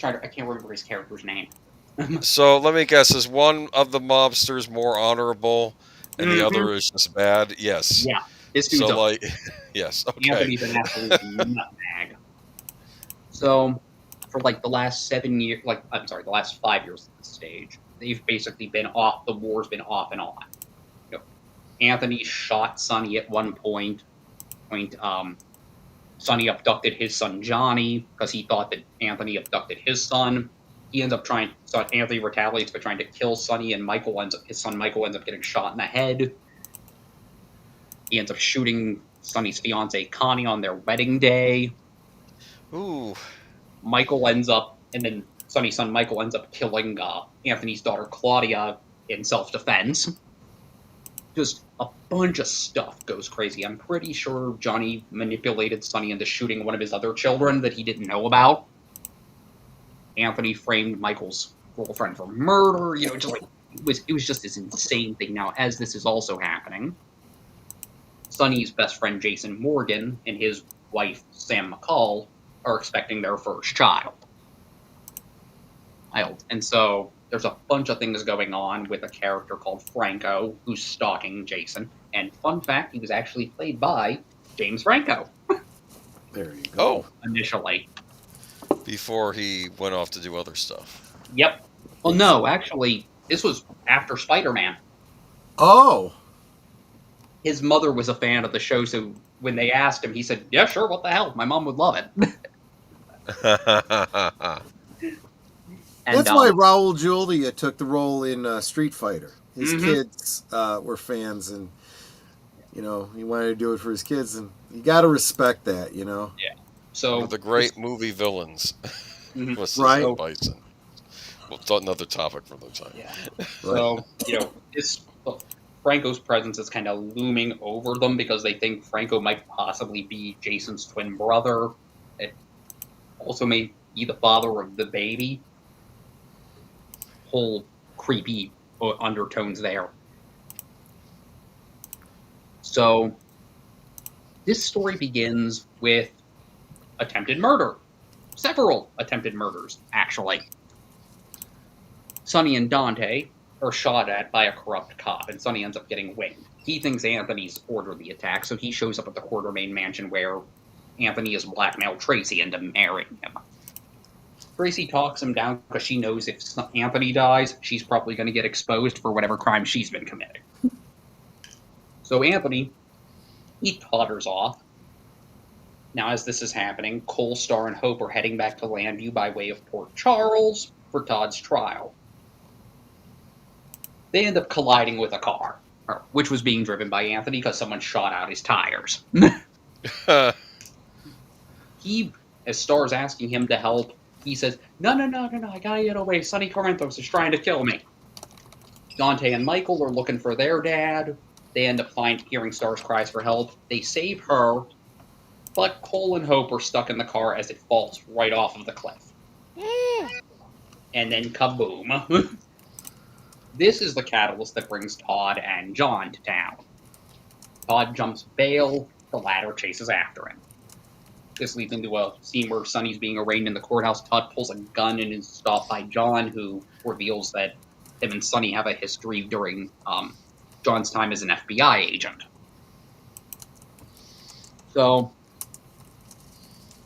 I can't remember his character's name. So let me guess, is one of the mobsters more honorable and the Mhm. other is just bad? Yes. Yeah, this dude's So a like, yes, okay. Anthony's an absolute nutbag. So for like the last 7 years, the last 5 years at this stage, they've basically been off. The war's been off and on. You know, Anthony shot Sonny at one point. Sonny abducted his son Johnny because he thought that Anthony abducted his son. He ends up so Anthony retaliates by trying to kill Sonny, and his son Michael ends up getting shot in the head. He ends up shooting Sonny's fiancée Connie on their wedding day. Ooh. And then Sonny's son Michael ends up killing Anthony's daughter Claudia in self-defense. Just a bunch of stuff goes crazy. I'm pretty sure Johnny manipulated Sonny into shooting one of his other children that he didn't know about. Anthony framed Michael's girlfriend for murder. Just like it was just this insane thing. Now, as this is also happening, Sonny's best friend Jason Morgan and his wife Sam McCall are expecting their first child. And so there's a bunch of things going on with a character called Franco who's stalking Jason. And fun fact, he was actually played by James Franco. There you go. Initially. Before he went off to do other stuff. Yep. Well, no, actually, this was after Spider-Man. Oh. His mother was a fan of the show, so when they asked him, he said, yeah, sure, what the hell? My mom would love it. That's why Raul Julia took the role in Street Fighter. His kids were fans, and he wanted to do it for his kids, and you got to respect that, Yeah. So the great movie villains, right? Bison. Well, another topic for another time. Yeah. So Franco's presence is kind of looming over them because they think Franco might possibly be Jason's twin brother. It also may be the father of the baby. Whole creepy undertones there. So this story begins with attempted murder. Several attempted murders, actually. Sonny and Dante are shot at by a corrupt cop, and Sonny ends up getting winged. He thinks Anthony's ordered the attack, so he shows up at the Quartermain mansion where Anthony has blackmailed Tracy into marrying him. Tracy talks him down because she knows if Anthony dies, she's probably going to get exposed for whatever crime she's been committing. So Anthony, he totters off. Now, as this is happening, Cole, Star, and Hope are heading back to Landview by way of Port Charles for Todd's trial. They end up colliding with a car, which was being driven by Anthony because someone shot out his tires. As Star's asking him to help, he says, No, I gotta get away. Sonny Corinthos is trying to kill me. Dante and Michael are looking for their dad. They end up hearing Star's cries for help. They save her, but Cole and Hope are stuck in the car as it falls right off of the cliff. And then kaboom. This is the catalyst that brings Todd and John to town. Todd jumps bail, the latter chases after him. This leads into a scene where Sonny's being arraigned in the courthouse. Todd pulls a gun and is stopped by John, who reveals that him and Sonny have a history during John's time as an FBI agent. So,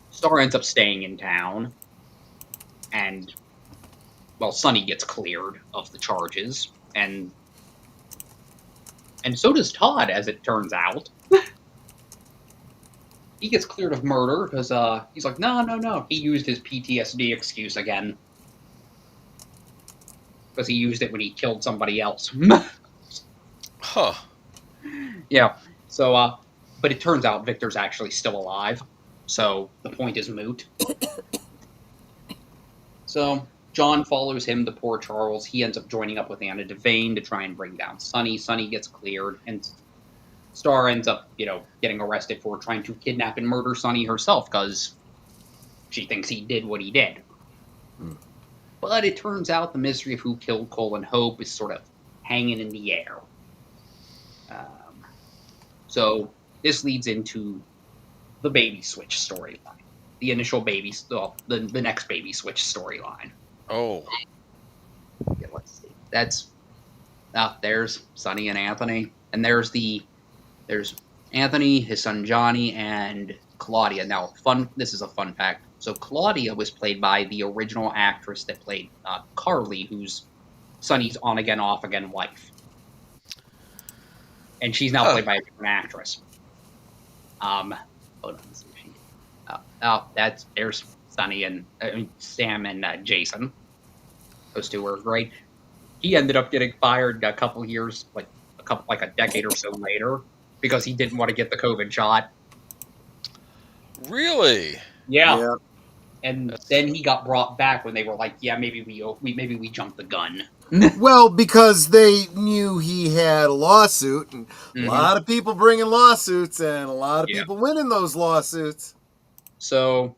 Star ends up staying in town, and, Sonny gets cleared of the charges, and so does Todd, as it turns out. He gets cleared of murder because he's like, no. He used his PTSD excuse again. Because he used it when he killed somebody else. Huh. Yeah. So, but it turns out Victor's actually still alive. So the point is moot. So John follows him to Port Charles. He ends up joining up with Anna Devane to try and bring down Sonny. Sonny gets cleared, and Star ends up, getting arrested for trying to kidnap and murder Sonny herself because she thinks he did what he did. But it turns out the mystery of who killed Cole and Hope is sort of hanging in the air. So this leads into the baby switch storyline, the initial the next baby switch storyline. Oh. Yeah, let's see. That's there's Sonny and Anthony, and there's Anthony, his son Johnny, and Claudia. Now, this is a fun fact. So Claudia was played by the original actress that played Carly, who's Sonny's on again, off again wife, and she's now played by a different actress. Hold on, let's see if there's Sonny and Sam and Jason. Those two were great. He ended up getting fired a couple years, like a decade or so later, because he didn't want to get the COVID shot. Really? Yeah. And then he got brought back when they were like, "Yeah, maybe we jumped the gun." Well, because they knew he had a lawsuit, and a lot of people bringing lawsuits, and a lot of people winning those lawsuits. So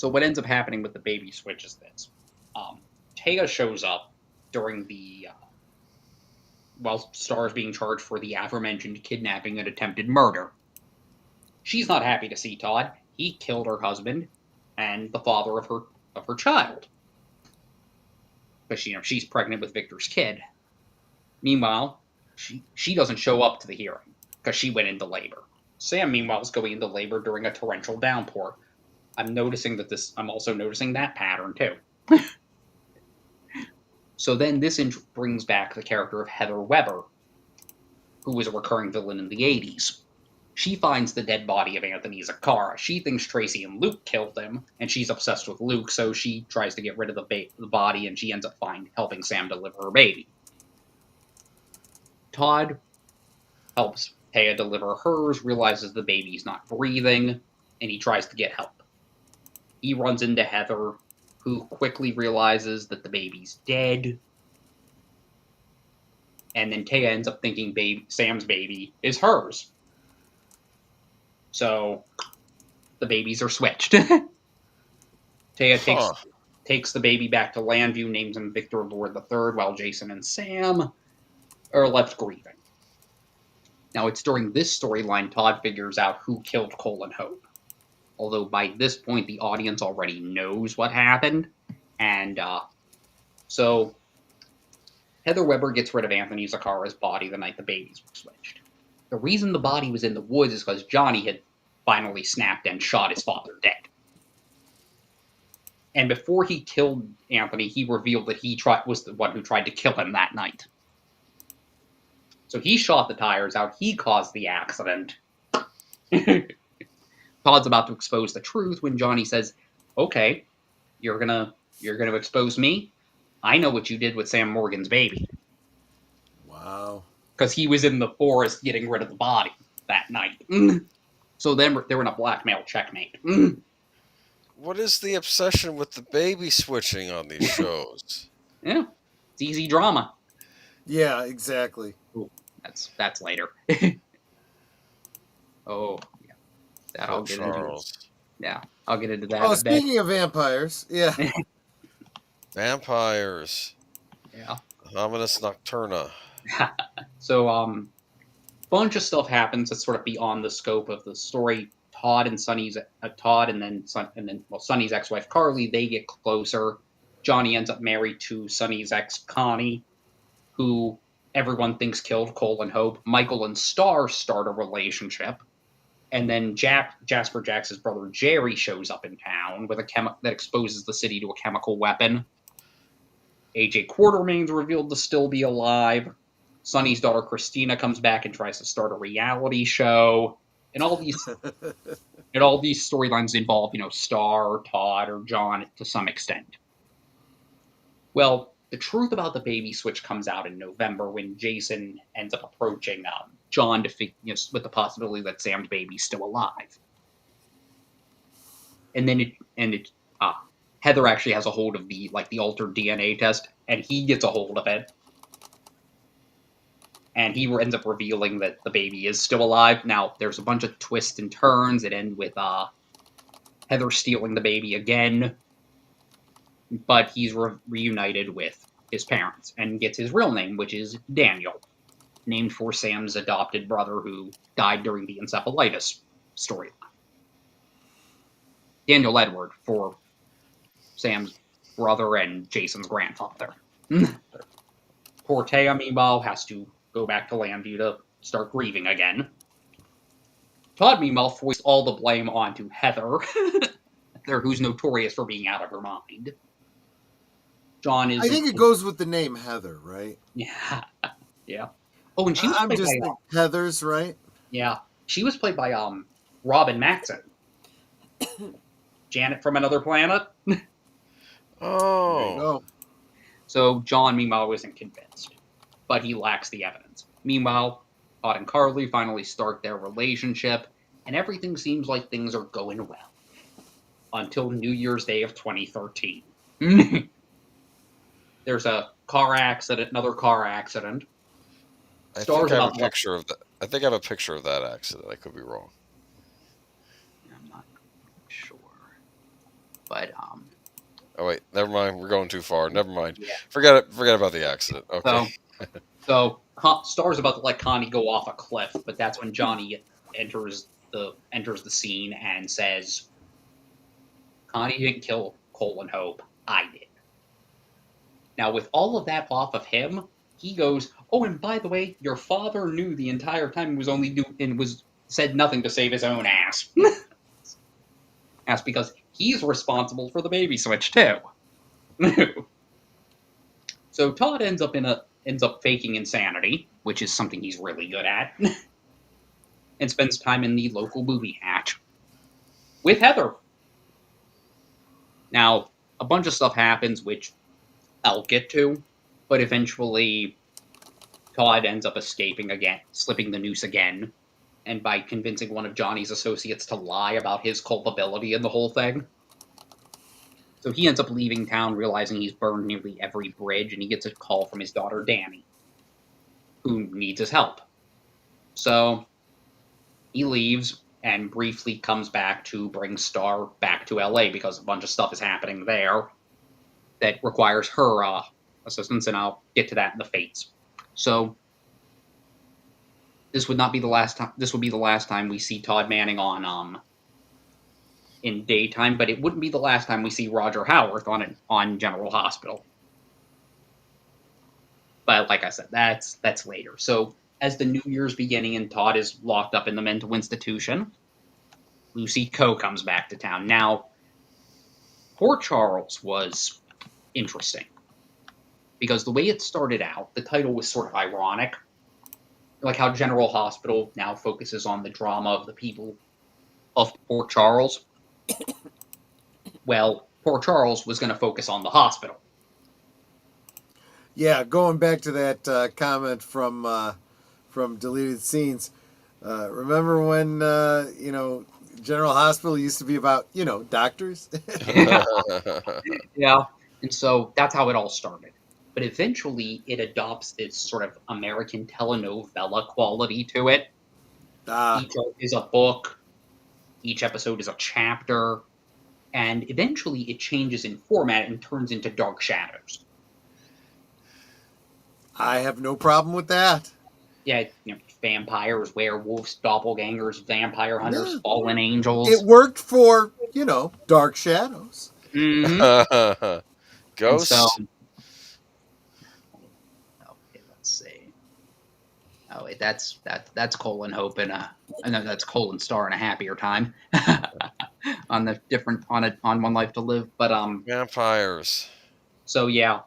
what ends up happening with the baby switch is this: Taya shows up during while Star is being charged for the aforementioned kidnapping and attempted murder. She's not happy to see Todd. He killed her husband and the father of her child, because she's pregnant with Victor's kid. Meanwhile, she doesn't show up to the hearing because she went into labor. Sam, meanwhile, is going into labor during a torrential downpour. I'm also noticing that pattern too. So then this brings back the character of Heather Weber, who was a recurring villain in the 80s. She finds the dead body of Anthony Zaccara. She thinks Tracy and Luke killed him, and she's obsessed with Luke, so she tries to get rid of the body, and she ends up helping Sam deliver her baby. Todd helps Taya deliver hers, realizes the baby's not breathing, and he tries to get help. He runs into Heather, who quickly realizes that the baby's dead. And then Taya ends up thinking Sam's baby is hers. So the babies are switched. Taya takes the baby back to Landview, names him Victor Lord III, while Jason and Sam are left grieving. Now, it's during this storyline Todd figures out who killed Cole and Hope. Although by this point, the audience already knows what happened. And so Heather Weber gets rid of Anthony Zacara's body the night the babies were switched. The reason the body was in the woods is because Johnny had finally snapped and shot his father dead. And before he killed Anthony, he revealed that he was the one who tried to kill him that night. So he shot the tires out. He caused the accident. Todd's about to expose the truth when Johnny says, "Okay, you're gonna expose me? I know what you did with Sam Morgan's baby." Wow. Because he was in the forest getting rid of the body that night. So then they're in a blackmail checkmate. What is the obsession with the baby switching on these shows? Yeah, it's easy drama. Yeah, exactly. Ooh, that's later. Oh, yeah. I'll get Charles. I'll get into that. Oh, speaking of vampires, yeah. Vampires. Yeah. Ominous Nocturna. So, bunch of stuff happens that's sort of beyond the scope of the story. Todd and Sonny's Sonny's ex-wife Carly, they get closer. Johnny ends up married to Sonny's ex Connie, who everyone thinks killed Cole and Hope. Michael and Star start a relationship. And then Jasper Jax's brother Jerry shows up in town with that exposes the city to a chemical weapon. AJ Quartermain's revealed to still be alive. Sonny's daughter Christina comes back and tries to start a reality show. And all these storylines involve, Star, Todd, or John to some extent. Well, the truth about the baby switch comes out in November when Jason ends up approaching John with the possibility that Sam's baby's still alive. And then Heather actually has a hold of the altered DNA test, and he gets a hold of it. And he ends up revealing that the baby is still alive. Now, there's a bunch of twists and turns. It ends with Heather stealing the baby again. But he's reunited with his parents and gets his real name, which is Daniel. named for Sam's adopted brother who died during the encephalitis storyline. Daniel Edward for Sam's brother and Jason's grandfather. Portea, meanwhile, has to go back to Landview to start grieving again. Todd, meanwhile, foists all the blame onto Heather, who's notorious for being out of her mind. John is... I think it goes with the name Heather, right? Yeah. Yeah. Oh, and she was I'm played just by... Heather's, right? Yeah. She was played by Robin Matson. Janet from Another Planet. Oh. There you go. So John, meanwhile, isn't convinced, but he lacks the evidence. Meanwhile, Todd and Carly finally start their relationship, and everything seems like things are going well. Until New Year's Day of 2013. There's a car accident, another car accident. I think I have a picture of that. I think I have a picture of that accident. I could be wrong. I'm not sure. But, Oh, wait. Never mind. We're going too far. Never mind. Yeah. Forget it. Forget about the accident. Okay. So Star's about to let Connie go off a cliff, but that's when Johnny enters the scene and says, Connie didn't kill Cole and Hope. I did. Now, with all of that off of him, he goes, oh, and by the way, your father knew the entire time and said nothing to save his own ass. That's because he's responsible for the baby switch too. So Todd ends up faking insanity, which is something he's really good at, and spends time in the local movie hatch with Heather. Now, a bunch of stuff happens, which I'll get to, but eventually Todd ends up escaping again, slipping the noose again, and by convincing one of Johnny's associates to lie about his culpability in the whole thing. So he ends up leaving town, realizing he's burned nearly every bridge, and he gets a call from his daughter, Danny, who needs his help. So he leaves and briefly comes back to bring Star back to LA because a bunch of stuff is happening there that requires her assistance, and I'll get to that in the Fates. So this would be the last time we see Todd Manning on in daytime, but it wouldn't be the last time we see Roger Howarth on General Hospital. But like I said, that's later. So as the New Year's beginning and Todd is locked up in the mental institution, Lucy Coe comes back to town. Now, Port Charles was interesting because the way it started out, the title was sort of ironic. Like how General Hospital now focuses on the drama of the people of Port Charles. Well, Port Charles was going to focus on the hospital. Yeah, going back to that comment from Deleted Scenes. Remember when General Hospital used to be about doctors? Yeah, and so that's how it all started. But eventually, it adopts this sort of American telenovela quality to it. Each arc is a book. Each episode is a chapter. And eventually, it changes in format and turns into Dark Shadows. I have no problem with that. Yeah, vampires, werewolves, doppelgangers, vampire hunters, fallen angels. It worked for, Dark Shadows. Mm-hmm. Ghosts. So, let's see. Oh wait, that's Cole and Hope and no, that's Cole and Star in a happier time. on One Life to Live, but vampires. So yeah.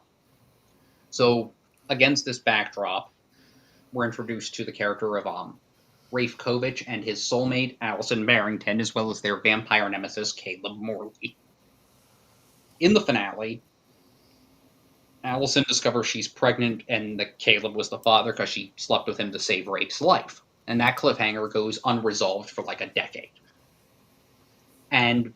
So against this backdrop, we're introduced to the character of Rafe Kovich and his soulmate Allison Barrington, as well as their vampire nemesis Caleb Morley. In the finale, Allison discovers she's pregnant and that Caleb was the father because she slept with him to save Rafe's life. And that cliffhanger goes unresolved for like a decade. And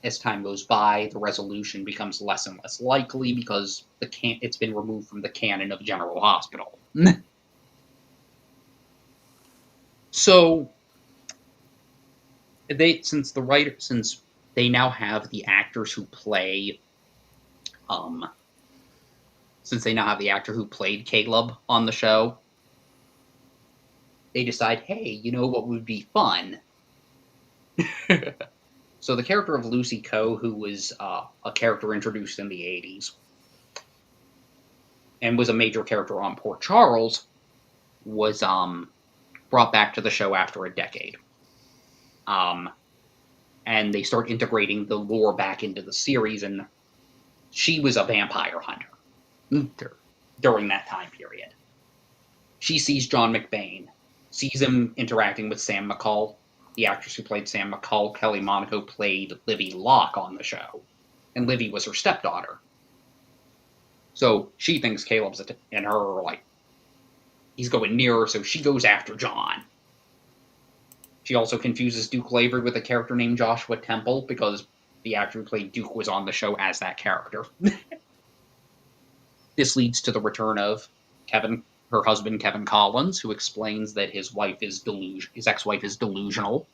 as time goes by, the resolution becomes less and less likely because it's been removed from the canon of General Hospital. So, since they now have the actors who play, since they now have the actor who played Caleb on the show, they decide, hey, you know what would be fun? So the character of Lucy Coe, who was a character introduced in the 80s and was a major character on Port Charles, was brought back to the show after a decade. And they start integrating the lore back into the series, and she was a vampire hunter during that time period. She sees John McBain, sees him interacting with Sam McCall. The actress who played Sam McCall, Kelly Monaco, played Livy Locke on the show, and Livy was her stepdaughter. So she thinks Caleb's and her are like, he's going near her, so she goes after John. She also confuses Duke Lavery with a character named Joshua Temple, because the actor who played Duke was on the show as that character. This leads to the return of her husband Kevin Collins, who explains that his ex-wife is delusional.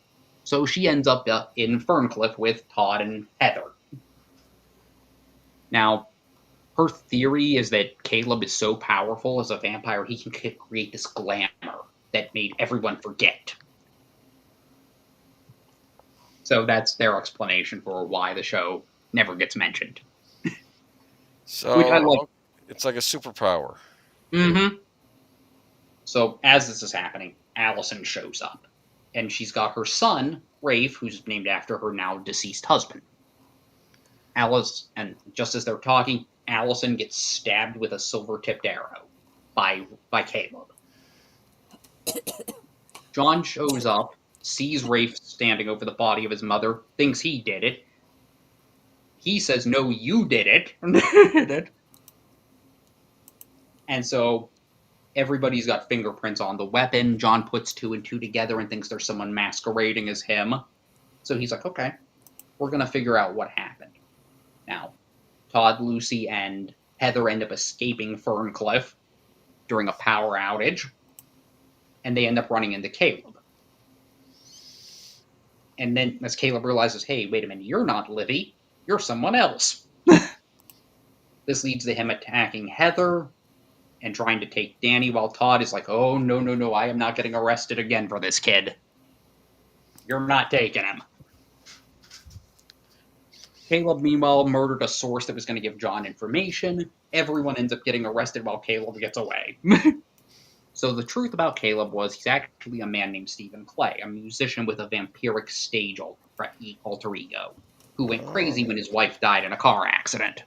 So she ends up in Ferncliff with Todd and Heather. Now, her theory is that Caleb is so powerful as a vampire, he can create this glamour that made everyone forget. So that's their explanation for why the show never gets mentioned. So Which I like. It's like a superpower. Mm-hmm. So as this is happening, Allison shows up. And she's got her son, Rafe, who's named after her now deceased husband. And just as they're talking, Allison gets stabbed with a silver-tipped arrow by Caleb. John shows up, sees Rafe standing over the body of his mother, thinks he did it. He says, no, you did it. And so everybody's got fingerprints on the weapon. John puts 2 and 2 together and thinks there's someone masquerading as him. So he's like, okay, we're going to figure out what happened. Now, Todd, Lucy, and Heather end up escaping Ferncliff during a power outage, and they end up running into Caleb. And then as Caleb realizes, hey, wait a minute, you're not Livy, you're someone else. This leads to him attacking Heather and trying to take Danny, while Todd is like, oh, no, I am not getting arrested again for this kid. You're not taking him. Caleb, meanwhile, murdered a source that was going to give John information. Everyone ends up getting arrested while Caleb gets away. So the truth about Caleb was he's actually a man named Stephen Clay, a musician with a vampiric stage alter ego, who went crazy when his wife died in a car accident.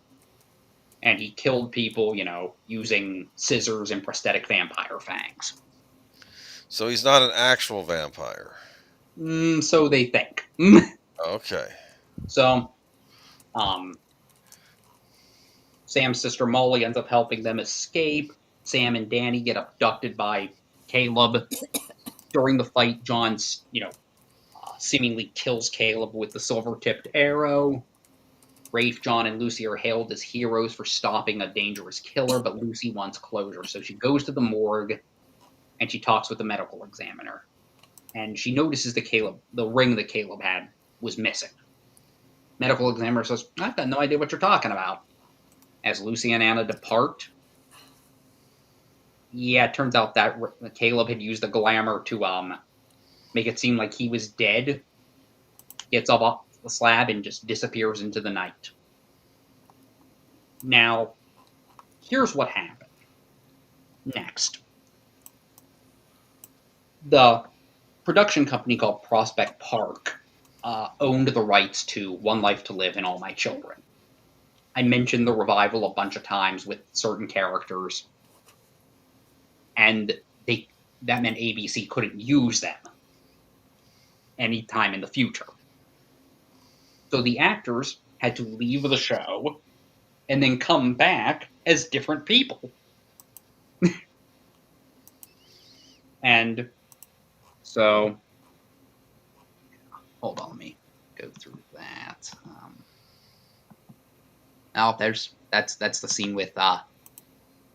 And he killed people, using scissors and prosthetic vampire fangs. So he's not an actual vampire. So they think. Okay. So, Sam's sister Molly ends up helping them escape. Sam and Danny get abducted by Caleb. During the fight, John, seemingly kills Caleb with the silver-tipped arrow. Rafe, John, and Lucy are hailed as heroes for stopping a dangerous killer, but Lucy wants closure, so she goes to the morgue, and she talks with the medical examiner. And she notices the ring that Caleb had was missing. Medical examiner says, I've got no idea what you're talking about. As Lucy and Anna depart, it turns out that Caleb had used the glamour to make it seem like he was dead, gets up off the slab, and just disappears into the night. Now, here's what happened. Next. The production company called Prospect Park owned the rights to One Life to Live and All My Children. I mentioned the revival a bunch of times with certain characters, and that meant ABC couldn't use them anytime in the future. So the actors had to leave the show and then come back as different people. And so, hold on, let me go through that. That's the scene with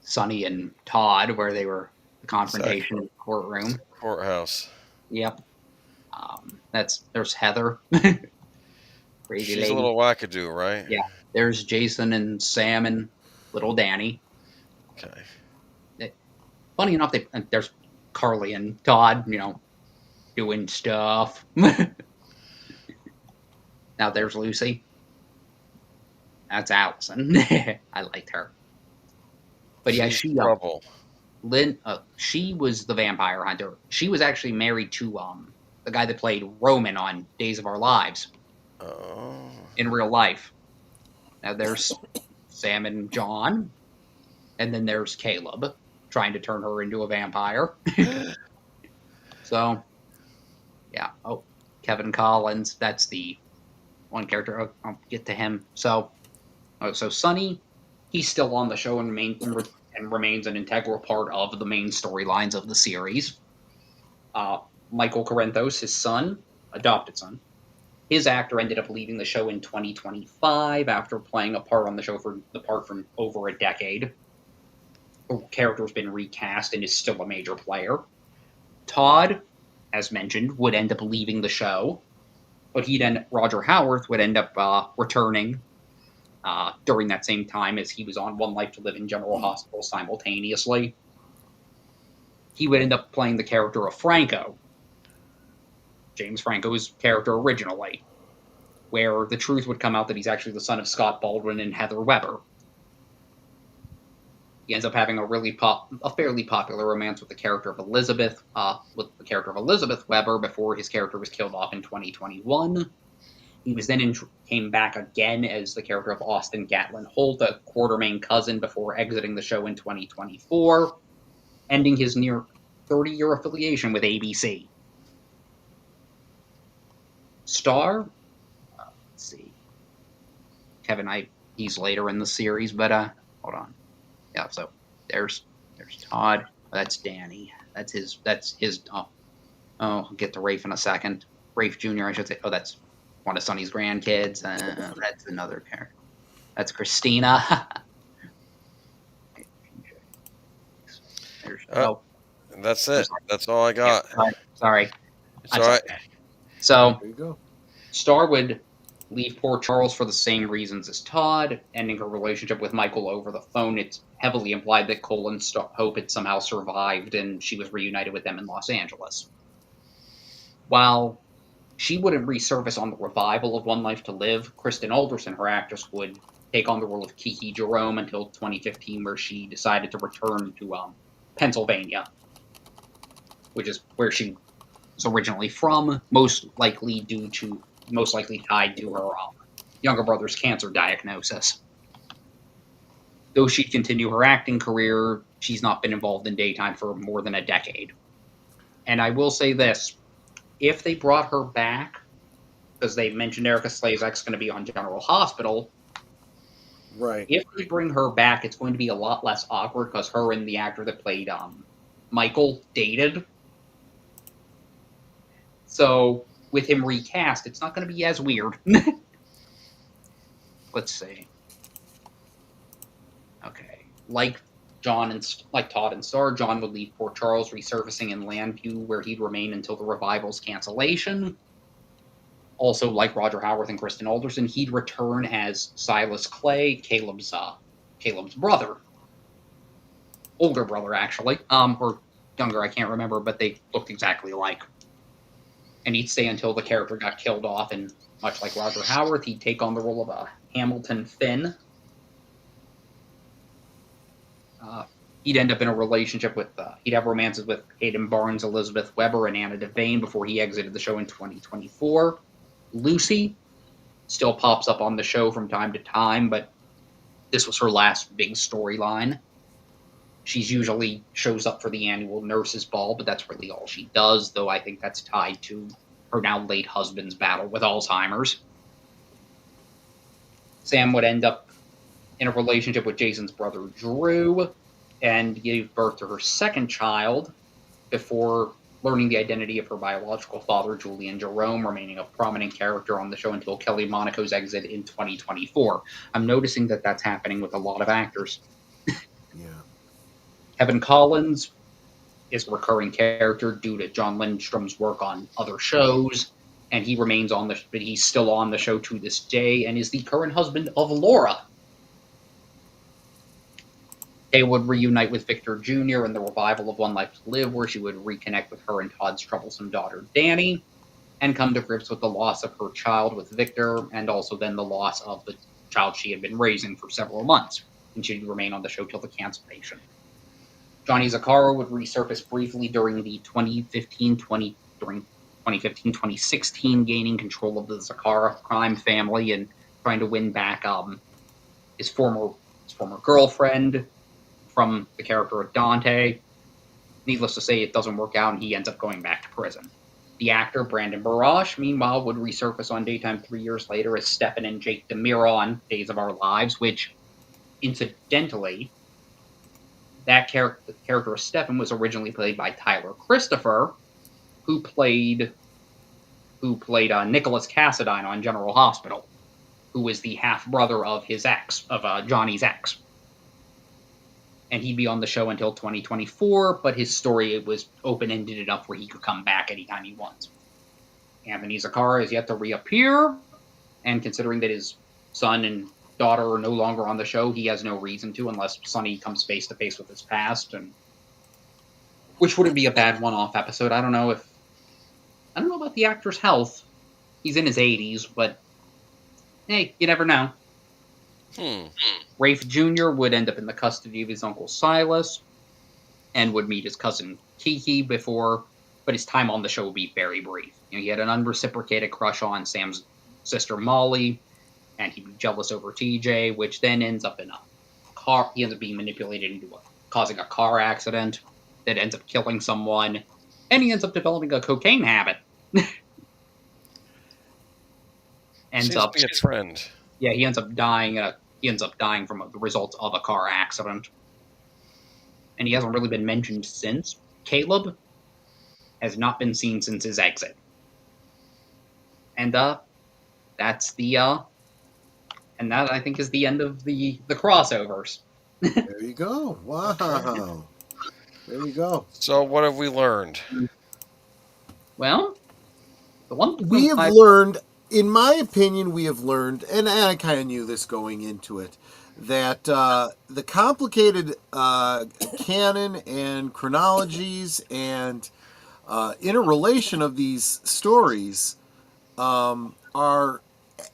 Sonny and Todd where they were the confrontation in the courtroom. Courthouse. Yep. There's Heather. Crazy She's lady. a little wackadoo, right? Yeah. There's Jason and Sam and little Danny. Okay. Funny enough, there's Carly and Todd, doing stuff. Now there's Lucy. That's Allison. I liked her. But yeah, She's trouble. she was the vampire hunter. She was actually married to the guy that played Roman on Days of Our Lives. Oh. In real life. Now there's Sam and John, and then there's Caleb trying to turn her into a vampire. So, yeah. Oh, Kevin Collins. That's the one character. I'll get to him. So Sonny, he's still on the show and remains an integral part of the main storylines of the series. Michael Corinthos, his son, adopted son. His actor ended up leaving the show in 2025 after playing a part on the show for over a decade. The character's been recast and is still a major player. Todd, as mentioned, would end up leaving the show, but Roger Howarth would end up returning during that same time as he was on One Life to Live in General Hospital simultaneously. He would end up playing the character of Franco, James Franco's character originally, where the truth would come out that he's actually the son of Scott Baldwin and Heather Weber. He ends up having a fairly popular romance with the character of Elizabeth Weber before his character was killed off in 2021. He was then came back again as the character of Austin Gatlin Holt, a Quartermain cousin, before exiting the show in 2024, ending his near 30-year affiliation with ABC. Star, let's see, Kevin, he's later in the series, but hold on. Yeah, so there's Todd. That's Danny. That's his. I'll get to Rafe in a second. Rafe Jr. I should say. Oh, that's one of Sonny's grandkids. That's another character. That's Christina. That's it. That's all I got. Yeah, sorry. It's all right. So, There you go. Star would leave Port Charles for the same reasons as Todd, ending her relationship with Michael over the phone. It's heavily implied that Cole and Hope had somehow survived and she was reunited with them in Los Angeles. While she wouldn't resurface on the revival of One Life to Live, Kristen Alderson, her actress, would take on the role of Kiki Jerome until 2015, where she decided to return to Pennsylvania, which is where she was originally from, most likely tied to her younger brother's cancer diagnosis. Though she'd continue her acting career, she's not been involved in daytime for more than a decade. And I will say this, if they brought her back, because they mentioned Erica Slezak's going to be on General Hospital, right? If they bring her back, it's going to be a lot less awkward, because her and the actor that played Michael dated. So, with him recast, it's not going to be as weird. Let's see. Okay. Like Todd and Star, John would leave Port Charles, resurfacing in Llanview, where he'd remain until the revival's cancellation. Also, like Roger Howarth and Kristen Alderson, he'd return as Silas Clay, Caleb's brother. Older brother, actually. Or younger, I can't remember, but they looked exactly alike. And he'd stay until the character got killed off, and much like Roger Howarth, he'd take on the role of a Hamilton Finn. He'd end up in a relationship with, he'd have romances with Hayden Barnes, Elizabeth Weber, and Anna Devane before he exited the show in 2024. Lucy still pops up on the show from time to time, but this was her last big storyline. She's usually shows up for the annual nurses' ball, but that's really all she does, though I think that's tied to her now late husband's battle with Alzheimer's. Sam would end up in a relationship with Jason's brother Drew, and gave birth to her second child before learning the identity of her biological father, Julian Jerome, remaining a prominent character on the show until Kelly Monaco's exit in 2024. I'm noticing that that's happening with a lot of actors. Yeah. Kevin Collins is a recurring character due to John Lindstrom's work on other shows, and he remains but he's still on the show to this day, and is the current husband of Laura. They would reunite with Victor Jr. in the revival of One Life to Live, where she would reconnect with her and Todd's troublesome daughter, Danny, and come to grips with the loss of her child with Victor, and also then the loss of the child she had been raising for several months, and she'd remain on the show till the cancellation. Johnny Zaccaro would resurface briefly during the 2015-2016, gaining control of the Zaccaro crime family and trying to win back his former girlfriend from the character of Dante. Needless to say, it doesn't work out, and he ends up going back to prison. The actor Brandon Barash, meanwhile, would resurface on daytime 3 years later as Stephen and Jake DeMiro on Days of Our Lives, which, incidentally, that the character of Stephen was originally played by Tyler Christopher, who played Nicholas Cassadine on General Hospital, who was the half-brother of his ex, of Johnny's ex. And he'd be on the show until 2024, but his story was open-ended enough where he could come back anytime he wants. Anthony Zaccaro is yet to reappear, and considering that his son and daughter are no longer on the show, he has no reason to, unless Sonny comes face-to-face with his past, and which wouldn't be a bad one-off episode. I don't know about the actor's health. He's in his 80s, but hey, you never know. Rafe Jr. would end up in the custody of his uncle Silas and would meet his cousin Kiki before, but his time on the show would be very brief. He had an unreciprocated crush on Sam's sister Molly, and he'd be jealous over TJ, which then ends up in a car. He ends up being manipulated into causing a car accident that ends up killing someone, and he ends up developing a cocaine habit. Seems to be a trend. Yeah, he ends up dying. He ends up dying from the results of a car accident. And he hasn't really been mentioned since. Caleb has not been seen since his exit. And that's the and that, I think, is the end of the crossovers. There you go. Wow. There you go. So what have we learned? Well, the one thing we have learned, in my opinion, and I kind of knew this going into it, that the complicated canon and chronologies and interrelation of these stories are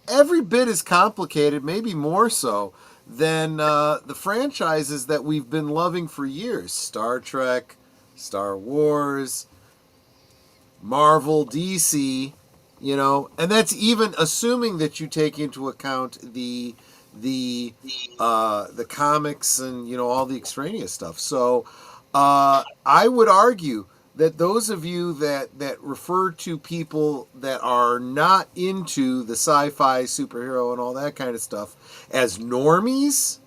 every bit as complicated, maybe more so, than the franchises that we've been loving for years. Star Trek, Star Wars, Marvel, DC, and that's even assuming that you take into account the comics and all the extraneous stuff. So I would argue that those of you that refer to people that are not into the sci-fi, superhero, and all that kind of stuff as normies,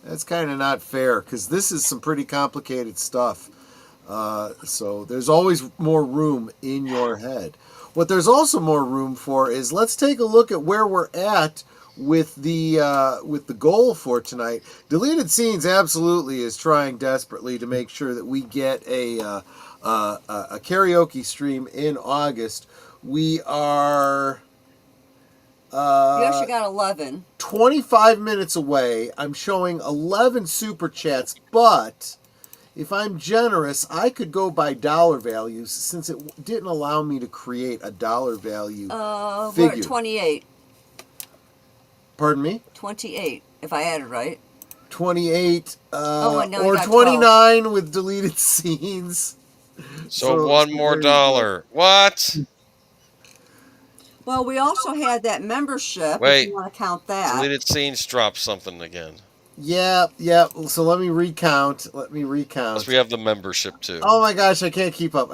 that's kind of not fair, because this is some pretty complicated stuff. So there's always more room in your head. What there's also more room for is, let's take a look at where we're at with the goal for tonight. Deleted Scenes absolutely is trying desperately to make sure that we get a karaoke stream in August. We are you actually got 11. 25 minutes away. I'm showing 11 super chats, but if I'm generous, I could go by dollar values, since it didn't allow me to create a dollar value figure. We're at 28. Pardon me? 28, if I had it right. 28 no, or 29 12. With deleted scenes. So one more dollar. What? Well, we also had that membership. Wait, if you want to count that. Deleted Scenes dropped something again. Yeah. So let me recount. Plus we have the membership too. Oh my gosh, I can't keep up.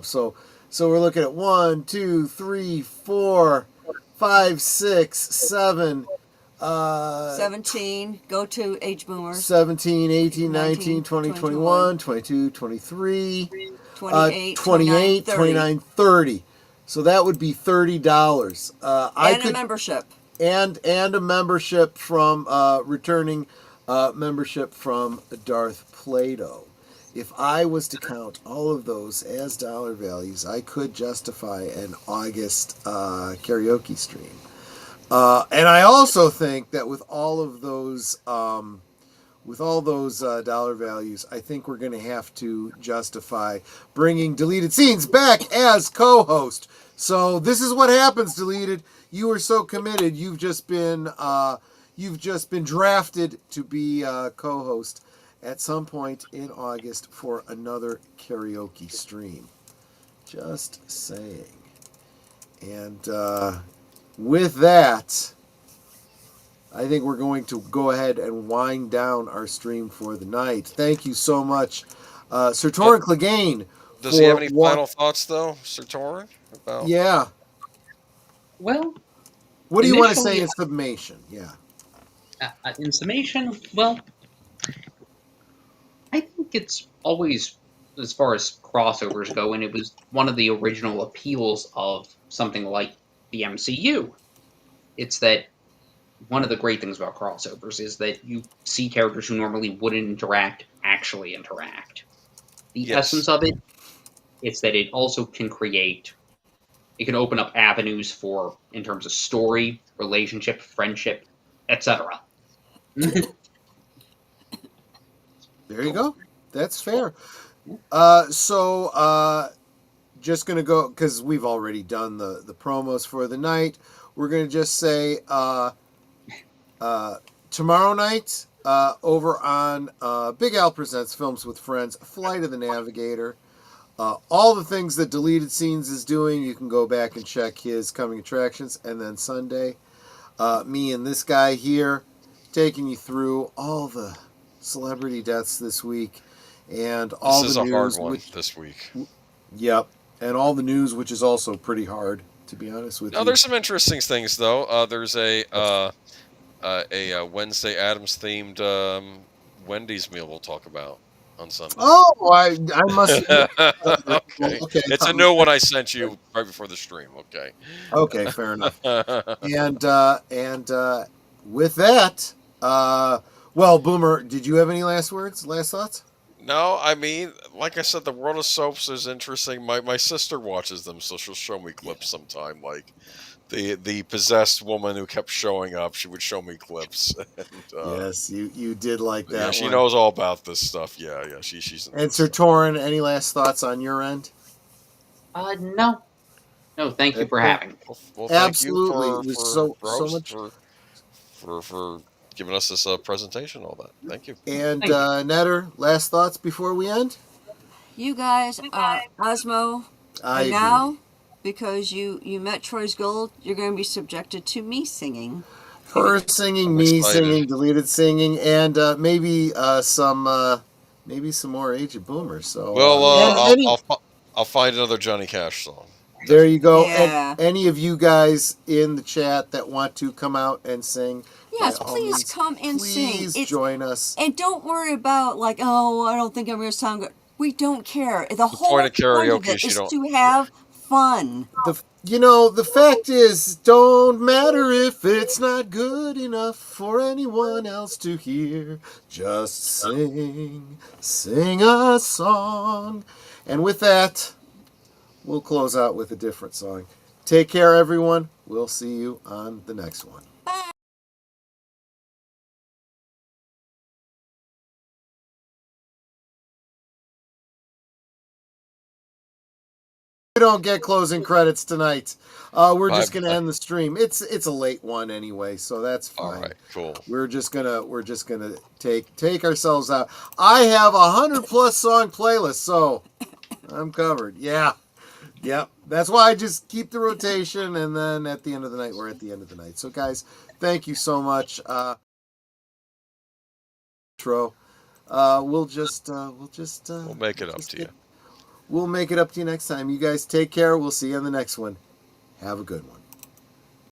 So we're looking at 1, 2, 3, 4, 5, 6, 7. 17. Go to Age Boomers. 17, 18, 19, 20, 21, 22, 23, 28, 29, 30. So that would be $30. A membership. And a membership from returning membership from Darth Plato. If I was to count all of those as dollar values, I could justify an August karaoke stream. And I also think that with all of those with all those dollar values, I think we're going to have to justify bringing Deleted Scenes back as co-host. So this is what happens, Deleted. You were so committed. You've just been drafted to be co-host at some point in August for another karaoke stream. Just saying. And with that, I think we're going to go ahead and wind down our stream for the night. Thank you so much, Sir Torrhen Clegane. Does he have any final thoughts, though, Sir Torrhen? About... Yeah. Well, what do you want to say in summation? Yeah. In summation, well, I think it's always, as far as crossovers go, and it was one of the original appeals of something like the MCU. It's that one of the great things about crossovers is that you see characters who normally wouldn't interact actually interact. The essence of it, it's that it also can create, it can open up avenues for, in terms of story, relationship, friendship, etc. There you go. That's fair. Just going to go, because we've already done the promos for the night. We're going to just say tomorrow night over on Big Al Presents Films with Friends, Flight of the Navigator. All the things that Deleted Scenes is doing, you can go back and check his coming attractions. And then Sunday, me and this guy here taking you through all the celebrity deaths this week and all the news. This is a hard one this week. Yep. And all the news, which is also pretty hard, to be honest with you. There's some interesting things, though. There's a Wednesday Addams themed Wendy's meal we'll talk about on Sunday. Oh, I must. Okay. It's a new one I sent you right before the stream. Okay. Okay, fair enough. And with that, well, Boomer, did you have any last thoughts? No, I mean, like I said, the world of soaps is interesting. My sister watches them, so she'll show me clips sometime. Like the possessed woman who kept showing up, she would show me clips. And, yes, you did like that. Yeah, she knows all about this stuff. Yeah, she's. And Sir Torrhen, any last thoughts on your end? No. Thank you for having me. Well, absolutely. Thank you for giving us this presentation, all that. Thank you. And Netter, last thoughts before we end? You guys, Osmo, and now, because you met Troy's Gold, you're going to be subjected to me singing. Her singing, me singing, Deleted singing, and maybe some more Aged Boomers. So, I'll find another Johnny Cash song. There you go. Yeah. And any of you guys in the chat that want to come out and sing, yes, please come and sing. Please join us. And don't worry about I don't think I'm going to sound good. We don't care. The whole point of karaoke is to have fun. The fact is, don't matter if it's not good enough for anyone else to hear. Just sing a song. And with that, we'll close out with a different song. Take care, everyone. We'll see you on the next one. Bye. We don't get closing credits tonight. We're just gonna end the stream. It's a late one anyway, so that's fine. All right, cool. We're just gonna take ourselves out. I have 100+ song playlist, so I'm covered. Yeah. Yep. That's why I just keep the rotation, and then at the end of the night, we're at the end of the night. So guys, thank you so much. We'll make it up to you. We'll make it up to you next time. You guys take care. We'll see you on the next one. Have a good one.